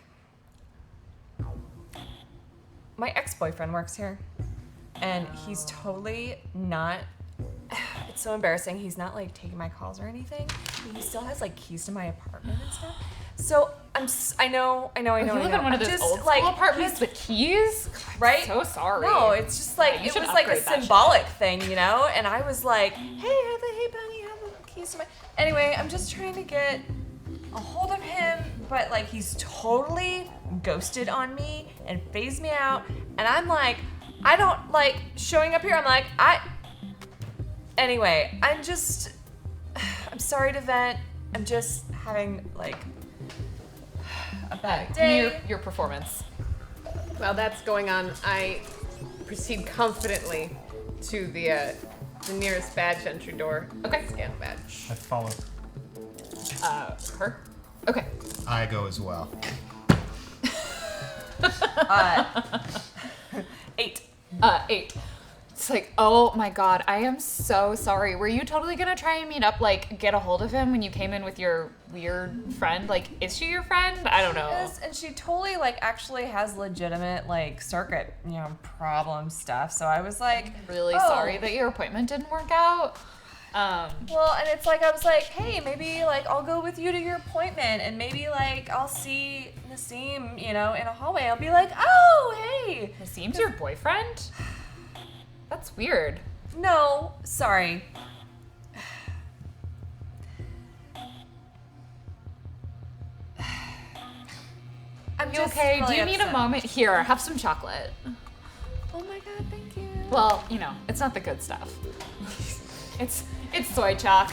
My ex-boyfriend works here. And he's totally not... It's so embarrassing. He's not, like, taking my calls or anything. He still has, like, keys to my apartment and stuff. So, I know. You live in one of those old school apartments with keys? Right? So sorry. No, it's just like, Yeah, it you was should like a upgrade that symbolic thing, you know? And I was like, hey, Bunny, you have the keys to my... Anyway, I'm just trying to get a hold of him, but, like, he's totally ghosted on me and phased me out. And I'm like, I don't, like, showing up here, I'm like, Anyway, I'm sorry to vent. I'm just having, like, a bad day. Your performance. While that's going on, I proceed confidently to the nearest badge entry door. Okay. Scan the badge. I follow. Her? Okay. I go as well. 8. 8. It's like, oh my god, I am so sorry. Were you totally gonna try and meet up, like, get a hold of him when you came in with your weird friend? Like, is she your friend? I don't know. Yes, and she totally, like, actually has legitimate, like, circuit, problem stuff. So I was like, Really oh. sorry that your appointment didn't work out. Well, and it's like, I was like, hey, maybe, like, I'll go with you to your appointment, and maybe, like, I'll see Nassim, in a hallway. I'll be like, oh, hey. Nassim's your boyfriend? That's weird. No, sorry. I'm You okay? Do you need a moment? Here, have some chocolate. Oh my god, thank you. Well, it's not the good stuff. It's soy chalk.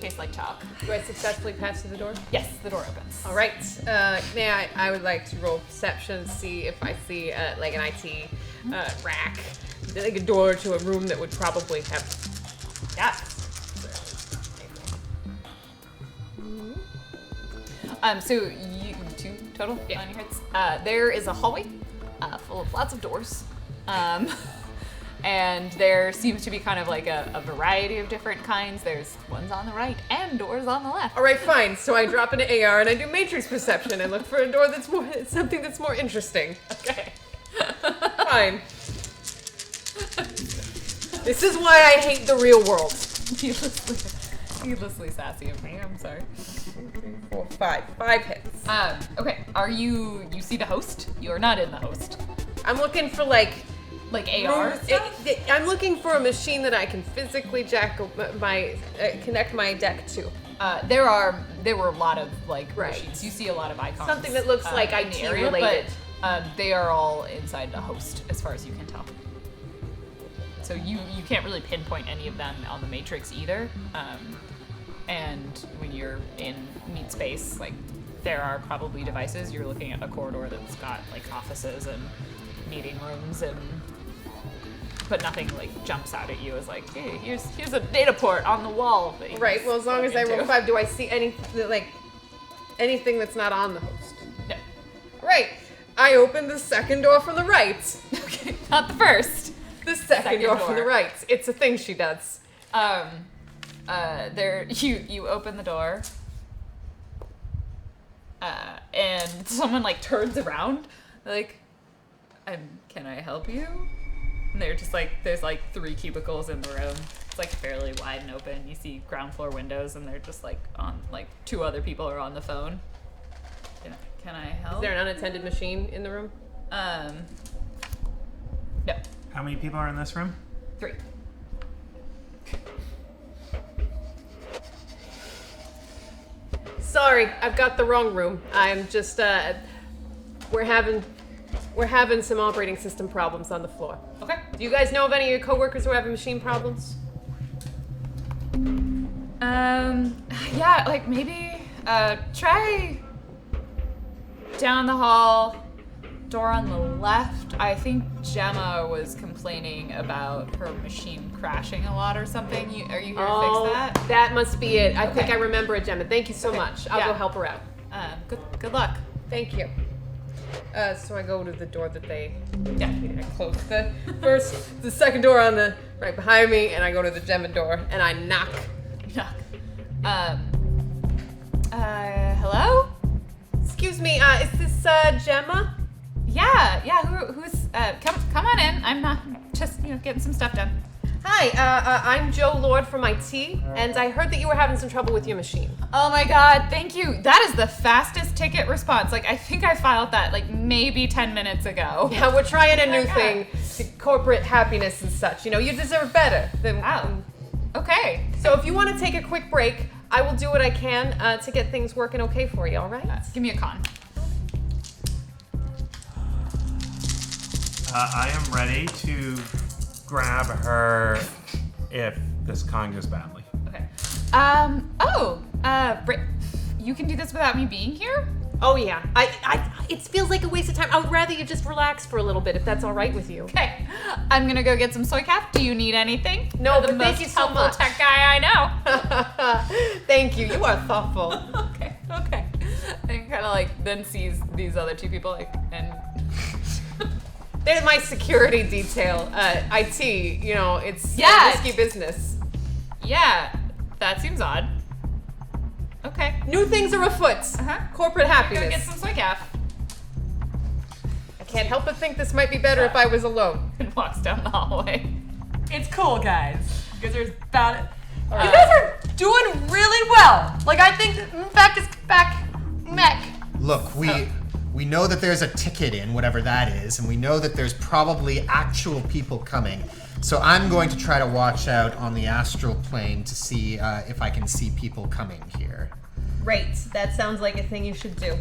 Tastes like chalk. Do I successfully pass through the door? Yes, the door opens. All right. I would like to roll perception, see if I see like an IT rack, like a door to a room that would probably have. Yeah. So you 2 total on your hits. There is a hallway full of lots of doors. And there seems to be kind of like a variety of different kinds. There's ones on the right and doors on the left. All right, fine. So I drop into AR and I do matrix perception and look for a door that's something that's more interesting. Okay. Fine. This is why I hate the real world. Needlessly sassy of me. I'm sorry. 4, 5. 5 hits. Okay. You see the host? You're not in the host. I'm looking for like AR stuff? I'm looking for a machine that I can physically connect my deck to. There were a lot of machines. You see a lot of icons. Something that looks like in IT the area, related. But they are all inside the host, as far as you can tell. So you can't really pinpoint any of them on the matrix either. And when you're in meat space, there are probably devices. You're looking at a corridor that's got offices and meeting rooms but nothing jumps out at you as hey, here's a data port on the wall. Right. Well, as long as I roll 5, do I see anything that's not on the host? No. Right. I open the second door from the right. Okay. Not the first. The second door from the right. It's a thing she does. There you open the door. And someone turns around, can I help you? And they're just there's 3 cubicles in the room. It's fairly wide and open. You see ground floor windows, and they're just on 2 other people are on the phone. Can I help? Is there an unattended machine in the room? No. How many people are in this room? 3. Sorry, I've got the wrong room. I'm just we're having some operating system problems on the floor. Okay. Do you guys know of any of your coworkers who are having machine problems? Yeah, maybe try down the hall, door on the left. I think Gemma was complaining about her machine crashing a lot or something. Are you here to fix that? That must be it. I think Okay. I remember it, Gemma. Thank you so much. I'll go help her out. Good luck. Thank you. So I go to the door that they... Yeah. I close the second door on the right behind me, and I go to the Gemma door, and I knock. Knock. Hello? excuse me, is this Gemma? Yeah. Who's come on in. I'm not just getting some stuff done. Hi, I'm Joe Lord from IT, and I heard that you were having some trouble with your machine. Oh my god, thank you. That is the fastest ticket response. Like, I think I filed that like maybe 10 minutes ago. Yeah, we're trying a Oh my new God. thing, corporate happiness and such. You deserve better than. Wow. Okay. So if you want to take a quick break, I will do what I can to get things working okay for you. All right? Give me a con. I am ready to grab her if this con goes badly. Okay. You can do this without me being here? Oh yeah. It feels like a waste of time. I would rather you just relax for a little bit, if that's all right with you. Okay. I'm gonna go get some soy cap. Do you need anything? No, You're the but thank most you so helpful much. tech guy I know. Thank you. You are thoughtful. Okay. And kind of like then sees these other two people and There's my security detail. IT. It's Yeah. risky business. yeah, that seems odd. Okay. New things are afoot. Corporate Go happiness. get some soy cap. I can't help but think this might be better if I was alone. And walks down the hallway. It's cool, guys. You guys are about it. You guys are doing really well. Like, I think, in fact, it's back neck. Look, we know that there's a ticket in, whatever that is, and we know that there's probably actual people coming. So I'm going to try to watch out on the astral plane to see if I can see people coming here. Great. That sounds like a thing you should do.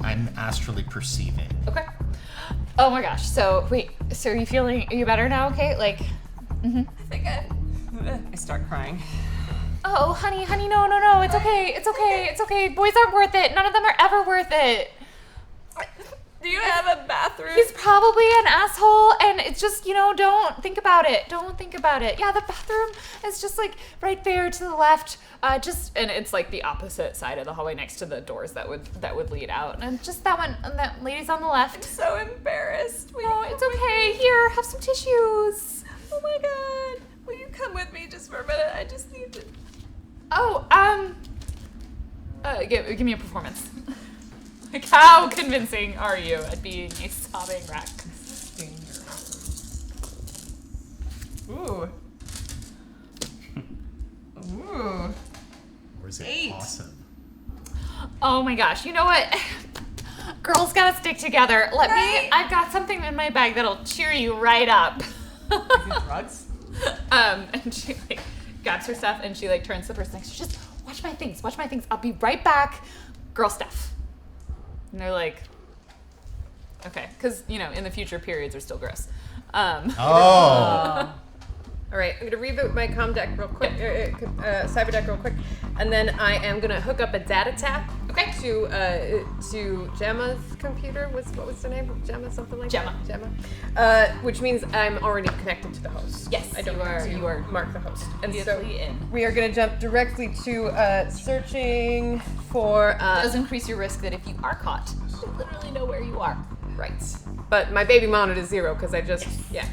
I'm astrally perceiving. Okay. Oh my gosh. So wait. So are you better now? Okay. Like. I think I start crying. Oh, honey, no. It's okay. Boys aren't worth it. None of them are ever worth it. Do you have a bathroom? He's probably an asshole, and it's just, don't think about it. Yeah, the bathroom is just like right there to the left. And it's like the opposite side of the hallway next to the doors that would lead out. And just that one, and that lady's on the left. so embarrassed. No, it's okay. Here, have some tissues. Oh my god. Will you come with me just for a minute? I just need to. Oh, give me a performance. Like, how convincing are you at being a sobbing wreck? Ooh. Or is it 8. awesome? Oh my gosh, you know what? Girls gotta stick together. I've got something in my bag that'll cheer you right up. Drugs? And she like grabs her stuff and she like turns to the person next to her. Just watch my things. I'll be right back. Girl stuff. And they're like, okay, because in the future periods are still gross. Oh. All right, I'm gonna reboot my comm deck real quick, cyber deck real quick, and then I am gonna hook up a data tap. Okay. To Gemma's computer. What was the name? Gemma, something like Gemma. that. Gemma. Which means I'm already connected to the host. Yes, I don't you are- need to you are mark the host. And so Immediately in. we are gonna jump directly to searching for. It does increase your risk that if you are caught, you literally know where you are. Right. But my baby monitor is 0 because I just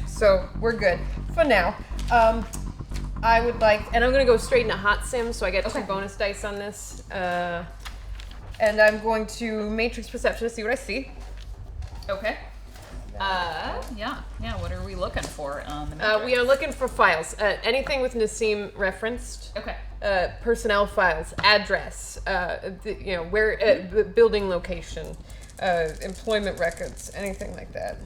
So we're good for now. I would like, and I'm gonna go straight into hot sim, so I get 2 bonus dice on this. And I'm going to matrix perception to see what I see. Okay. Yeah. What are we looking for on the matrix? We are looking for files. Anything with Nassim referenced. Okay. Personnel files, address, where, building location, employment records, anything like that.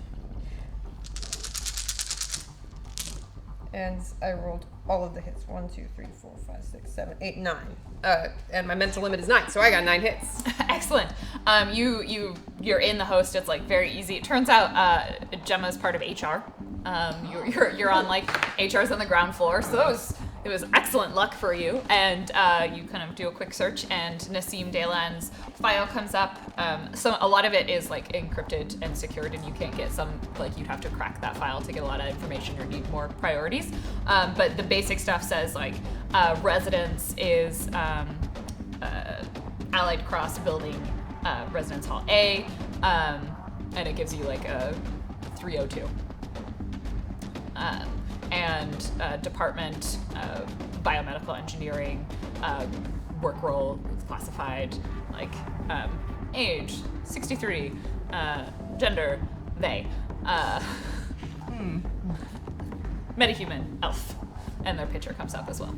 And I rolled all of the hits. 1, 2, 3, 4, 5, 6, 7, 8, 9. And my mental limit is 9, so I got 9 hits. Excellent. You're in the host. It's like very easy. It turns out Gemma's part of HR. You're on like HR's on the ground floor, so it was excellent luck for you. And you kind of do a quick search, and Nassim Daylan's file comes up. So a lot of it is like encrypted and secured, and you can't get you'd have to crack that file to get a lot of information or need more priorities. But the basic stuff says like residence is Allied Cross Building, Residence Hall A, and it gives you like a 302. And department, biomedical engineering, work role classified, like age 63, gender they, metahuman elf, and their picture comes up as well.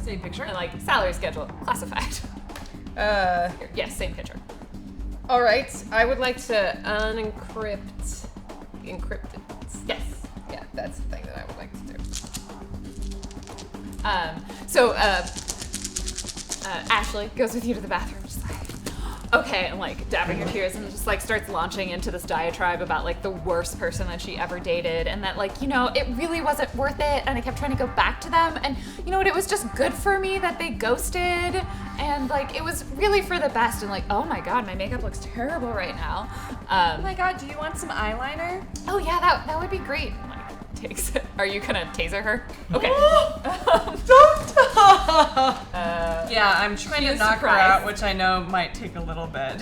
Same picture? And like salary schedule classified. Here, yes, same picture. All right. I would like to encrypt it. Yes. Yeah, that's the thing that I would like to do. So Ashley goes with you to the bathroom, just like, okay, and like dabbing her tears, and just like starts launching into this diatribe about like the worst person that she ever dated, and that like, you know, it really wasn't worth it, and I kept trying to go back to them, and you know what, it was just good for me that they ghosted, and like it was really for the best, and like, oh my god, my makeup looks terrible right now. Oh my god, do you want some eyeliner? Oh yeah, that would be great. And, like, takes it. Are you gonna taser her? Okay. Yeah, I'm trying to is knock her surprised. out, which I know might take a little bit.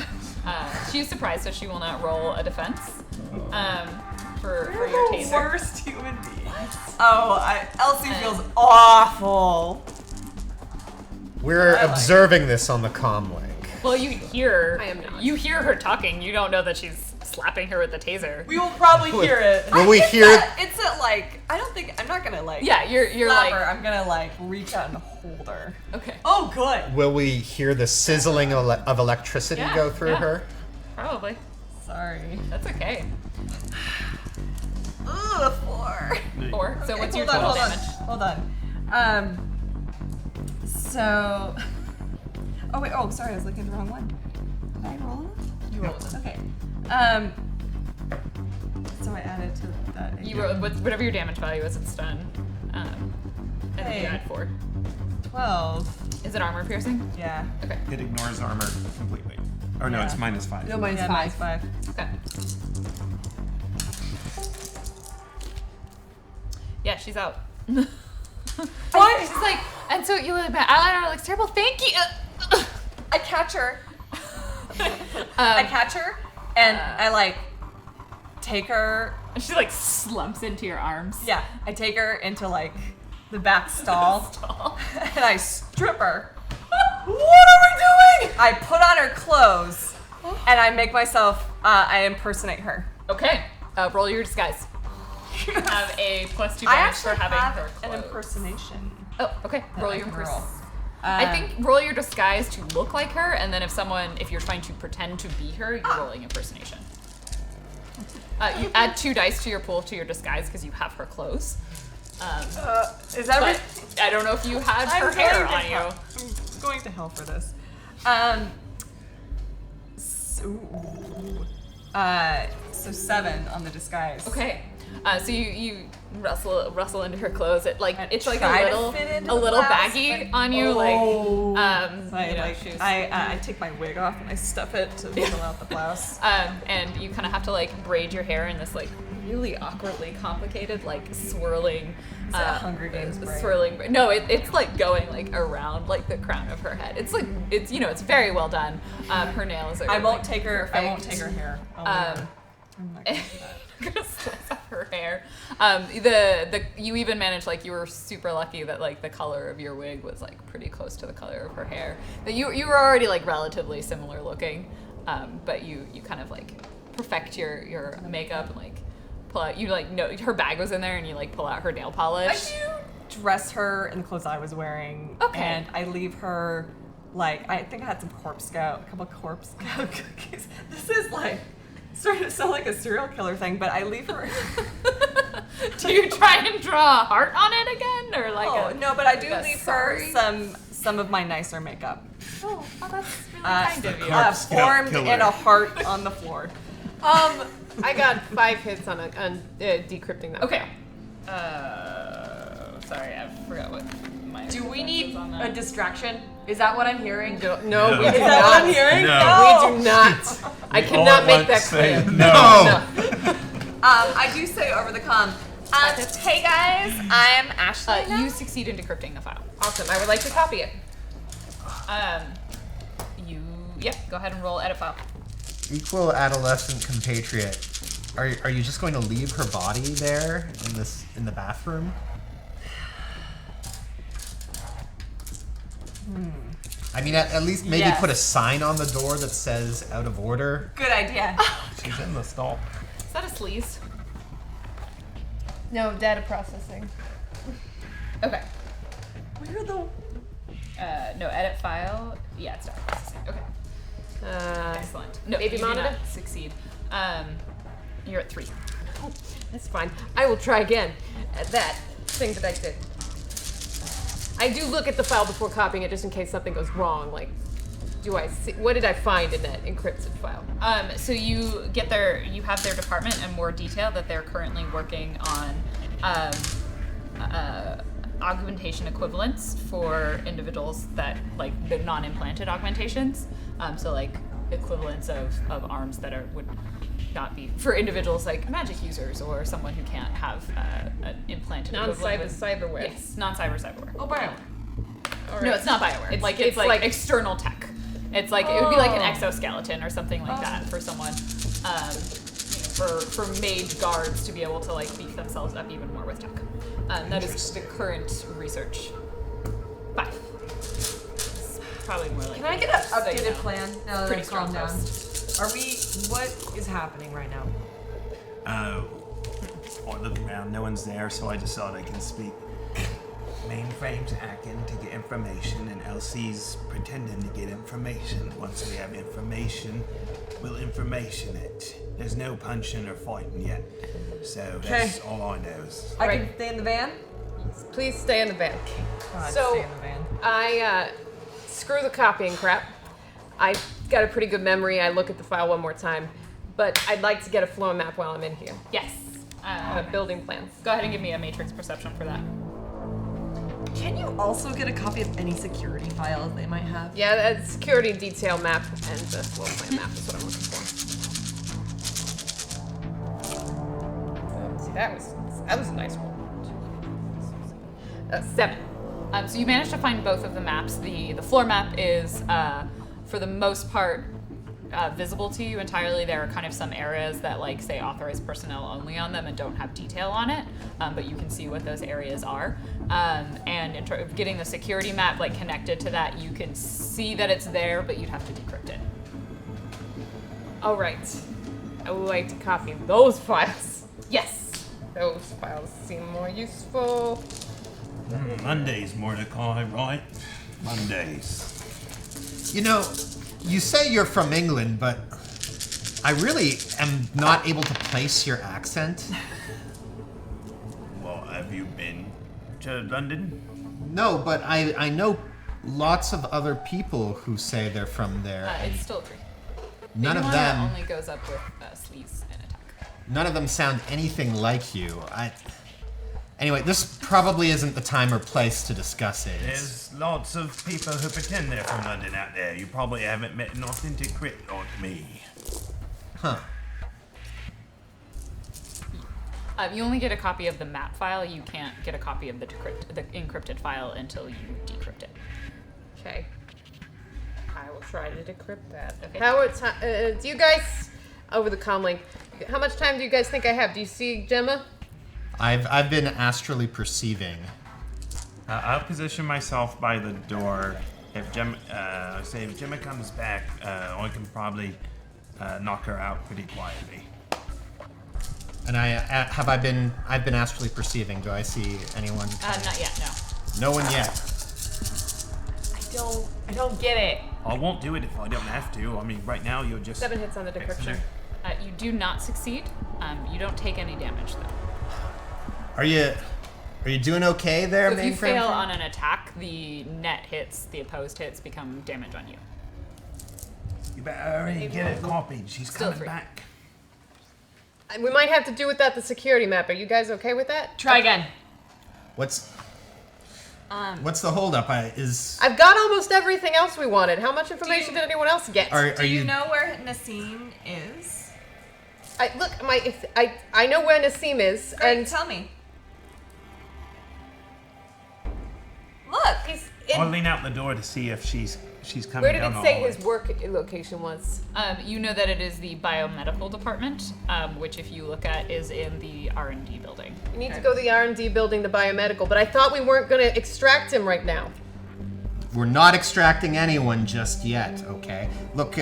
She's surprised, so she will not roll a defense. For You're your the taser. worst human being. Oh, Elsie feels awful. We're observing this on the comm link. Well, you hear. I am not. You hear her talking. You don't know that she's slapping her with the taser. We will probably hear it. Will we hear? It's a like, I don't think, I'm not gonna like. Yeah, you're Slap like. her. I'm gonna like reach out and hold her. Okay. Oh, good. Will we hear the sizzling of electricity Yeah, go through yeah. her? Probably. Sorry. That's okay. Ugh, 4. 4. So what's your Hold total on, damage? Hold on. So. Oh wait. Oh, sorry. I was looking at the wrong one. Did I roll it? You roll it. Okay. So I added to that. You roll whatever your damage value is. It's done. And then Hey. you add 4. 12. Is it armor piercing? Yeah. Okay. It ignores armor completely. Or no, Yeah. it's -5. No, mine's Yeah, 5. -5. Okay. Yeah, she's out. What? She's like, and so you look, my eyeliner looks terrible. Thank you. I catch her. I catch her, and I like take her. She like slumps into your arms. Yeah, I take her into like the back stall, and I strip her. What are we doing? I put on her clothes, and I make myself. I impersonate her. Okay. Roll your disguise. You have a +2 I damage actually for having have her an clothes. impersonation. Oh, okay. Roll I your can impersonation. roll. I think roll your disguise to look like her, and then if you're trying to pretend to be her, you're rolling impersonation. You add 2 dice to your pool to your disguise because you have her clothes. Is that But right? I don't know if you had her hair on you. I'm going to hell for this. So 7 on the disguise. Okay. So you rustle into her clothes. It's like try to fit into a the little blouse, baggy but- on you, So you know, shoes. I take my wig off and I stuff it to fill out the blouse. And you kind of have to like braid your hair in this like really awkwardly complicated like swirling. Is that a Hunger Games braid? Swirling. No, it's like going like around like the crown of her head. It's like it's it's very well done. Her nails are. I won't like, take her. perfect. I won't take her hair. I'll leave her. I'm not gonna do that. I'm gonna slice up her hair. You even managed, like, you were super lucky that like the color of your wig was like pretty close to the color of her hair. That you were already like relatively similar looking, but you kind of like perfect your makeup and like pull out. You like know her bag was in there and you like pull out her nail I polish. do dress her in the clothes I was wearing. Okay. And I leave her like I think I had some a couple Corpse Scout cookies. This is like starting to sound like a serial killer thing, but I leave her. Do you try and draw a heart on it again, or like? No, but I do like a leave sorry? her some of my nicer makeup. Oh, that's really kind of you. Corpse Scout Formed killer. in a heart on the floor. I got 5 hits on decrypting that. Okay. Sorry, I forgot what my. Do we need on a that. distraction? Is that what I'm hearing? No, we Is do that not. what I'm hearing? No. We do not. I All cannot at make once that say clear. No. I do say over the comm. Hey guys, I'm Ashley. now. You succeed in decrypting the file. Awesome. I would like to copy it. Go ahead and roll edit file. Equal adolescent compatriot. Are you just going to leave her body there in the bathroom? I mean, at least maybe Yes. put a sign on the door that says "out of order." Good idea. She's in the stall. Is that a sleaze? No, data processing. Okay. Where the? No, edit file. Yeah, it's data processing. Okay. Excellent. No, baby you do monitor? not succeed. You're at 3. That's fine. I will try again at that thing that I did. I do look at the file before copying it just in case something goes wrong. Like, do I see, what did I find in that encrypted file? So you have their department and more detail that they're currently working on augmentation equivalents for individuals that, like, the non-implanted augmentations. So like equivalents of arms that would not be for individuals like magic users or someone who can't have an implanted equivalent with- cyberware. Yes, non-cyberware. Oh, BioWare. No, it's not Bioware. It's- It's it's like like- external tech. It's like it would be like an exoskeleton or something like that for someone, for mage guards to be able to like beef themselves up even more with tech. That is the current research. 5. It's probably more like. Can I get an so you updated know. plan now that Pretty I've calmed strong down? post. Are we? What is happening right now? I look around, no one's there, so I just thought I can speak. Mainframe's hacking to get information, and Elsie's pretending to get information. Once we have information, we'll information it. There's no punching or fighting yet, so that's all I know. I can stay in the van. Please stay in the van. God, So- stay in the van. I screw the copying crap. I got a pretty good memory. I look at the file one more time, but I'd like to get a floor map while I'm in here. Yes. Building plans. Go ahead and give me a matrix perception for that. Can you also get a copy of any security files they might have? Yeah, a security detail map and the floor plan map is what I'm looking for. See, that was a nice one. 7. So you managed to find both of the maps. The floor map is, for the most part, visible to you entirely. There are kind of some areas that, like, say authorized personnel only on them and don't have detail on it, but you can see what those areas are. And in terms of getting the security map like connected to that, you can see that it's there, but you'd have to decrypt it. All right. I would like to copy those files. Yes. Those files seem more useful. Mondays, Mordecai, right? Mondays. You know, you say you're from England, but I really am not able to place your accent. Well, have you been to London? No, but I know lots of other people who say they're from there. It's still 3. None of Maybe one them. only goes up with sleaze and attack. None of them sound anything like you. Anyway, this probably isn't the time or place to discuss it. There's lots of people who pretend they're from London out there. You probably haven't met an authentic Brit like me. Huh. You only get a copy of the map file. You can't get a copy of the encrypted file until you decrypt it. Okay. I will try to decrypt that. Okay. How do you guys over the comlink? How much time do you guys think I have? Do you see Gemma? I've been astrally perceiving. I'll position myself by the door. If Gemma comes back, I can probably knock her out pretty quietly. And I've been astrally perceiving. Do I see anyone? Not yet, no. No one yet. I don't get it. I won't do it if I don't have to. I mean, right now you're just... 7 hits on the decryption. You do not succeed. You don't take any damage though. Are you doing okay there, So if you mainframe? fail on an attack, the net hits, the opposed hits become damage on you. You better hurry and get it copied. She's Still coming 3. back. We might have to do without the security map. Are you guys okay with that? Try again. What's the holdup? I've got almost everything else we wanted. How much information did anyone else get? Do you know where Nassim is? I know where Nassim is, Great, and tell me. Look, he's I'll in. lean out the door to see if she's coming Where did down it the say hallway. his work location was? You know that it is the biomedical department, which if you look at is in the R&D building. You need to go to the R&D building, the biomedical. But I thought we weren't going to extract him right now. we're not extracting anyone just yet, okay? Look,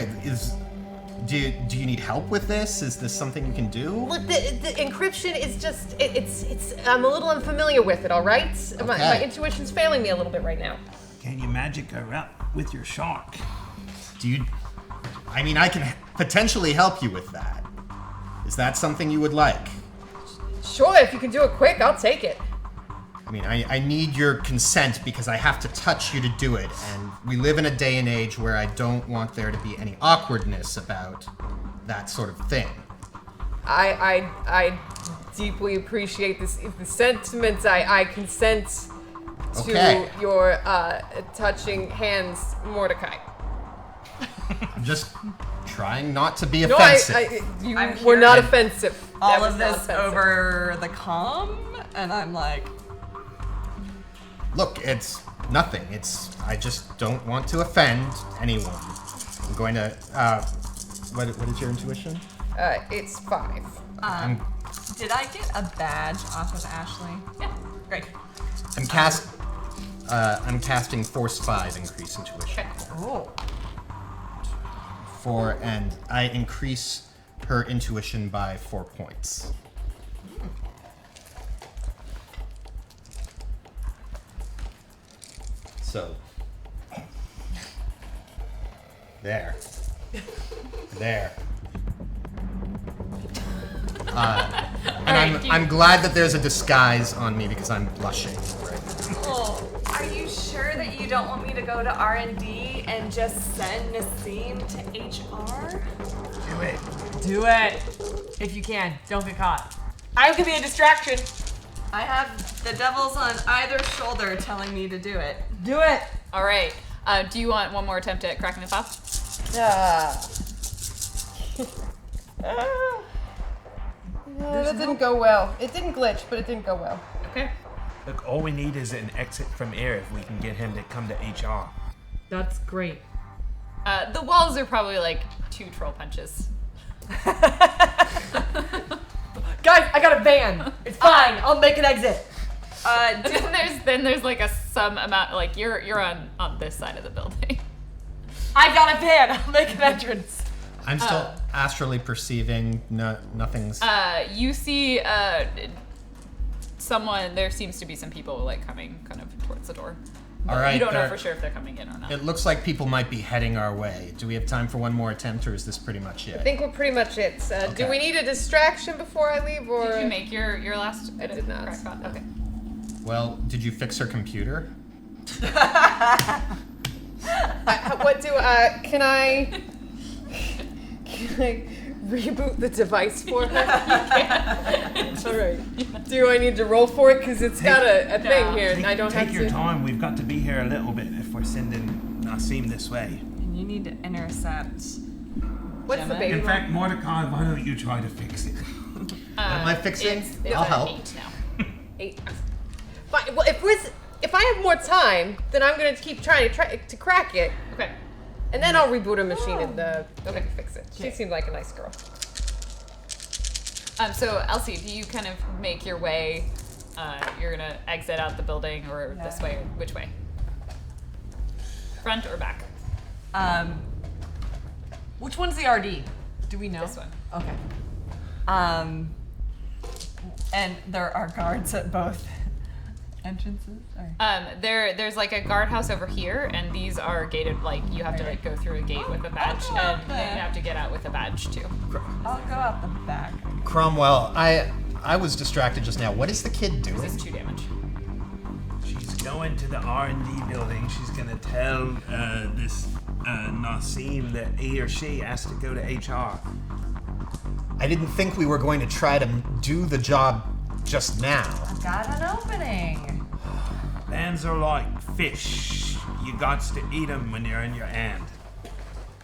do you need help with this? Is this something you can do? Look, the encryption is just, it's I'm a little unfamiliar with it, all right? My intuition's failing me a little bit right now. Can you magic her up with your shark? I mean, I can potentially help you with that. Is that something you would like? Sure, if you can do it quick, I'll take it. I mean, I need your consent because I have to touch you to do it, and we live in a day and age where I don't want there to be any awkwardness about that sort of thing. I deeply appreciate the sentiments. I consent to your touching hands, Mordecai. I'm just trying not to be offensive. You were not offensive. All of this over the comm, and I'm like, look, it's nothing. I just don't want to offend anyone. I'm going to, what is your intuition? It's 5. did I get a badge off of Ashley? Yeah. Great. I'm casting Force 5, increase intuition. Oh. And I increase her intuition by 4 points. So, there. And I'm glad that there's a disguise on me because I'm blushing right now. Oh, are you sure that you don't want me to go to R&D and just send Nassim to HR? Do it. If you can. Don't get caught. I could be a distraction. I have the devils on either shoulder telling me to do it. Do it. All right. Do you want one more attempt at cracking the file? That didn't go well. It didn't glitch, but it didn't go well. Okay. Look, all we need is an exit from here if we can get him to come to HR. That's great. The walls are probably like 2 troll punches. Guys, I got a van. It's fine. I'll make an exit. Then there's like some amount, like you're on this side of the building. I got a van. I'll make an entrance. I'm still astrally perceiving. Nothing's. You see someone. There seems to be some people like coming kind of towards the door. All right. You don't know for sure if they're coming in or not. It looks like people might be heading our way. Do we have time for one more attempt, or is this pretty much it? I think we're pretty much it. Okay. Do we need a distraction before I leave, or? Did you make your last? I did not. No. Okay. Well, did you fix her computer? Can I reboot the device for her? All right. Do I need to roll for it? Because it's got a thing here, and I don't have to. Take your time. We've got to be here a little bit if we're sending Nassim this way. And you need to intercept. What's the baby? In fact, Mordecai, why don't you try to fix it? What am I fixing? It's I'll at help. 8 now. 8. Fine. Well, if I have more time, then I'm gonna keep trying to crack it. Okay. And then I'll reboot a machine and fix it. She seemed like a nice girl. So Elsie, do you kind of make your way? You're gonna exit out the building, or this way? Which way? Front or back? Which one's the RD? Do we know? This one. Okay. And there are guards at both entrances? Or? There's like a guardhouse over here, and these are gated. Like you have to like go through a gate with a badge, and you have to get out with a badge too. I'll go out the back. Cromwell, I was distracted just now. What is the kid doing? This is 2 damage. She's going to the R&D building. She's going to tell this Nassim that he or she has to go to HR. I didn't think we were going to try to do the job just now. I've got an opening. Lands are like fish. You got to eat them when they're in your hand.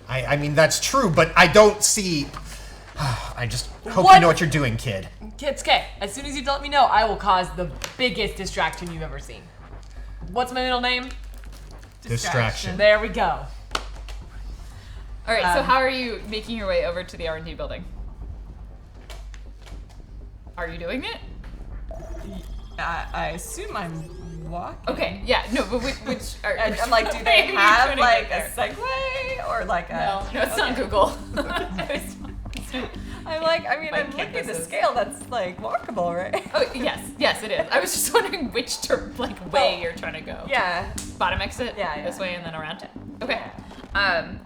I mean, that's true, but I don't see... I just hope What? you know what you're doing, kid. It's okay. As soon as you let me know, I will cause the biggest distraction you've ever seen. What's my middle name? Distraction. There we go. All right. So how are you making your way over to the R&D building? Are you doing it? I assume I'm walk? Okay, yeah, no, but which are... And I'm like, do which they way are you have trying to like get a there? Segway or like a? No, it's not Google. I'm like, I mean, Like I'm looking at the campuses. scale. That's like walkable, right? Oh, yes, it is. I was just wondering which way you're trying to go. Yeah. Bottom exit? Yeah. This way and then around? Okay.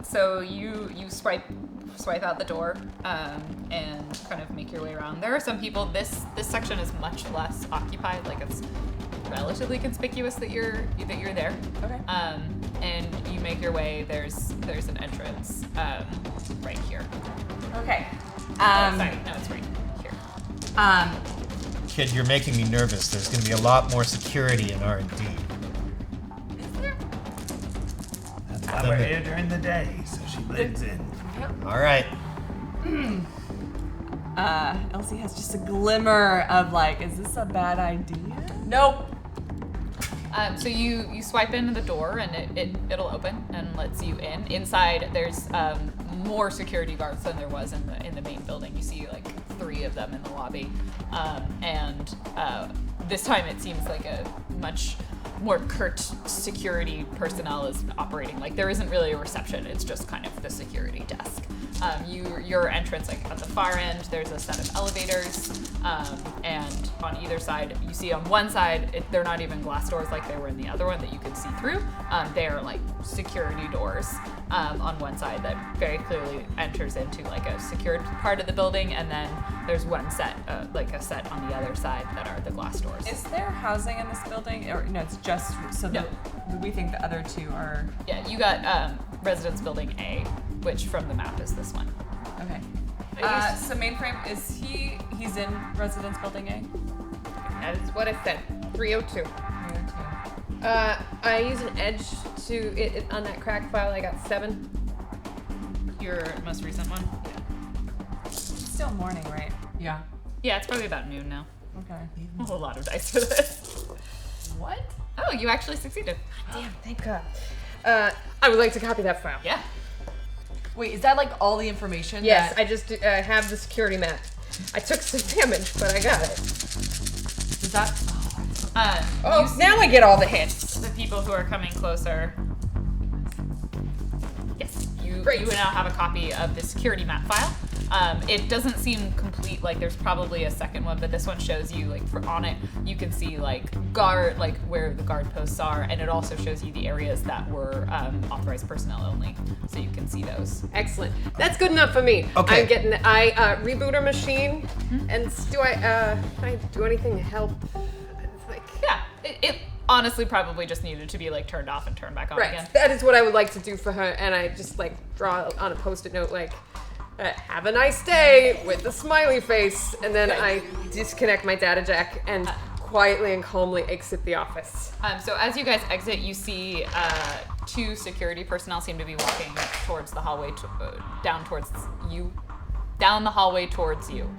So you swipe out the door and kind of make your way around. There are some people. This section is much less occupied. Like it's relatively conspicuous that you're there. Okay. And you make your way. There's an entrance right here. Okay. Sorry, no, it's right here. Kid, you're making me nervous. There's going to be a lot more security in R&D. That's why we're here during the day, so she blends in. All right. Elsie has just a glimmer of like, is this a bad idea? Nope. So you swipe into the door and it'll open and lets you in. Inside there's more security guards than there was in the main building. You see like 3 of them in the lobby, and this time it seems like a much more curt security personnel is operating. Like there isn't really a reception. It's just kind of the security desk. Your entrance, like at the far end, there's a set of elevators, and on either side, you see on one side, they're not even glass doors like they were in the other one that you could see through. They are like security doors on one side that very clearly enters into like a secured part of the building, and then there's one set, like a set on the other side that are the glass doors. Is there housing in this building, or no? It's just so No. that we think the other 2 are. Yeah, you got Residence Building A, which from the map is this one. Okay. So mainframe he's in Residence Building A? That is what I said. 302. I use an edge to on that crack file. I got 7. Your most recent one? It's still morning, right? Yeah. Yeah, it's probably about noon now. Okay. A whole lot of dice for this. What? Oh, you actually succeeded. Damn, thank God. I would like to copy that file. Yeah. Wait, is that like all the information? Yes, that- I just have the security map. I took some damage, but I got it. Is that? Oh, you see now I get all the hits. the people who are coming closer. Yes, you Great. now have a copy of the security map file. It doesn't seem complete. Like there's probably a second one, but this one shows you like on it you can see like where the guard posts are, and it also shows you the areas that were authorized personnel only, so you can see those. Excellent. That's good enough for me. Okay. I reboot our machine, and do can I do anything to help? It's like, Yeah, it honestly probably just needed to be like turned off and turned back on right. again. That is what I would like to do for her, and I just like draw on a post-it note like, have a nice day with a smiley face, and then I disconnect my data jack and quietly and calmly exit the office. So as you guys exit, you see 2 security personnel seem to be walking towards the hallway, down the hallway towards you.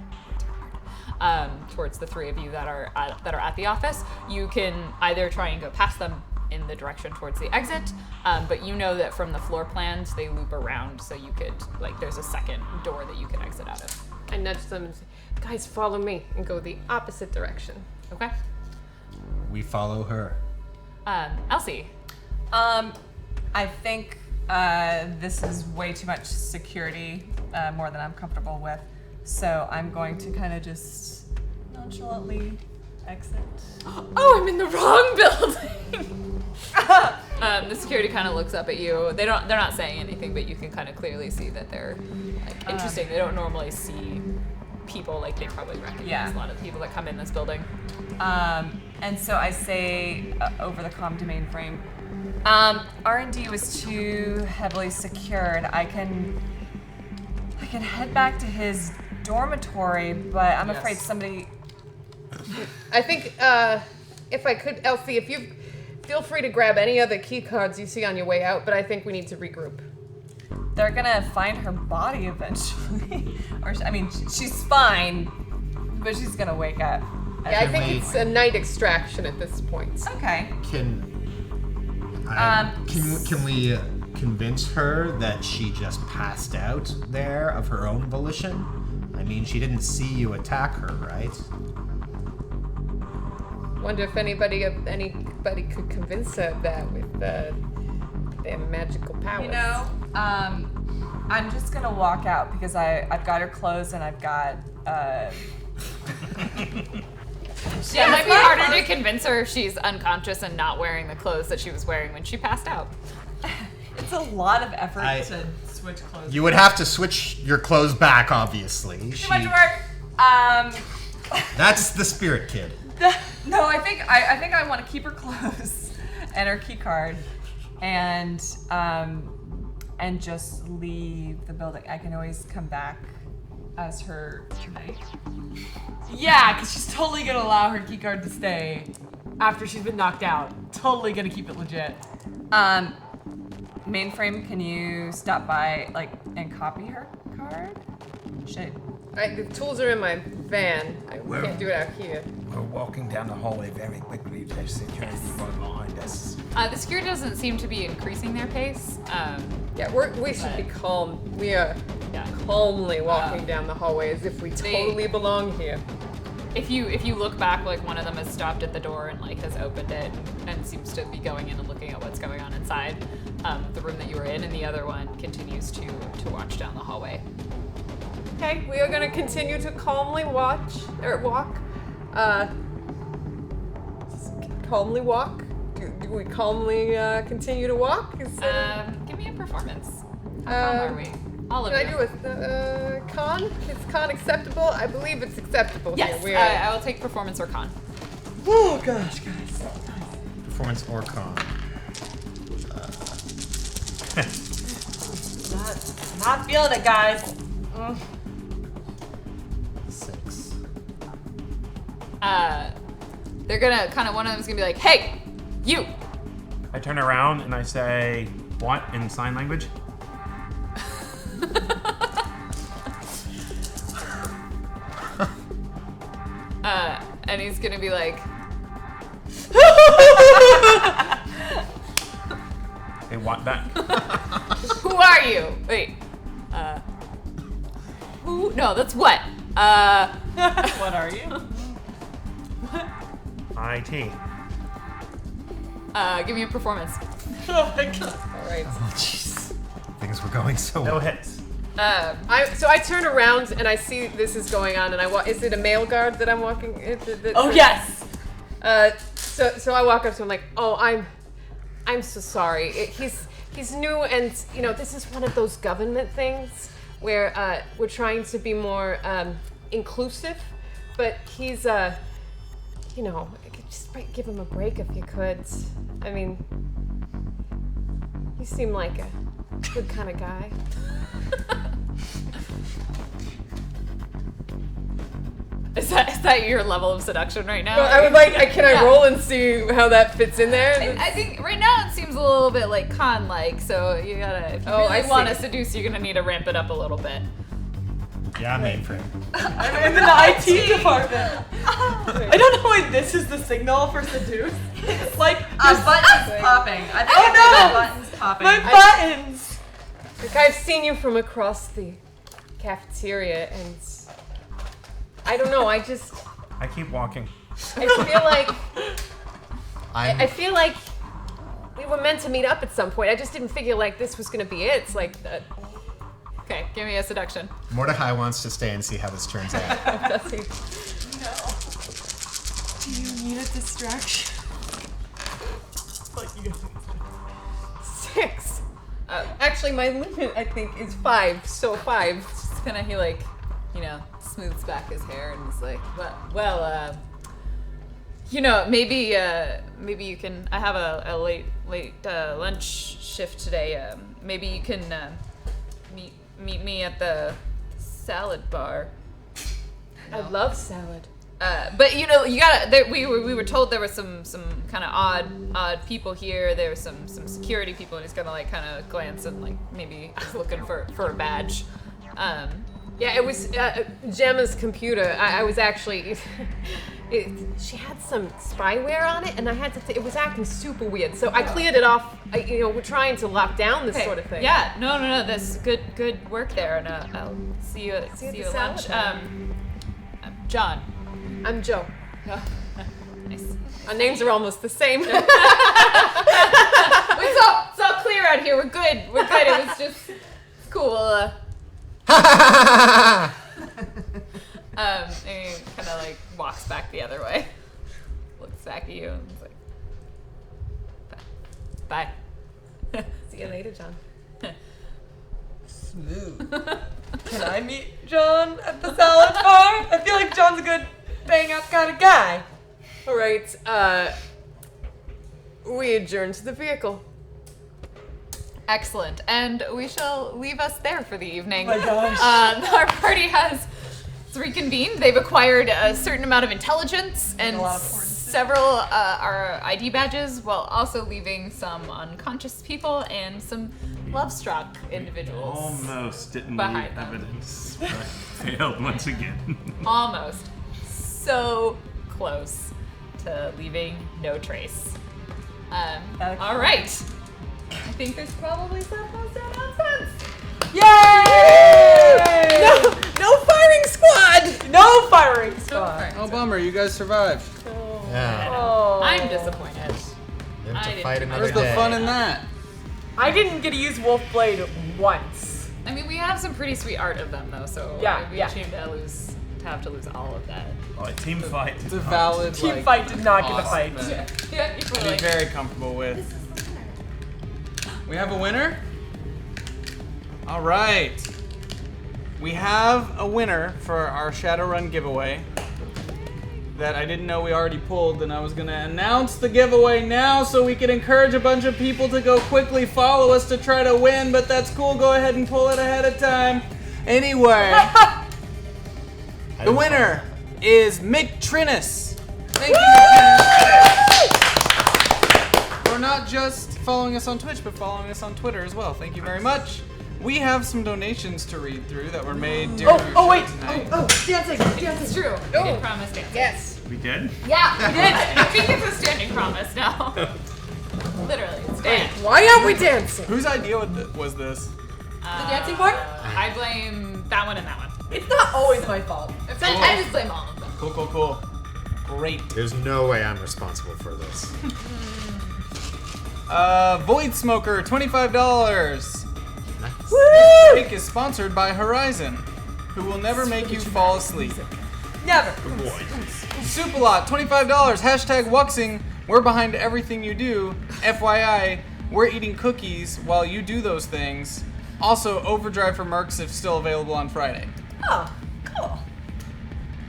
Towards the 3 of you that are at the office. You can either try and go past them in the direction towards the exit, but you know that from the floor plans they loop around, so you could there's a second door that you can exit out of. I nudge them and say, guys, follow me, and go the opposite direction. Okay. We follow her. Elsie. I think this is way too much security, more than I'm comfortable with. So I'm going to kind of just nonchalantly exit. Oh, I'm in the wrong building. The security kind of looks up at you. They're not saying anything, but you can kind of clearly see that they're like interesting. They don't normally see people like they probably recognize a lot of the people that come in this building. And so I say over the comm to mainframe, R&D was too heavily secured. I can head back to his dormitory, but I'm afraid somebody. I think if I could, Elsie, if you feel free to grab any other key cards you see on your way out, but I think we need to regroup. They're gonna find her body eventually. Or, I mean, she's fine, but she's gonna wake up. Yeah, I think it's a night extraction at this point. Okay. Can we convince her that she just passed out there of her own volition? I mean, she didn't see you attack her, right? Wonder if anybody of any anybody could convince her of that with their magical powers. You know, I'm just gonna walk out because I've got her clothes and I've got. Yeah, it might be harder to convince her if she's unconscious and not wearing the clothes that she was wearing when she passed out. It's a lot of effort to switch clothes. You would have to switch your clothes back, obviously. Too much work. That's the spirit kid. No, I think I want to keep her clothes and her key card, and just leave the building. I can always come back as her tonight. Yeah, because she's totally gonna allow her key card to stay after she's been knocked out. Totally gonna keep it legit. Mainframe, can you stop by and copy her card? The tools are in my van. I can't do it out here. We're walking down the hallway very quickly. There's security right behind us. The security doesn't seem to be increasing their pace. We should be calm. We are calmly walking down the hallway as if we totally belong here. If you look back, one of them has stopped at the door and has opened it and seems to be going in and looking at what's going on inside the room that you were in, and the other one continues to watch down the hallway. Okay, we are going to continue to calmly walk. Calmly walk. Do we calmly continue to walk? Give me a performance. How calm are we? All of you. Can I do a con? Is con acceptable? I believe it's acceptable yes, here. I will take performance or con. Oh gosh, guys. Performance or con. Not feeling it, guys. 6. They're gonna one of them's gonna be like, "Hey, you!" I turn around and I say, "What?" in sign language. And he's gonna be like, Hey, what back? "Who are you?" Wait. Who? No, that's what. What are you? IT. Give me a performance. Oh my god. All right. Oh, jeez. Things were going so No well. hits. So I turn around and I see this is going on, and is it a male guard that I'm walking? Oh yes. So I walk up to him like, "Oh, I'm so sorry. He's new, and this is one of those government things where we're trying to be more inclusive, but he's just give him a break if you could. I mean, you seem like a good kind of guy." Is that your level of seduction right now? I would can I roll and see how that fits in there? I think right now it seems a little bit con-like, so you gotta, if you really want to seduce, you're gonna need to ramp it up a little bit. Yeah, mainframe. I'm in the IT department. I don't know why this is the signal for seduce. It's like buttons popping. I think Oh, no! buttons popping. my buttons. I've seen you from across the cafeteria, and I don't know. I keep walking. feel like I feel like we were meant to meet up at some point. I just didn't figure this was gonna be it. It's Okay, give me a seduction. Mordecai wants to stay and see how this turns out. Does he? No. Do you need a distraction? 6. Actually, my limit I think is 5. So 5. Just he smooths back his hair and is like, maybe you can. I have a late lunch shift today. Maybe you can meet me at the salad bar. I love salad. But you gotta. We were told there were some kind of odd people here. There were some security people, and he's gonna kind of glance and maybe he's looking for a badge. Yeah, it was Gemma's computer. I was actually. She had some spyware on it, and I had to. It was acting super weird, so I cleared it off. We're trying to lock down this sort of thing. Yeah, no. This good work there, and I'll see you at lunch. John. I'm Joe. Nice. Our names are almost the same. It's all clear out here. We're good. We're good. It was just cool. And he kind of like walks back the other way, looks back at you, and is like, "Bye." See you later, John. Smooth. Can I meet John at the salad bar? I feel like John's a good bang up kind of guy. All right. We adjourn to the vehicle. Excellent, and we shall leave us there for the evening. Oh my gosh. Our party has reconvened. They've acquired a certain amount of intelligence and several our ID badges, while also leaving some unconscious people and some love-struck individuals. Almost didn't behind leave them. evidence, but I failed once again. Almost. So close to leaving no trace. All right. I think there's probably some post announcements. Yay! No firing squad! No firing squad. Oh, bummer. You guys survived. Yeah. Oh. I'm disappointed. Live I to didn't fight do another Where's the day. fun in that? I didn't get to use Wolf Blade once. I mean, we have some pretty sweet art of them, though, so Yeah, it'd be yeah. a shame to have to lose all of that. Oh, a team fight. It's a valid Team like, fight did not get the awesome fight. thing. Yeah, I'd equally. be very comfortable with. We have a winner? All right. We have a winner for our Shadowrun giveaway that I didn't know we already pulled, and I was going to announce the giveaway now so we could encourage a bunch of people to go quickly follow us to try to win, but that's cool. Go ahead and pull it ahead of time. Anyway, the winner is Mick Trinus. Thank you, for not just following us on Twitch, but following us on Twitter as well. Thank you very much. We have some donations to read through that were made during our show wait. tonight. Dancing. It's true. We did promise dancing. Yes. We did? Yeah, we did. I think it's a standing promise now. Literally, it's planned. Why aren't we dancing? Whose idea was this? The dancing part? I blame that one and that one. It's not always my fault. I just blame all of them. Cool, cool, cool. Great. There's no way I'm responsible for this. Void Smoker, $25. Nice. This break is sponsored by Horizon, who will never make you fall asleep. Never. Supalot, $25. Hashtag Wuxing. We're behind everything you do. FYI, we're eating cookies while you do those things. Also, Overdrive for Mercs if still available on Friday. Oh, cool.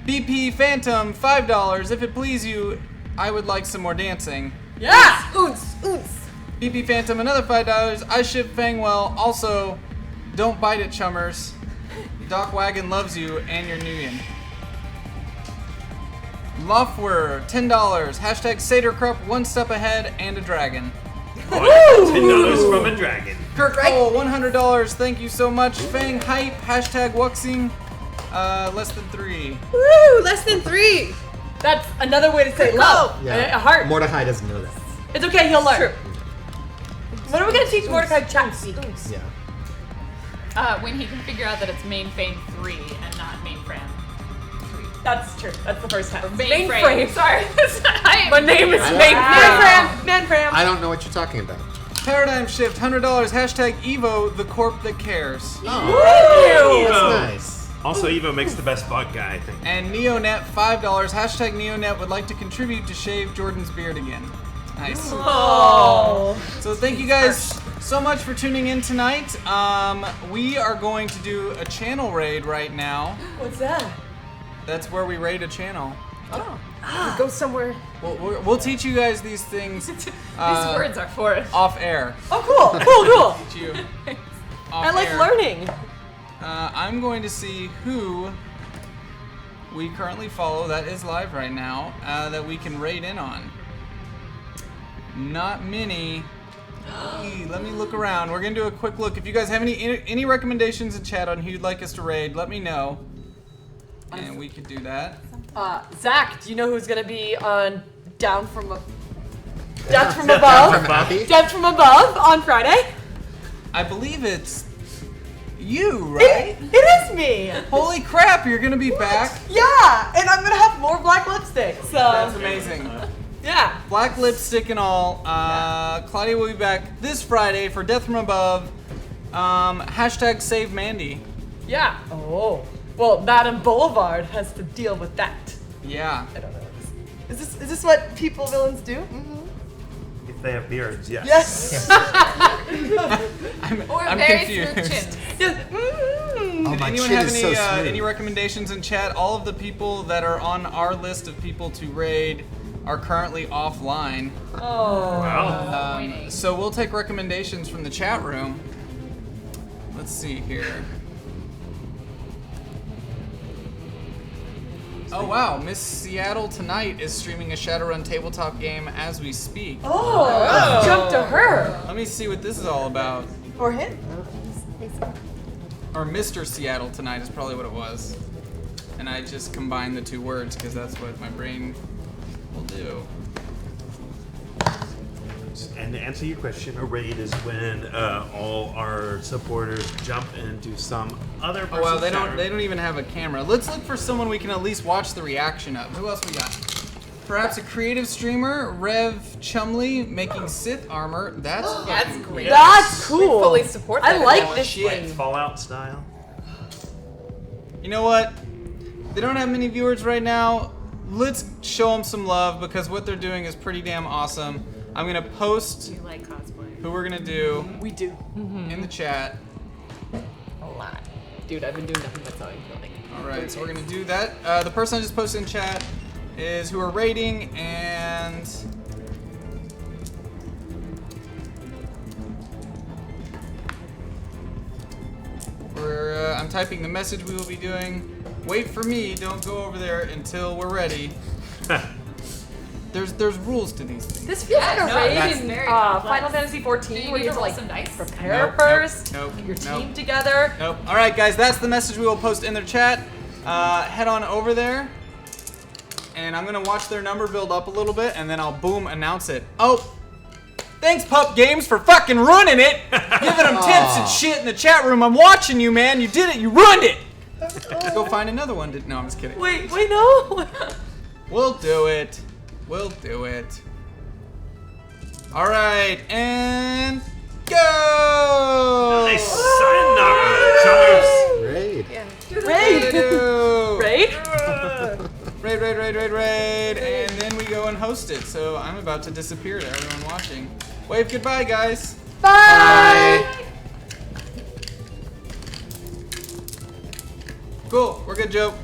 BP Phantom, $5. If it please you, I would like some more dancing. Yeah. BP Phantom, another $5. I ship Fangwell. Also, don't bite it, chummers. Doc Wagon loves you and your Nuyen. Lofwer, $10. Hashtag Satyr one step ahead and a dragon. Oh, $10 from a dragon. Kirk Cole, $100. Thank you so much. Fang Hype, hashtag Wuxing. Less than 3. Woo! Less than 3. That's another way to say love. Yeah. A heart. Mordecai doesn't know that. It's okay, he'll learn. True. When are we gonna teach Mordecai chats? Yeah. When he can figure out that it's mainframe 3 and not mainframe 3. That's true. That's the first time. Mainframe. Sorry. My name is I- Manfram. I don't know what you're talking about. Paradigm Shift, $100. Hashtag Evo, the corp that cares. Oh, that's Evo. nice. Also, Evo makes the best bot guy, I think. And Neonet, $5. Hashtag Neonet would like to contribute to shave Jordan's beard again. Nice. Oh. So thank you guys so much for tuning in tonight. We are going to do a channel raid right now. What's that? That's where we raid a channel. Go somewhere. We'll teach you guys these things These words are for it. off air. Oh, cool. Cool. Teach you I off like air. learning. I'm going to see who we currently follow that is live right now that we can raid in on. Not many. Let me look around. We're gonna do a quick look. If you guys have any recommendations in chat on who you'd like us to raid, let me know, and we could do that. Zach, do you know who's gonna be on Down from Above? Death from Above? Death from Above on Friday. I believe it's you, right? It is me. Holy crap! You're gonna be back. Yeah, and I'm gonna have more black lipstick. So That's amazing. Yeah. Black lipstick and all. Claudia will be back this Friday for Death from Above. Hashtag save Mandy. Yeah. Oh. Well, Madame Boulevard has to deal with that. Yeah. I don't know. Is this what people villains do? If they have beards, yes. Yes. Or I'm very confused. smooth chins. Oh, Did my anyone chin have is so smooth. any recommendations in chat? All of the people that are on our list of people to raid are currently offline. Oh. Wow. So we'll take recommendations from the chat room. Let's see here. Oh wow, Miss Seattle Tonight is streaming a Shadowrun tabletop game as we speak. Oh. Let's jump to her. Let me see what this is all about. Or him. Or Mr. Seattle Tonight is probably what it was. And I just combined the two words because that's what my brain will do. And to answer your question, a raid is when all our supporters jump into some other person's Oh wow, they chat don't even have a camera. Let's look for someone we can at least watch the reaction of. Who else we got? Perhaps a creative streamer, Rev Chumley, making Sith armor. That's great. That's cool. We fully support that. I like if this shit. thing. Fallout style. You know what? They don't have many viewers right now. Let's show them some love because what they're doing is pretty damn awesome. I'm gonna post You like cosplay. who we're gonna do We do. in the chat. A lot. Dude, I've been doing nothing but sewing filming. All right, so we're gonna do that. The person I just posted in chat is who we're rating, and I'm typing the message we will be doing. Wait for me. Don't go over there until we're ready. There's rules to these things. This feels like a no, raid that's in very Final Fantasy XIV Do you where need you to have to roll like some dice? prepare Nope, first, nope, get your nope. team together. Nope. All right, guys, that's the message we will post in their chat. Head on over there, and I'm gonna watch their number build up a little bit, and then I'll boom announce it. Oh, thanks, Pup Games, for fucking ruining it, giving them tips and shit in the chat room. I'm watching you, man. You did it. You ruined it. Go find another one. No, I'm just kidding. Wait, no. We'll do it. We'll do it. All right, and go. Nice. Sayonara. Raid. Raid. Raid. Raid. And then we go and host it. So I'm about to disappear to everyone watching. Wave goodbye, guys. Bye. Cool. We're good, Joe.